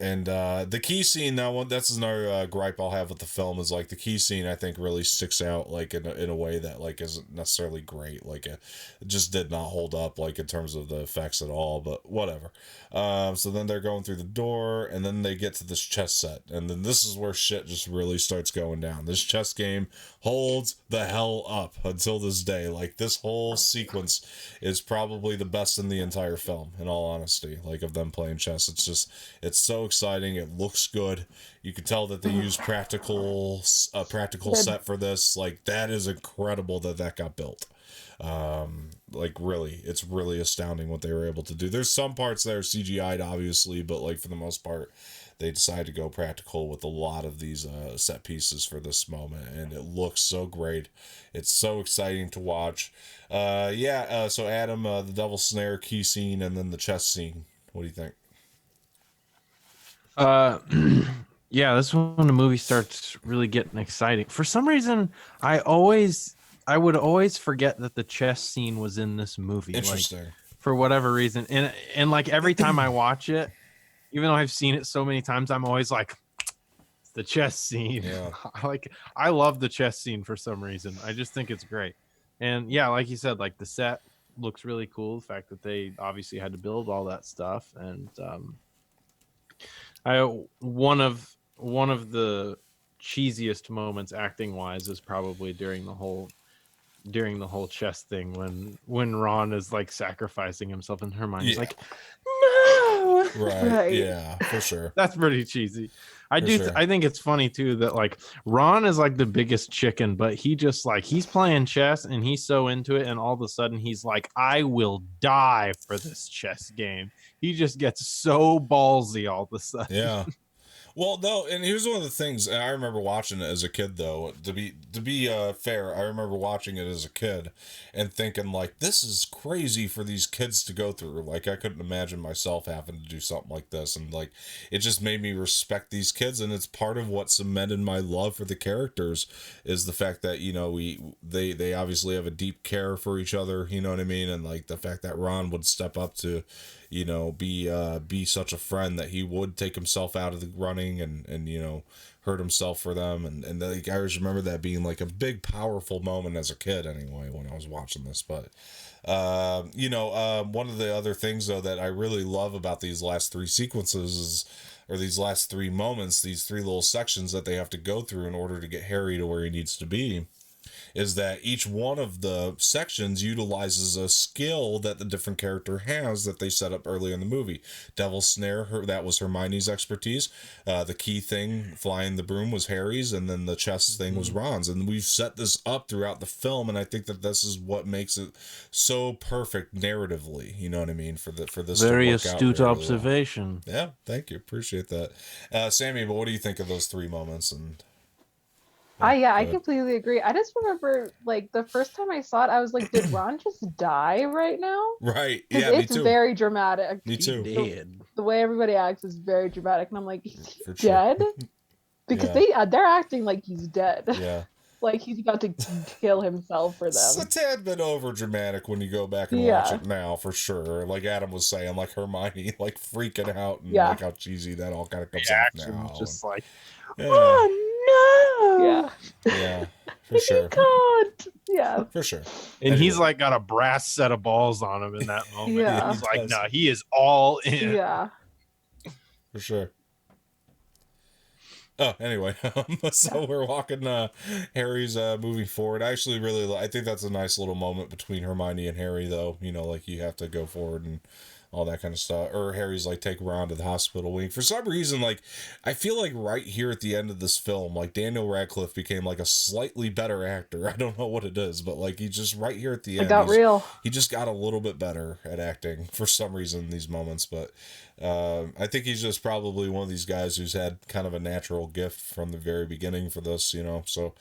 And the key scene, now, that's another gripe I'll have with the film, is like the key scene I think really sticks out like in a way that like isn't necessarily great. Like it just did not hold up like in terms of the effects at all, but whatever. So then they're going through the door, and then they get to this chess set, and then this is where shit just really starts going down. This chess game holds the hell up until this day. Like this whole sequence is probably the best in the entire film, in all honesty, like of them playing chess. It's so exciting. It looks good. You can tell that they use practical set for this. Like that is incredible that got built. Like really, it's really astounding what they were able to do. There's some parts that are CGI'd obviously, but like for the most part they decided to go practical with a lot of these set pieces for this moment, and it looks so great. It's so exciting to watch. So Adam, the Devil's Snare key scene, and then the chess scene, what do you think? Yeah, this is when the movie starts really getting exciting. For some reason, I would always forget that the chess scene was in this movie. Interesting. Like, for whatever reason. And like every time I watch it, even though I've seen it so many times, I'm always like, it's the chess scene. Yeah. I love the chess scene for some reason. I just think it's great. And yeah, like you said, like the set looks really cool. The fact that they obviously had to build all that stuff. And one of the cheesiest moments acting wise is probably during the whole chess thing when Ron is like sacrificing himself and Hermione's like, no, right. Yeah, for sure. That's pretty cheesy. I think it's funny too that like Ron is like the biggest chicken, but he just like, he's playing chess and he's so into it, and all of a sudden he's like, I will die for this chess game. He just gets so ballsy all of a sudden. Yeah. Well, no, and here's one of the things, and I remember watching it as a kid, though. To be fair, I remember watching it as a kid and thinking, like, this is crazy for these kids to go through. Like, I couldn't imagine myself having to do something like this, and, like, it just made me respect these kids, and it's part of what cemented my love for the characters, is the fact that, you know, they obviously have a deep care for each other, you know what I mean, and, like, the fact that Ron would step up to, you know, be such a friend that he would take himself out of the running and you know, hurt himself for them, and like, I always remember that being like a big powerful moment as a kid anyway when I was watching this. But One of the other things though that I really love about these last three sequences is, or these last three moments, these three little sections that they have to go through in order to get Harry to where he needs to be, is that each one of the sections utilizes a skill that the different character has that they set up early in the movie. Devil's Snare, that was Hermione's expertise. The key thing, flying the broom, was Harry's, and then the chess thing was Ron's. And we've set this up throughout the film, and I think that this is what makes it so perfect narratively. You know what I mean? For this Very to work astute out really observation. well. Yeah, thank you, appreciate that, Sammy. But what do you think of those three moments? And I completely agree. I just remember like the first time I saw it, I was like, did Ron just die right now? Right. Because Yeah, me it's too. very dramatic. Me too. Dead. The way everybody acts is very dramatic, and I'm like, is he For sure. dead? Because they're acting like he's dead. Yeah. Like he's about to kill himself for It's a them. tad bit over dramatic when you go back and watch it now, for sure. Like Adam was saying, like Hermione, like freaking out, and like how cheesy that all kind of comes off now. Just like, oh no! Yeah, for sure. God, yeah, for sure. And he's like got a brass set of balls on him in that moment. Yeah. He's like, no, he is all in. Yeah, for sure. Oh, anyway, so we're walking Harry's moving forward. I actually I think that's a nice little moment between Hermione and Harry, though. You know, like you have to go forward and all that kind of stuff. Or Harry's like, take Ron to the hospital wing. For some reason, like, I feel like right here at the end of this film, like Daniel Radcliffe became like a slightly better actor. I don't know what it is, but like he just right here at the end, he just got a little bit better at acting for some reason in these moments. But I think he's just probably one of these guys who's had kind of a natural gift from the very beginning for this, you know. So,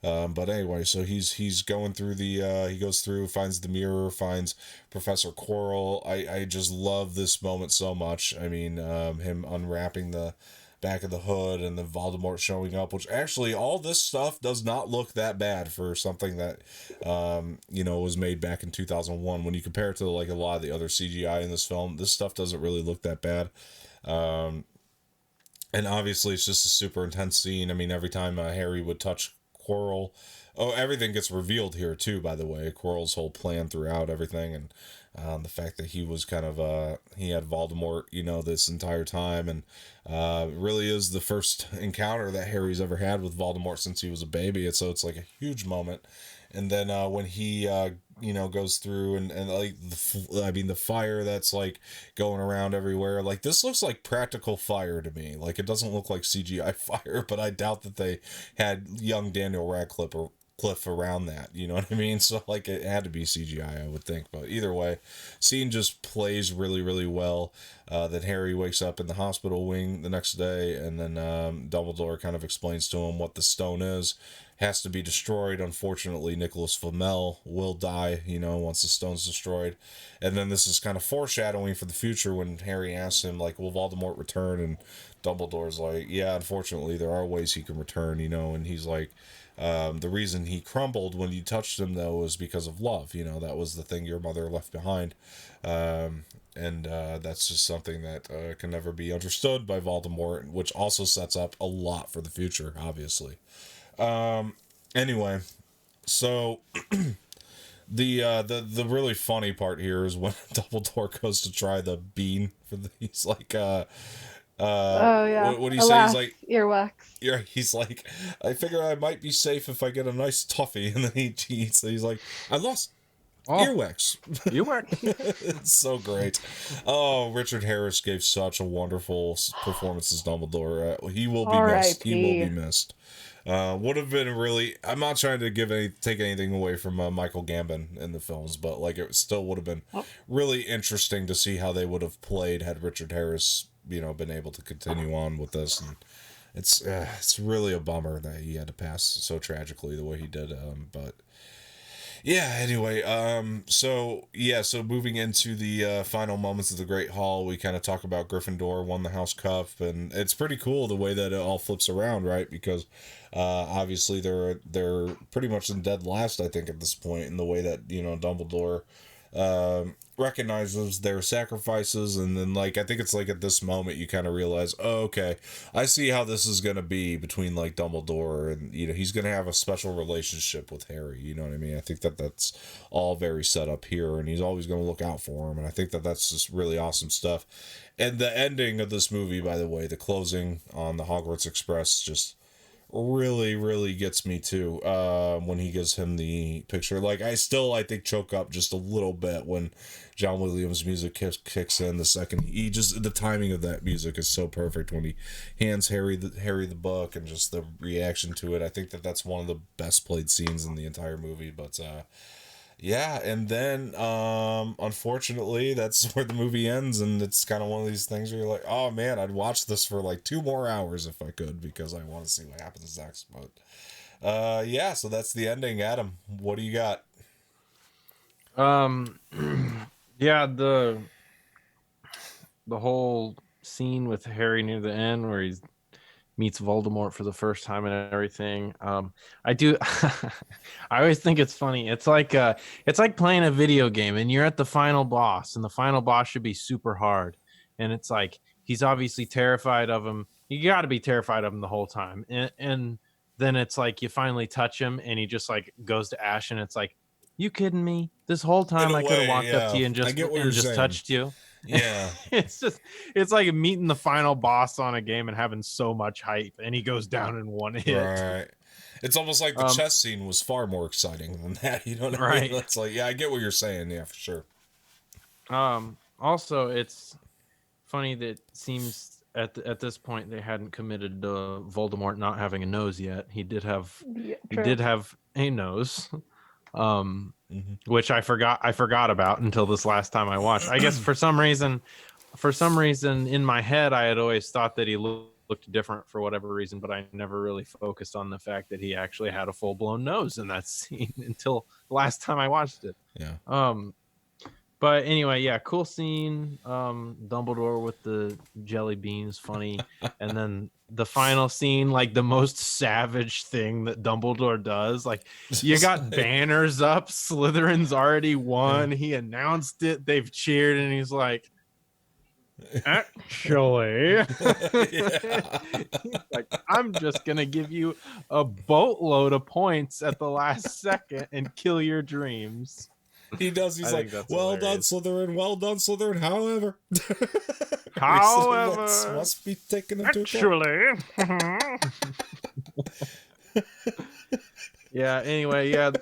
but anyway, so he's going through he goes through, finds the mirror, finds Professor Quirrell. I just love this moment so much. I mean, him unwrapping the back of the hood and then Voldemort showing up, which actually all this stuff does not look that bad for something that was made back in 2001. When you compare it to like a lot of the other CGI in this film, this stuff doesn't really look that bad. And obviously it's just a super intense scene. I mean, every time Harry would touch Quirrell, everything gets revealed here too, by the way. Quirrell's whole plan throughout everything, and the fact that he was kind of he had Voldemort, this entire time, and it really is the first encounter that Harry's ever had with Voldemort since he was a baby. And so it's like a huge moment. And then when he goes through and like the fire that's like going around everywhere, like this looks like practical fire to me. Like it doesn't look like CGI fire, but I doubt that they had young Daniel Radcliffe around that, you know what I mean? So like it had to be CGI, I would think. But either way, scene just plays really, really well. That Harry wakes up in the hospital wing the next day, and then Dumbledore kind of explains to him what the stone is. Has to be destroyed. Unfortunately, Nicholas Flamel will die, once the stone's destroyed. And then this is kind of foreshadowing for the future when Harry asks him, like, will Voldemort return? And Dumbledore's like, yeah, unfortunately, there are ways he can return, and he's like, the reason he crumbled when you touched him, though, was because of love. That was the thing your mother left behind. And that's just something that can never be understood by Voldemort, which also sets up a lot for the future, obviously. Anyway, so the really funny part here is when Dumbledore goes to try the bean he's like, oh yeah. What do you say? He's like, earwax. Yeah, he's like, I figure I might be safe if I get a nice toffee, and then he eats. He's like, I lost earwax. It's so great. Oh, Richard Harris gave such a wonderful performance as Dumbledore. He will be missed. He will be missed. Would have been really. I'm not trying to take anything away from Michael Gambon in the films, but like it still would have been really interesting to see how they would have played had Richard Harris, been able to continue on with this. And it's really a bummer that he had to pass so tragically the way he did. But yeah, anyway, so moving into the final moments of the Great Hall, we kind of talk about Gryffindor won the House Cup, and it's pretty cool the way that it all flips around, right? Because obviously they're pretty much in dead last, I think, at this point, in the way that Dumbledore recognizes their sacrifices, and then like I think it's like at this moment you kind of realize, oh, okay, I see how this is gonna be between like Dumbledore and he's gonna have a special relationship with Harry. You know what I mean? I think that that's all very set up here, and he's always gonna look out for him, and I think that that's just really awesome stuff. And the ending of this movie, by the way, the closing on the Hogwarts Express, just really really gets me too, when he gives him the picture. Like I think choke up just a little bit when John Williams music kicks in the second. He just, the timing of that music is so perfect when he hands Harry the book, and just the reaction to it. I think that that's one of the best played scenes in the entire movie. But yeah, and then unfortunately that's where the movie ends, and it's kind of one of these things where you're like, oh man, I'd watch this for like 2 more hours if I could, because I want to see what happens next. But yeah, so that's the ending. Adam, what do you got? Yeah, the whole scene with Harry near the end where he meets Voldemort for the first time and everything. I do. I always think it's funny. It's like playing a video game and you're at the final boss, and the final boss should be super hard. And it's like he's obviously terrified of him. You got to be terrified of him the whole time. And then it's like you finally touch him and he just like goes to ash, and it's like, you kidding me? This whole time I could have walked up to you and I get what you're saying. touched you. Yeah. It's like meeting the final boss on a game and having so much hype, and he goes down in one hit. Right. It's almost like the chess scene was far more exciting than that. You know what I mean? It's like, yeah, I get what you're saying. Yeah, for sure. Also, it's funny that it seems at this point they hadn't committed to Voldemort not having a nose yet. He did have a nose. Which I forgot about until this last time I watched. I guess for some reason in my head I had always thought that he looked different for whatever reason, but I never really focused on the fact that he actually had a full-blown nose in that scene until the last time I watched it. Yeah. But anyway, yeah, cool scene. Dumbledore with the jelly beans, funny. And then the final scene, like the most savage thing that Dumbledore does. Like, you got banners up, Slytherin's already won. Yeah. He announced it, they've cheered, and he's like, actually, like, I'm just gonna give you a boatload of points at the last second and kill your dreams. He does. He's like, well done, Slytherin. Well done, Slytherin. However, must be taken into account. Yeah. Anyway, yeah.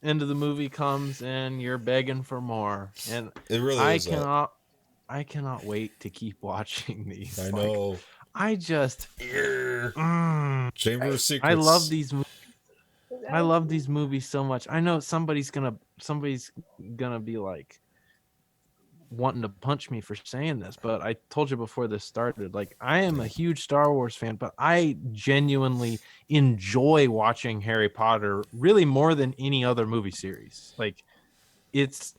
End of the movie comes, and you're begging for more. And it really I cannot wait to keep watching these. I know. I just Chamber of Secrets. I love these movies. I love these movies so much. I know somebody's gonna be like wanting to punch me for saying this, but I told you before this started, like, I am a huge Star Wars fan, but I genuinely enjoy watching Harry Potter really more than any other movie series. Like, it's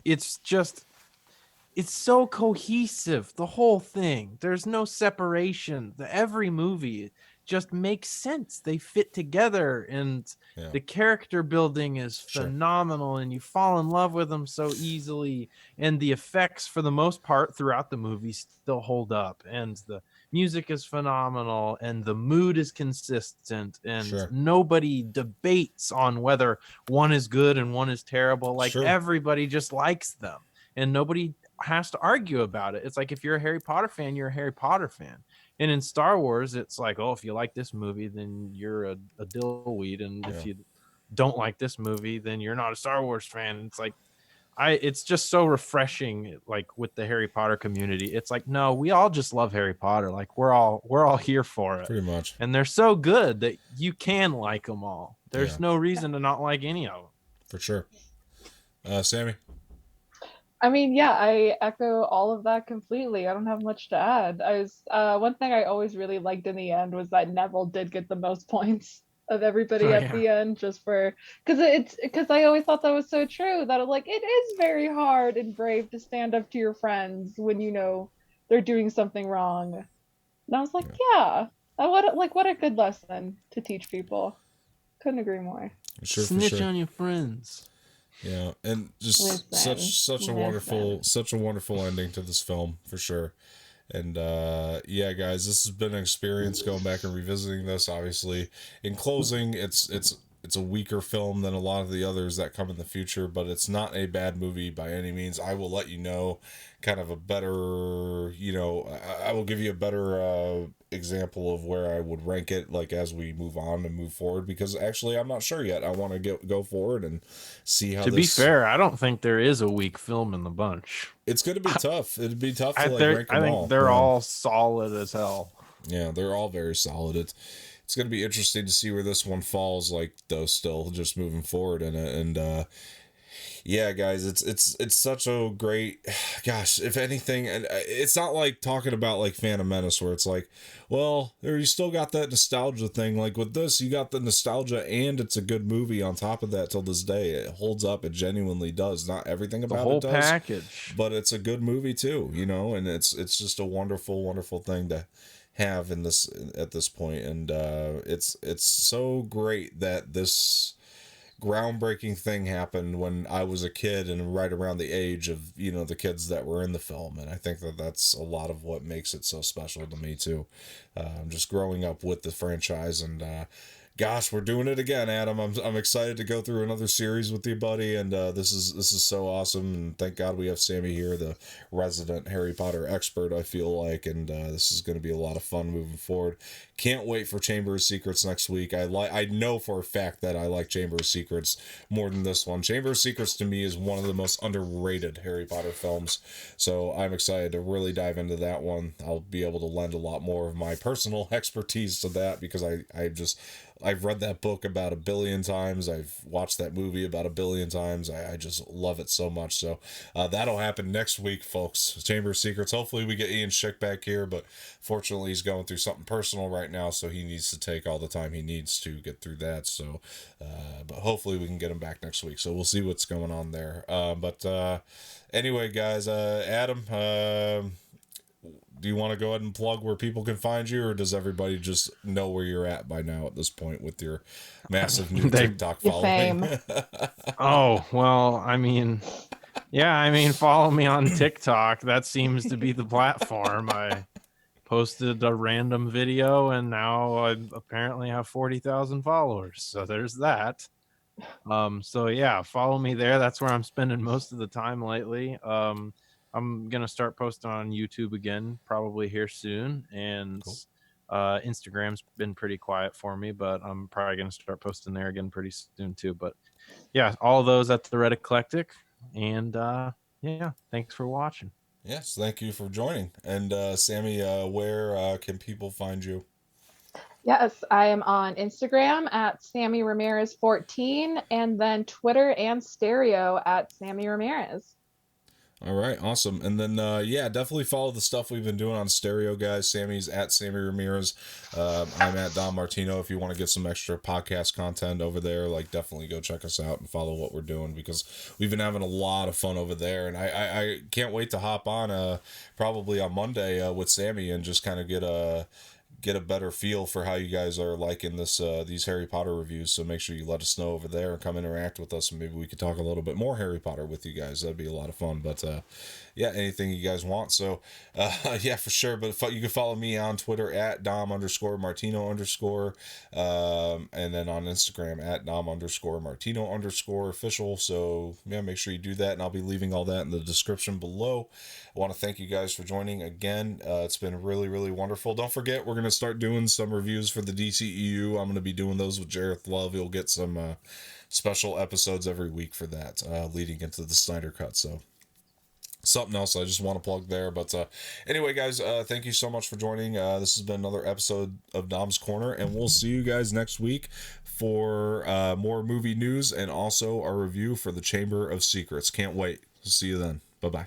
so cohesive, the whole thing. There's no separation. Every movie just makes sense. They fit together, and the character building is phenomenal, and you fall in love with them so easily, and the effects for the most part throughout the movie still hold up, and the music is phenomenal, and the mood is consistent, and nobody debates on whether one is good and one is terrible. Like, everybody just likes them, and nobody has to argue about it. It's like, if you're a Harry Potter fan, you're a Harry Potter fan. And in Star Wars, it's like, oh, if you like this movie, then you're a dillweed, and if you don't like this movie, then you're not a Star Wars fan. And it's like, it's just so refreshing, like, with the Harry Potter community. It's like, no, we all just love Harry Potter. Like, we're all here for it. Pretty much. And they're so good that you can like them all. There's no reason to not like any of them. For sure. Samee? I mean, yeah, I echo all of that completely. I don't have much to add. One thing I always really liked in the end was that Neville did get the most points of everybody at the end, just for, because I always thought that was so true, that it is very hard and brave to stand up to your friends when you know they're doing something wrong. And I was like, what a good lesson to teach people. Couldn't agree more. Snitch on your friends. Yeah, and just Listen, such a wonderful ending to this film for sure. And yeah, guys, this has been an experience going back and revisiting this. Obviously, in closing, it's a weaker film than a lot of the others that come in the future, but it's not a bad movie by any means. I will let you know kind of a better, I will give you a better example of where I would rank it, like as we move on and move forward, because actually I'm not sure yet. I want to go forward and see how To be fair, I don't think there is a weak film in the bunch. It's going to be tough. It'd be tough to rank I them think all. they're all solid as hell. Yeah, they're all very solid. It's going to be interesting to see where this one falls, like, though, still just moving forward in it. And yeah, guys, it's such a great, gosh, if anything, and it's not like talking about like Phantom Menace where it's like, well, there you still got that nostalgia thing. Like with this, you got the nostalgia and it's a good movie on top of that till this day. It holds up. It genuinely does. Not everything about the whole it does, package, but it's a good movie too, and it's just a wonderful thing to have in this at this point. And it's so great that this groundbreaking thing happened when I was a kid and right around the age of the kids that were in the film, and I think that that's a lot of what makes it so special to me too. Just growing up with the franchise, and gosh, we're doing it again, Adam. I'm excited to go through another series with you, buddy, and this is so awesome. And thank God we have Samee here, the resident Harry Potter expert, I feel like, and this is going to be a lot of fun moving forward. Can't wait for Chamber of Secrets next week. I know for a fact that I like Chamber of Secrets more than this one. Chamber of Secrets to me is one of the most underrated Harry Potter films, so I'm excited to really dive into that one. I'll be able to lend a lot more of my personal expertise to that because I've read that book about 1 billion times. I've watched that movie about 1 billion times. I just love it so much. So that'll happen next week, folks. Chamber of Secrets. Hopefully we get Ian Schick back here, but fortunately he's going through something personal right now, so he needs to take all the time he needs to get through that. So, but hopefully we can get him back next week. So we'll see what's going on there. But anyway, guys, Adam, do you want to go ahead and plug where people can find you, or does everybody just know where you're at by now at this point with your massive new TikTok following? Oh, well, I mean, follow me on TikTok. That seems to be the platform. I posted a random video and now I apparently have 40,000 followers. So there's that. So yeah, follow me there. That's where I'm spending most of the time lately. I'm gonna start posting on YouTube again, probably here soon, and cool. Instagram's been pretty quiet for me, but I'm probably gonna start posting there again pretty soon too. But yeah, all of those at the Red Eclectic, and yeah, thanks for watching. Yes, thank you for joining. And Samee, where can people find you? Yes, I am on Instagram at Samee Ramirez 14, and then Twitter and Stereo at Samee Ramirez. All right, awesome. And then, yeah, definitely follow the stuff we've been doing on Stereo, guys. Sammy's at Samee Ramirez. I'm at dommartino. If you want to get some extra podcast content over there, like, definitely go check us out and follow what we're doing, because we've been having a lot of fun over there. And I can't wait to hop on probably on Monday with Samee and just kind of get a better feel for how you guys are liking these Harry Potter reviews. So make sure you let us know over there and come interact with us, and maybe we could talk a little bit more Harry Potter with you guys. That'd be a lot of fun. But yeah, anything you guys want. So yeah, for sure. But you can follow me on Twitter at Dom_Martino_, and then on Instagram at Dom_Martino_ official. So yeah, make sure you do that, and I'll be leaving all that in the description below. I want to thank you guys for joining again. It's been really, really wonderful. Don't forget, we're going to start doing some reviews for the DCEU. I'm going to be doing those with Jareth Love. You'll get some special episodes every week for that, leading into the Snyder Cut. So something else I just want to plug there. But anyway, guys, thank you so much for joining. This has been another episode of Dom's Corner, and we'll see you guys next week for more movie news and also our review for the Chamber of Secrets. Can't wait. See you then. Bye-bye.